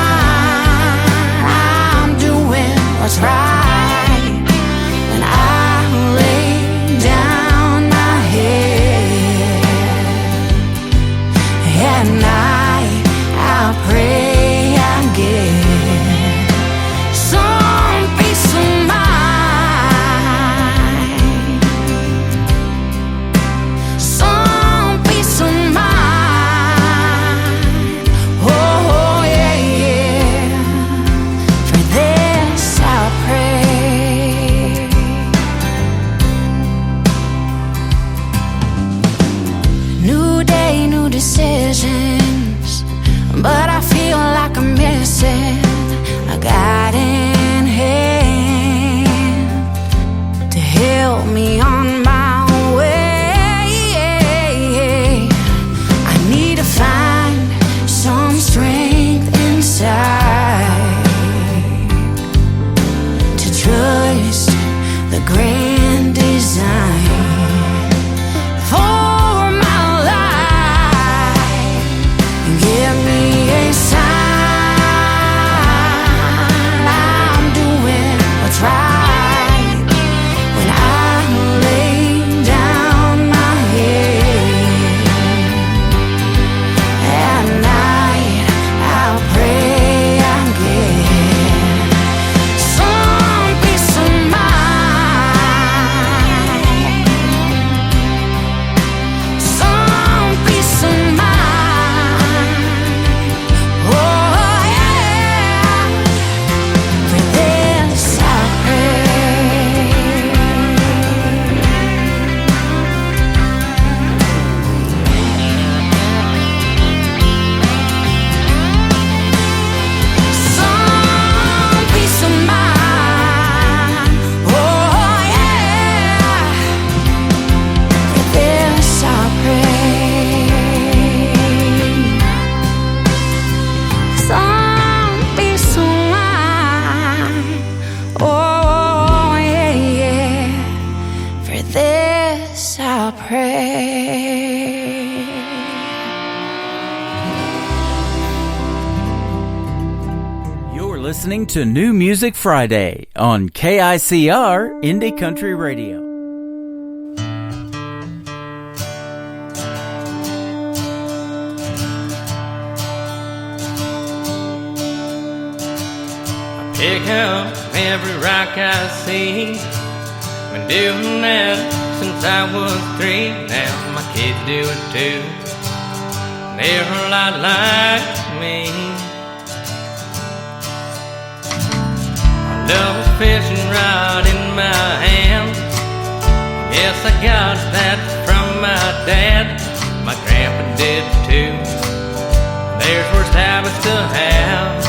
listening to New Music Friday on KICR Indie Country Radio. Pick up every rock I see. Been doing that since I was 3. Now my kids do it too. They're a lot like me. I love a fishing rod in my hand. Yes, I got that from my dad. My grandpa did too. There's worse habits to have.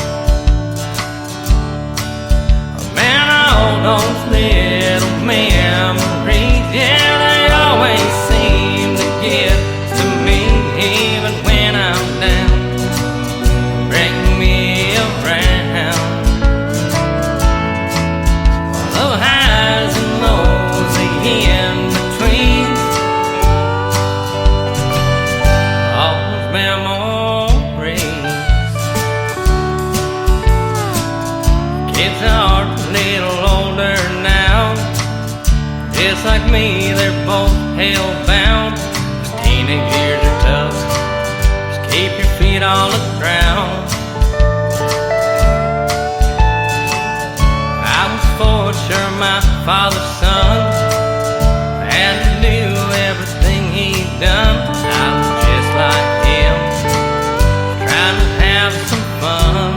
Man, all those little memories, yeah, they always seem to get to me, even when I'm down. Bring me around. The highs and lows, the in-betweens, all those memories. Kids are a little older now. Just like me, they're both hell-bound. 'Cause teenage years are tough. Just keep your feet on the ground. I was for sure my father's son, and I knew everything he'd done. I was just like him, trying to have some fun.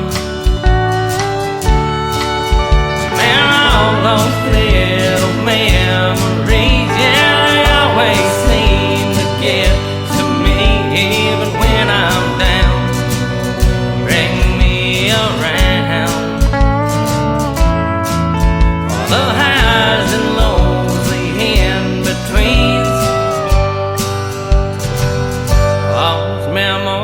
Man, all those little memories, yeah, they always seem to get to me, even when I'm down. Bring me around. All the highs and lows, the in-betweens, all those memories.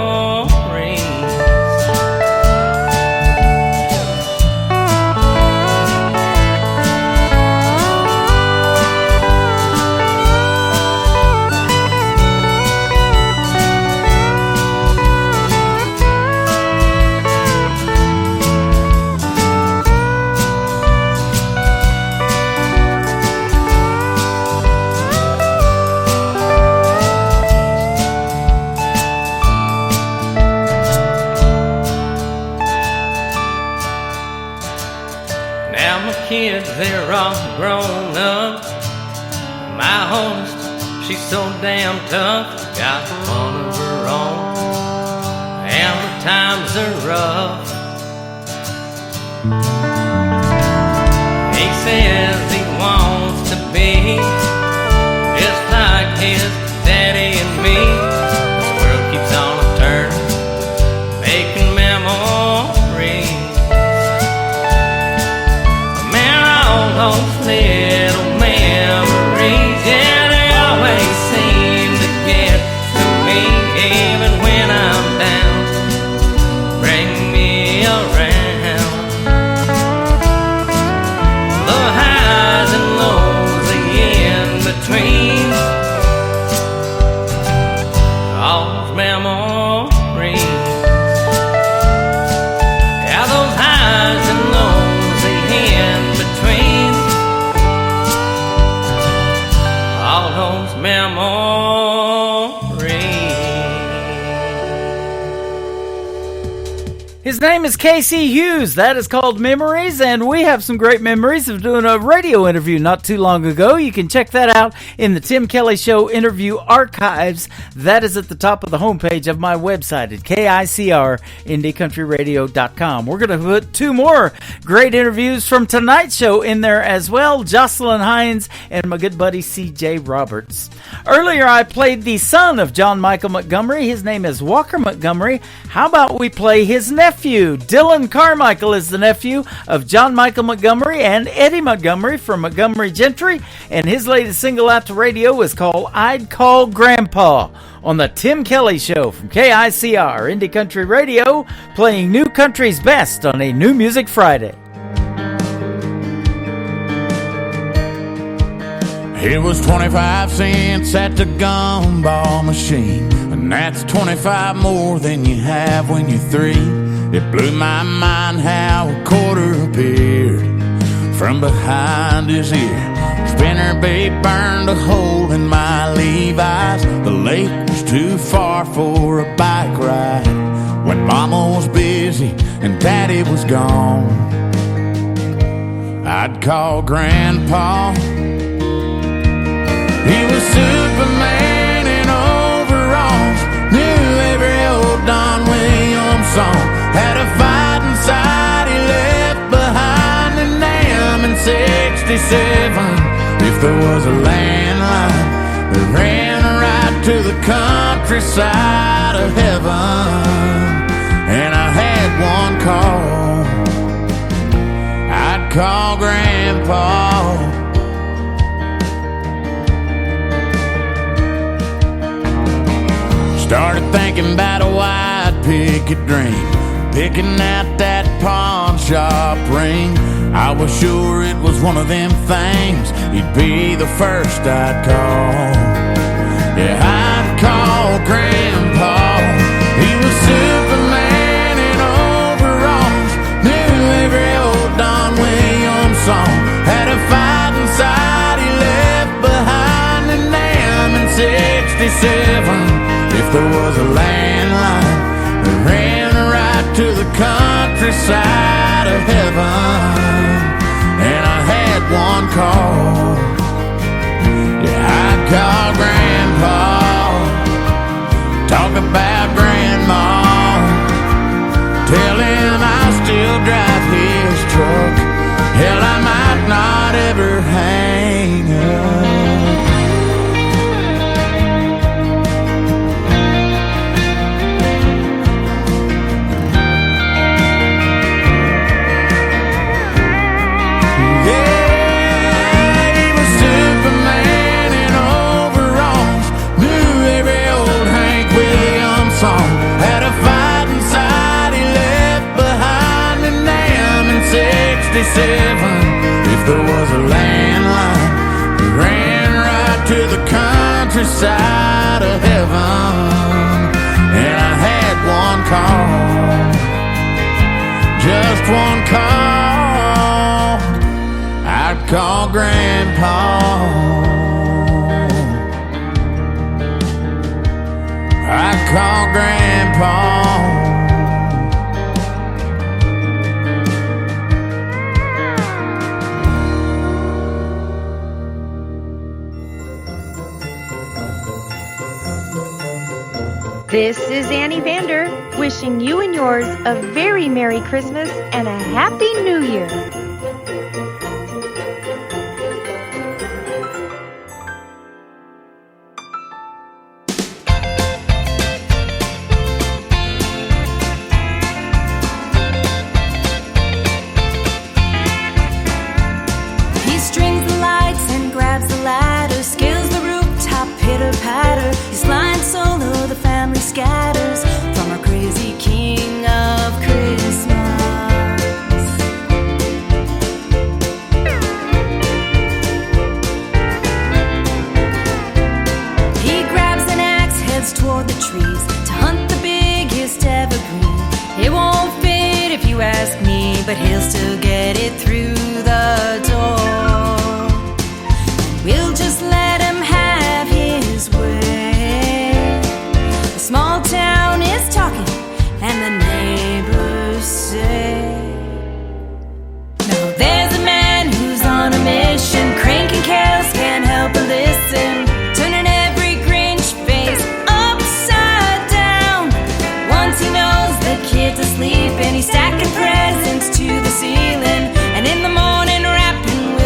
Now my kids, they're all grown up. My oldest, she's so damn tough. Got one of her own, and the times are rough. He says he wants to be just like his daddy and me. This world keeps on a turn, making memories. Man, all those little memories, yeah, they always seem to get to me, even when I'm down. Bring me around. The highs and lows, the in-betweens, all those memories. Yeah, those highs and lows, the in-betweens, all those memories. His name is Casey Hughes. That is called Memories, and we have some great memories of doing a radio interview not too long ago. You can check that out in the Tim Kelly Show interview archives. That is at the top of the homepage of my website at KICRIndieCountryRadio.com. We're going to put 2 more great interviews from tonight's show in there as well. Jocelyn Hines and my good buddy C.J. Roberts. Earlier I played the son of John Michael Montgomery. His name is Walker Montgomery. How about we play his nephew? Dylan Carmichael is the nephew of John Michael Montgomery and Eddie Montgomery from Montgomery Gentry, and his latest single out to radio is called I'd Call Grandpa on the Tim Kelly Show from KICR Indie Country Radio, playing new country's best on a New Music Friday. It was 25 cents at the gumball machine, and that's 25 more than you have when you're 3. It blew my mind how a quarter appeared from behind his ear. Spinnerbait burned a hole in my Levi's. The lake was too far for a bike ride. When Mama was busy and Daddy was gone, I'd call Grandpa. He was Superman in overalls, knew every old Don Williams song, had a fight inside he left behind in Nam in 67. If there was a landline that ran right to the countryside of heaven, and I had one call, I'd call Grandpa. Started thinking about a white picket dream, picking out that pawn shop ring. I was sure it was one of them things, he'd be the first I'd call. Yeah, I'd call Grandpa. He was Superman in overalls, knew every old Don Williams song, had a fight inside he left behind in Nam in 67. If there was a landline that ran right to the countryside of heaven, and I had one call, yeah, I'd call Grandpa. Talk about Grandma, tell him I still drive his truck. Hell, I might not ever hang up. Had a fight inside he left behind in Nam in 67. If there was a landline that ran right to the countryside of heaven, and I had one call, just one call, I'd call Grandpa. I call Grandpa. This is Annie Vander, wishing you and yours a very Merry Christmas and a Happy New Year. Scatters from our crazy king of Christmas. He grabs an axe, heads toward the trees to hunt the biggest evergreen. It won't fit if you ask me, but he'll still get it through the door. We'll just let him have his way. Small town is talking, and the neighbors say, now there's a man who's on a mission, cranking carols, can't help but listen, turning every Grinch face upside down. Once he knows the kid's asleep, and he's stacking presents to the ceiling, and in the morning rapping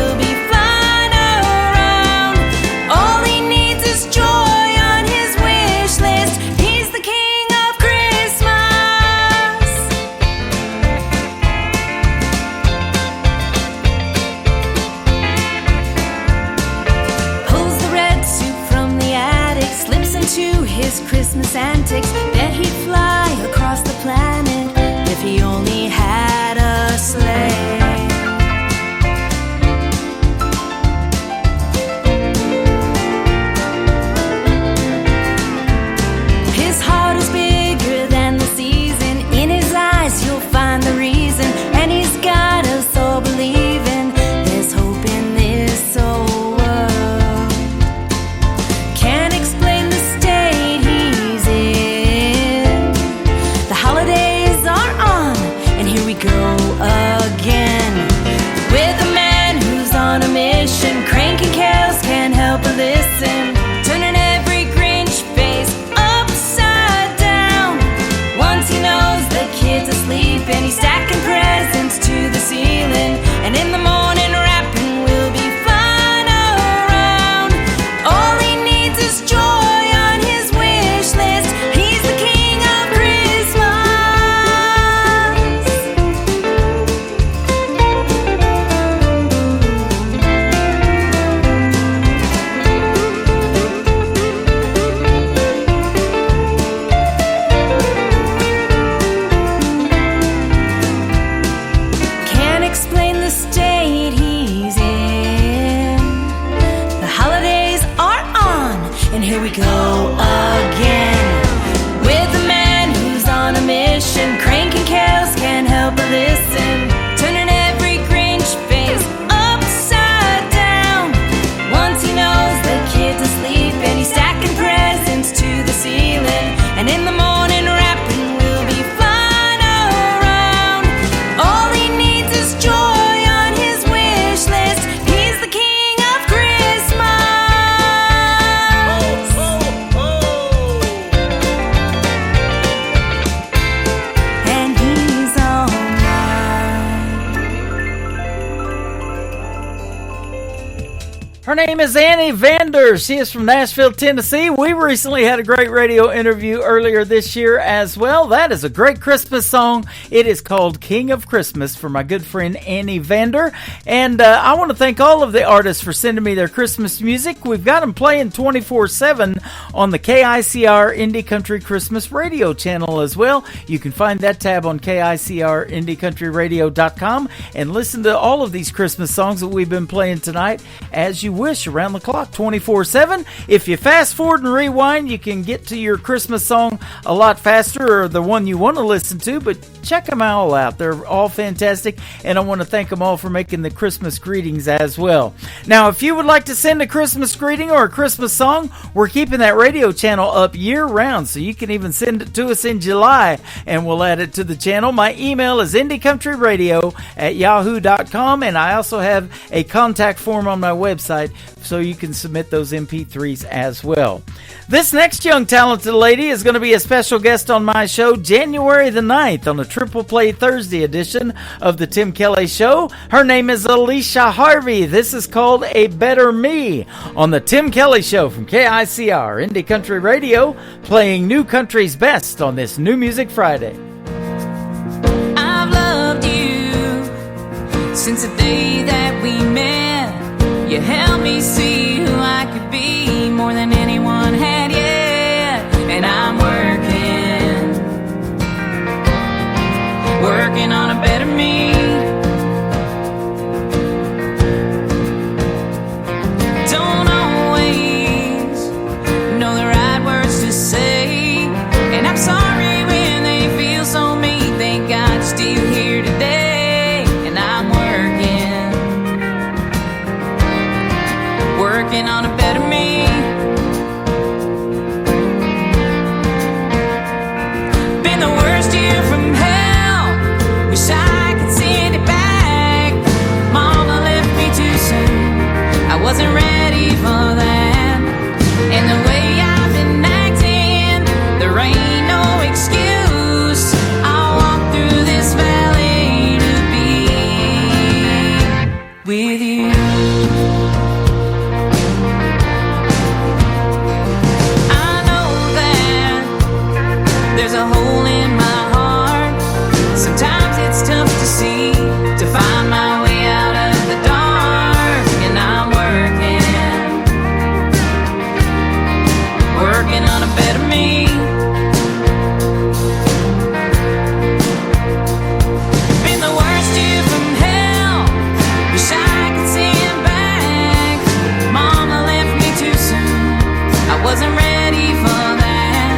listen, turning every Grinch face upside down. Once he knows the kid's asleep and he's stacking presents to the ceiling, and in the morning rapping will be flying around. All he needs is joy on his wish list. He's the king of Christmas. And he's all Her name is Annie Vander. She is from Nashville, Tennessee. We recently had a great radio interview earlier this year as well. That is a great Christmas song. It is called King of Christmas for my good friend Annie Vander. And I want to thank all of the artists for sending me their Christmas music. We've got them playing 24/7 on the KICR Indie Country Christmas Radio channel as well. You can find that tab on KICRIndieCountryRadio.com and listen to all of these Christmas songs that we've been playing tonight as you wish, around the clock, 24/7. If you fast forward and rewind, you can get to your Christmas song a lot faster, or the one you want to listen to, but check them all out. They're all fantastic, and I want to thank them all for making the Christmas greetings as well. Now, if you would like to send a Christmas greeting or a Christmas song, we're keeping that radio channel up year-round, so you can even send it to us in July, and we'll add it to the channel. My email is indiecountryradio@yahoo.com, and I also have a contact form on my website, so you can submit those MP3s as well. This next young talented lady is going to be a special guest on my show January the 9th on the Triple Play Thursday edition of the Tim Kelly Show. Her name is Alicia Harvey. This is called A Better Me on the Tim Kelly Show from KICR Indie Country Radio, playing new country's best on this New Music Friday. I've loved you since the day that we met. You helped me see who I could be more than anyone had yet. And I'm working on a better me. Don't always know the right words to say, and I'm sorry when they feel so mean. Thank God you're still here today. And I'm working on a better me. Been the worst year from hell. Wish I could send it back. Mama left me too soon. I wasn't ready for that. And the way I've been acting, there ain't no excuse. I'll walk through this valley to be with you. There's a hole in my heart. Sometimes it's tough to see, to find my way out of the dark. And I'm working on a better me. Been the worst year from hell. Wish I could send back. Mama left me too soon. I wasn't ready for that.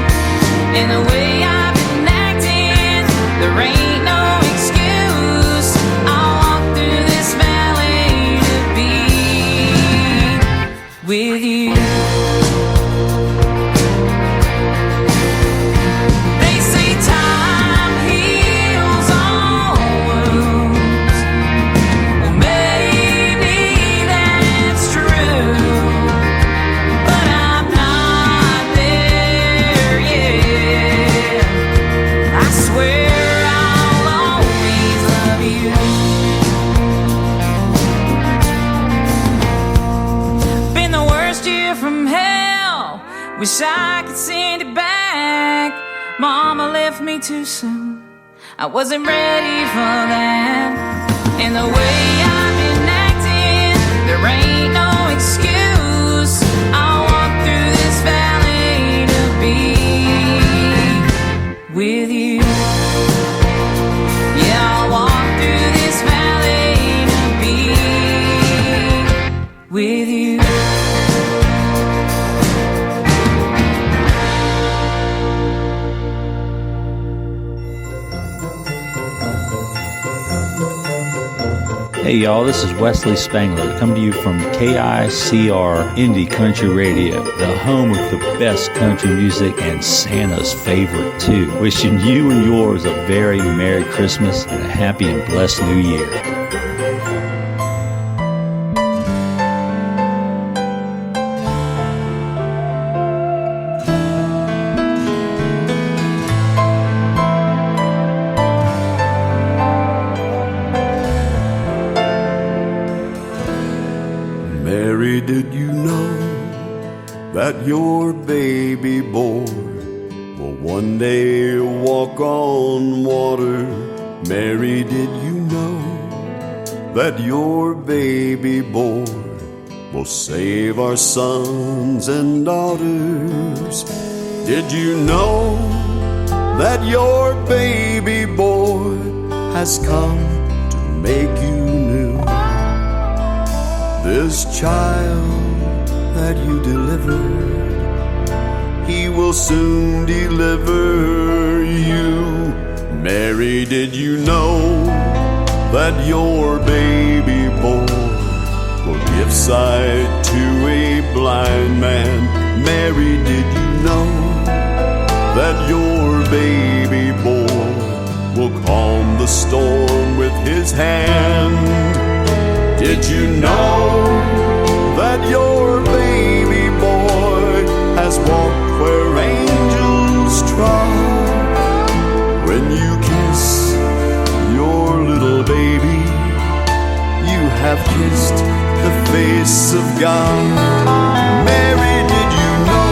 And the way I've been acting, there ain't no excuse. I'll walk through this valley to be with you. They say time heals all wounds. Well, maybe that's true, but I'm not there yet. I swear I'll always love you. Been the worst year from hell. Wish I could send it back. Mama left me too soon. I wasn't ready for that. And the way I've been acting, there ain't no excuse. I'll walk through this valley to be with you. Yeah, I'll walk through this valley to be with you. Hey y'all, this is Wesley Spangler coming to you from KICR Indie Country Radio, the home of the best country music and Santa's favorite too. Wishing you and yours a very Merry Christmas and a happy and blessed New Year. Mary, did you know that your baby boy will one day walk on water? Mary, did you know that your baby boy will save our sons and daughters? Did you know that your baby boy has come to make you new? This child that you delivered, he will soon deliver you. Mary, did you know that your baby boy will give sight to a blind man? Mary, did you know that your baby boy will calm the storm with his hand? Did you know that your baby boy has walked where angels trod? When you kiss your little baby, you have kissed the face of God. Mary, did you know?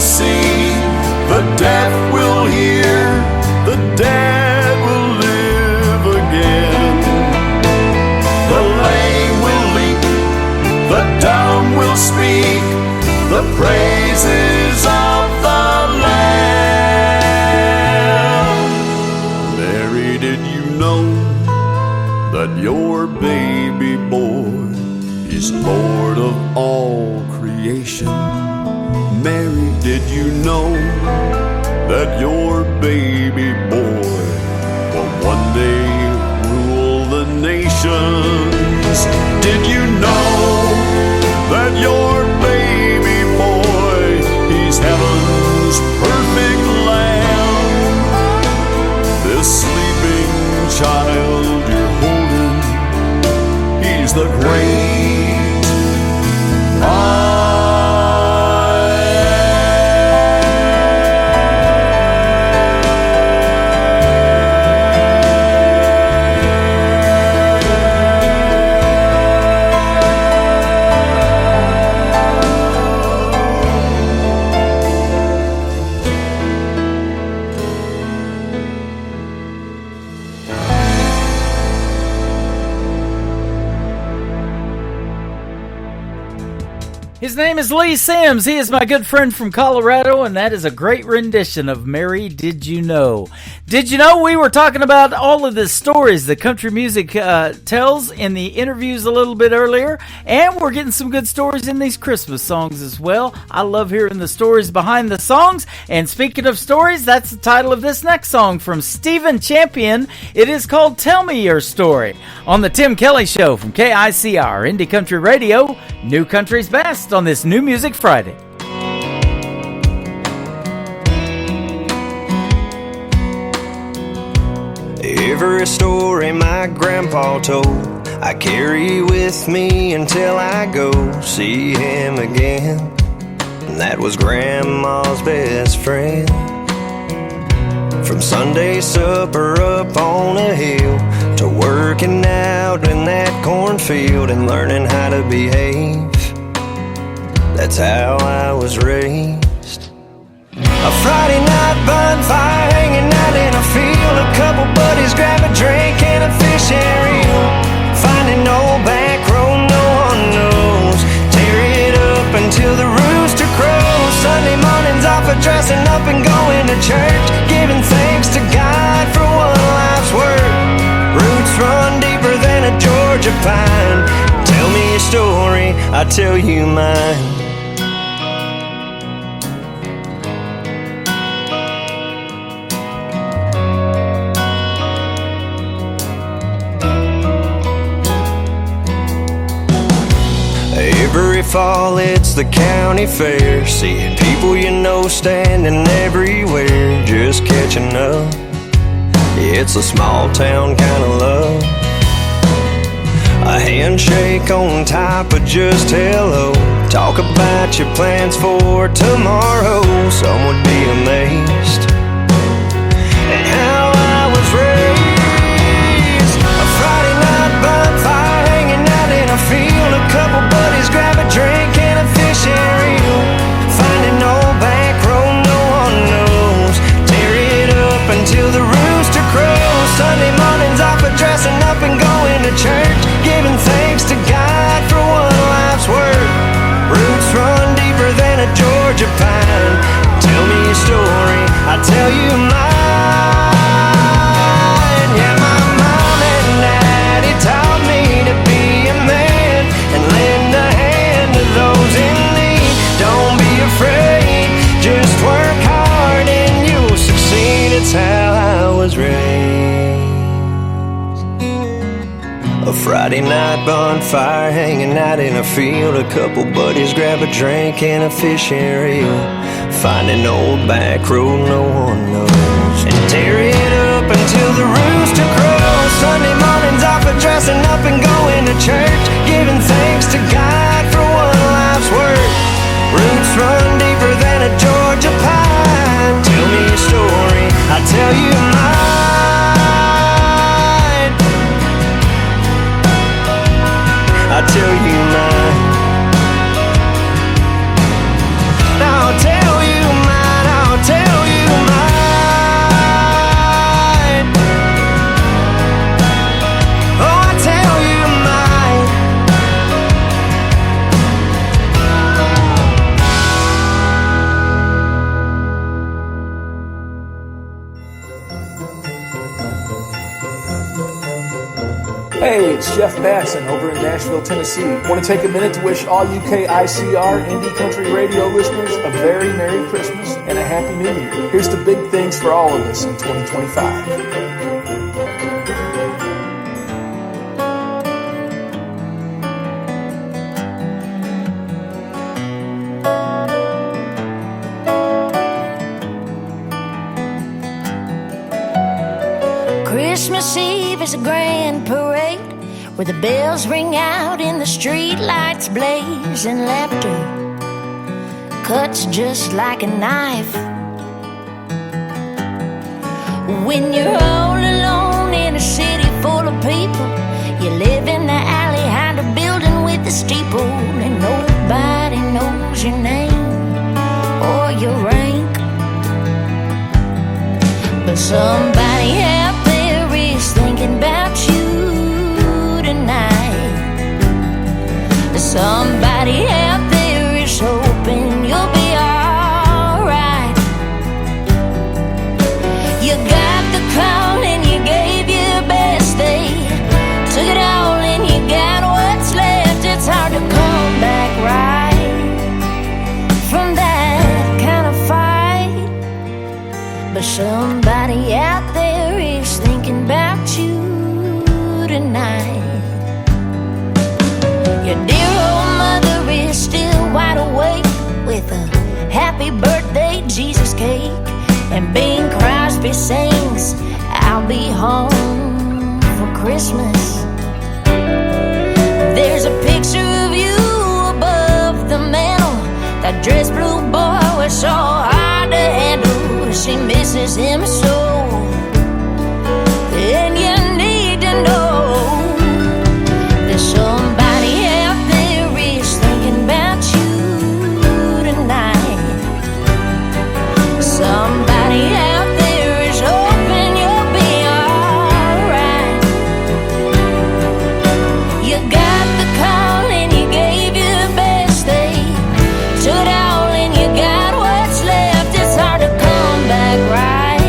See, the deaf will hear, the dead will live again. The lame will leap, the dumb will speak, the praises of the Lamb. Mary, did you know that your baby boy is Lord of all creation? Mary, did you know that your baby boy will one day rule the nations? Did you know that your baby boy, he's heaven's perfect lamb? This sleeping child you're holding, he's the great I. His name is Lee Sims. He is my good friend from Colorado, and that is a great rendition of Mary, Did You Know? Did you know we were talking about all of the stories that country music tells in the interviews a little bit earlier, and we're getting some good stories in these Christmas songs as well. I love hearing the stories behind the songs, and speaking of stories, that's the title of this next song from Stephen Champion. It is called Tell Me Your Story on the Tim Kelly Show from KICR Indie Country Radio, New Country's Best on this New Music Friday. Every story my grandpa told, I carry with me until I go see him again. And that was Grandma's best friend. From Sunday supper up on a hill to working out in that cornfield and learning how to behave, that's how I was raised. A Friday night bonfire hanging out in a field, a couple buddies grab a drink and a fishing reel, finding old back road no one knows, tear it up until the rooster crows. Sunday mornings off of dressing up and going to church, giving thanks to God for what pine. Tell me your story, I'll tell you mine. Every fall it's the county fair, seeing people you know standing everywhere, just catching up. It's a small town kind of love. A handshake on top of just hello. Talk about your plans for tomorrow. Some would be amazed at how I was raised. A Friday night bonfire hanging out in a field. A couple buddies grab a drink and a fishing reel. Find an old back road no one knows. Tear it up until the rooster crows. Sunday mornings off of dressing up and going to church, giving thanks to God for one life's work. Roots run deeper than a Georgia pine. Tell me your story, I'll tell you mine. Yeah, my mom and daddy taught me to be a man and lend a hand to those in need. Don't be afraid, just work hard and you'll succeed. It's how I was raised. A Friday night bonfire hanging out in a field. A couple buddies grab a drink and a fishing reel. Find an old back road no one knows and tear it up until the rooster crows. Sunday mornings off of dressing up and going to church, giving thanks to God for one life's work. Roots run deeper than a Georgia pine. Tell me your story, I'll tell you mine. I'll tell you mine. I'll tell you mine. I'll tell you mine. Oh, I'll tell you mine. Hey, it's Jeff Batson over in Nashville, Tennessee. Want to take a minute to wish all you KICR Indie Country Radio listeners a very Merry Christmas and a Happy New Year. Here's the big things for all of us in 2025. Christmas Eve is a grand parade where the bells ring out and the street lights blaze and laughter cuts just like a knife. When you're all alone in a city full of people, you live in the alley behind a building with a steeple, and nobody knows your name or your rank, but somebody out there is thinking about you tonight. Somebody out there is hoping you'll be alright. You got the call and you gave your best. They took it all and you got what's left. It's hard to come back right from that kind of fight, but somebody out there is thinking about you tonight. Your dear old mother is still wide awake with a happy birthday Jesus cake, and Bing Crosby sings I'll be home for Christmas. There's a picture of you above the mantle. That dress blue boy was so hard to handle. She misses him so, and you need to know there's somebody out there is thinking about you tonight. Somebody out there is hoping you'll be alright. You got the call and you gave your best. They took it all and you got what's left. It's hard to come back right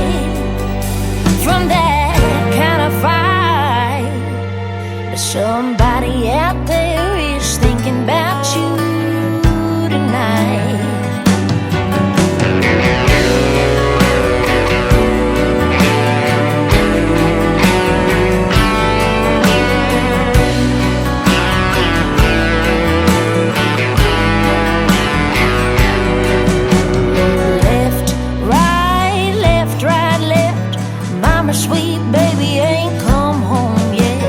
Mama, sweet baby ain't come home yet.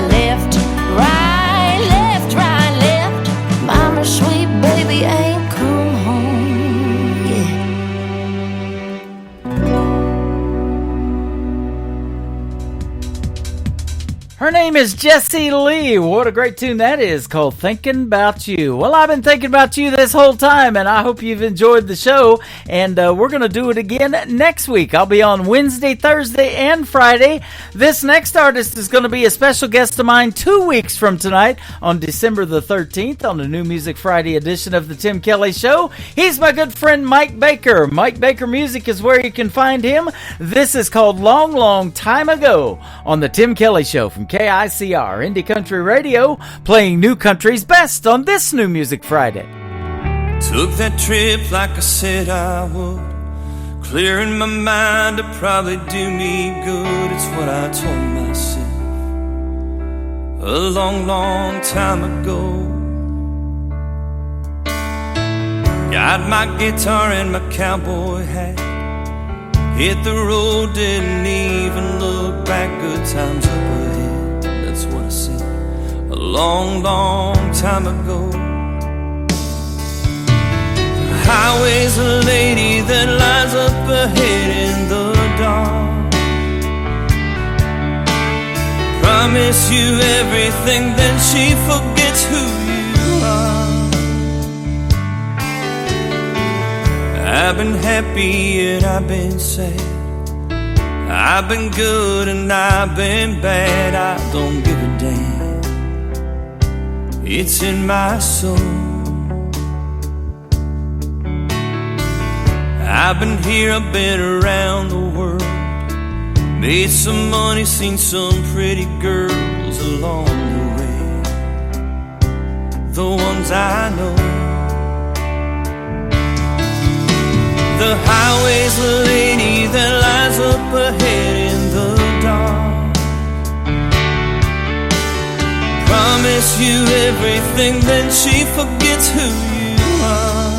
Left, right, left. Mama, sweet baby ain't come home yet. Her name is Jessie Lee. What a great tune that is, called Thinking About You. Well, I've been thinking about you this whole time, and I hope you've enjoyed the show. And we're going to do it again next week. I'll be on Wednesday, Thursday, and Friday. This next artist is going to be a special guest of mine 2 weeks from tonight on December the 13th on the New Music Friday edition of the Tim Kelly Show. He's my good friend Mike Baker. Mike Baker Music is where you can find him. This is called Long, Long Time Ago on the Tim Kelly Show from KICR Indie Country Radio, playing new country's best on this New Music Friday. Took that trip like I said I would, clearing my mind to probably do me good. It's what I told myself a long, long time ago. Got my guitar and my cowboy hat, hit the road, didn't even look back. Good times up ahead, that's what I said a long, long time ago. The highway's a lady that lies up ahead in the dark. Promise you everything, then she forgets who you are. I've been happy and I've been sad, I've been good and I've been bad. I don't give a damn, it's in my soul. I've been here, I've been around the world, made some money, seen some pretty girls along the way, the ones I know. The highway's a lady that lies up ahead in the dark. Promise you everything, then she forgets who you are.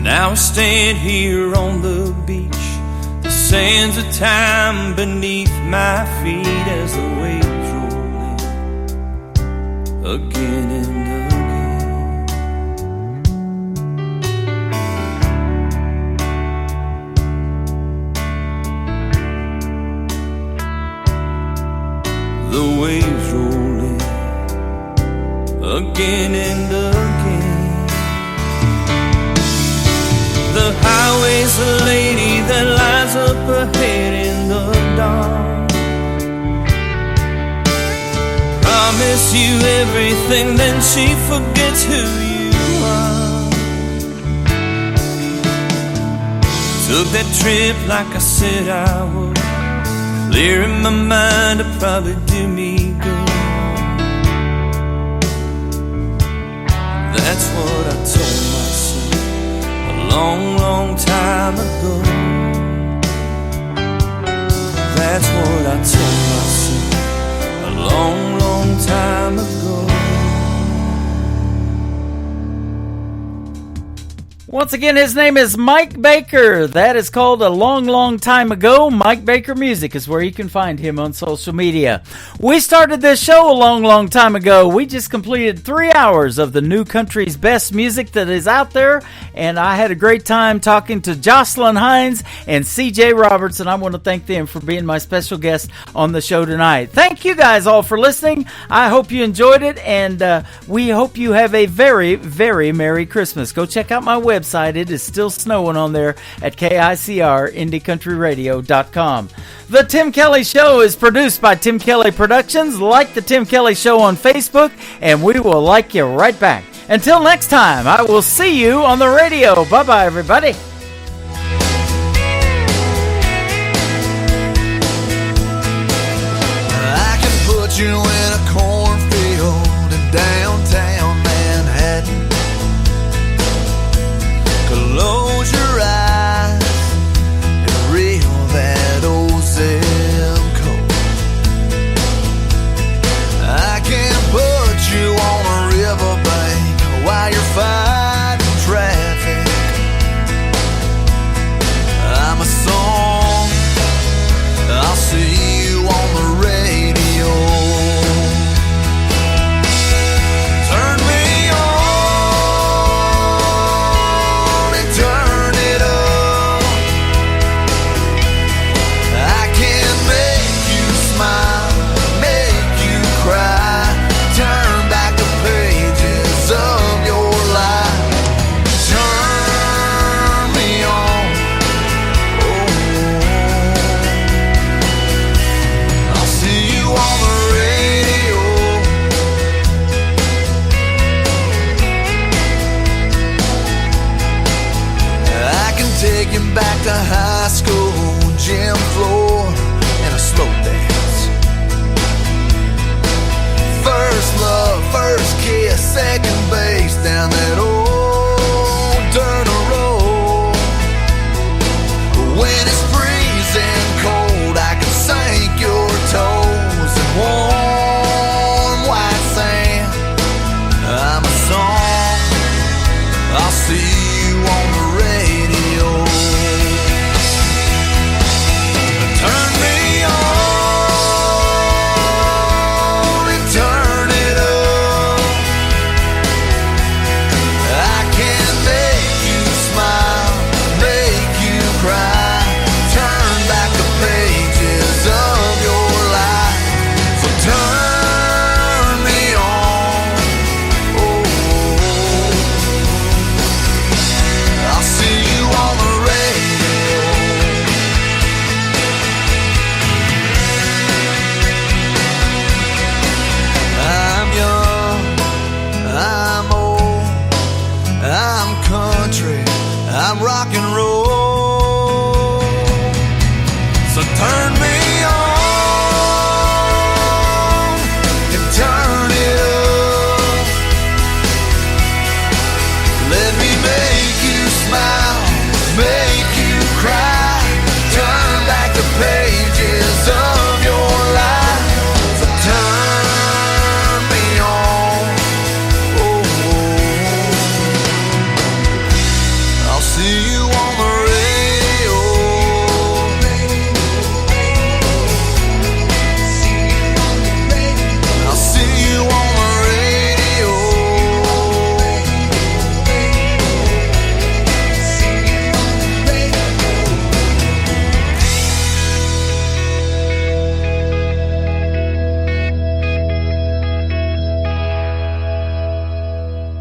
Now I stand here on the beach, the sands of time beneath my feet as the waves roll in again and again. The waves roll in again and again. The highway's a lady that lies up ahead in the dark. Promise you everything, then she forgets who you are. Took that trip like I said I would, clearing my mind to probably do me good. That's what I told myself a long, long time ago. That's what I told myself a long, long time ago. Once again, his name is Mike Baker. That is called A Long, Long Time Ago. Mike Baker Music is where you can find him on social media. We started this show a long, long time ago. We just completed 3 hours of the new country's best music that is out there, and I had a great time talking to Jocelyn Hines and CJ Roberts, and I want to thank them for being my special guest on the show tonight. Thank you guys all for listening. I hope you enjoyed it, and we hope you have a very, very Merry Christmas. Go check out my website. It is still snowing on there at KICR-IndieCountryRadio.com. The Tim Kelly Show is produced by Tim Kelly Productions. Like the Tim Kelly Show on Facebook, and we will like you right back. Until next time, I will see you on the radio. Bye-bye, everybody. I can put you in a cornfield in downtown Manhattan. Close your eyes back to high school, gym floor, and a slow dance. First love, first kiss, second base down that old dirt road. When it's freezing cold, I can sink your toes in warm white sand. I'm a song, I'll see you on the radio. Turn me on and turn it up. I can make you smile, make you cry, turn back the pages of your life. So turn me on. Oh, I'll see you on the radio. I'm young, I'm old, I'm country, I'm rock and roll. So turn me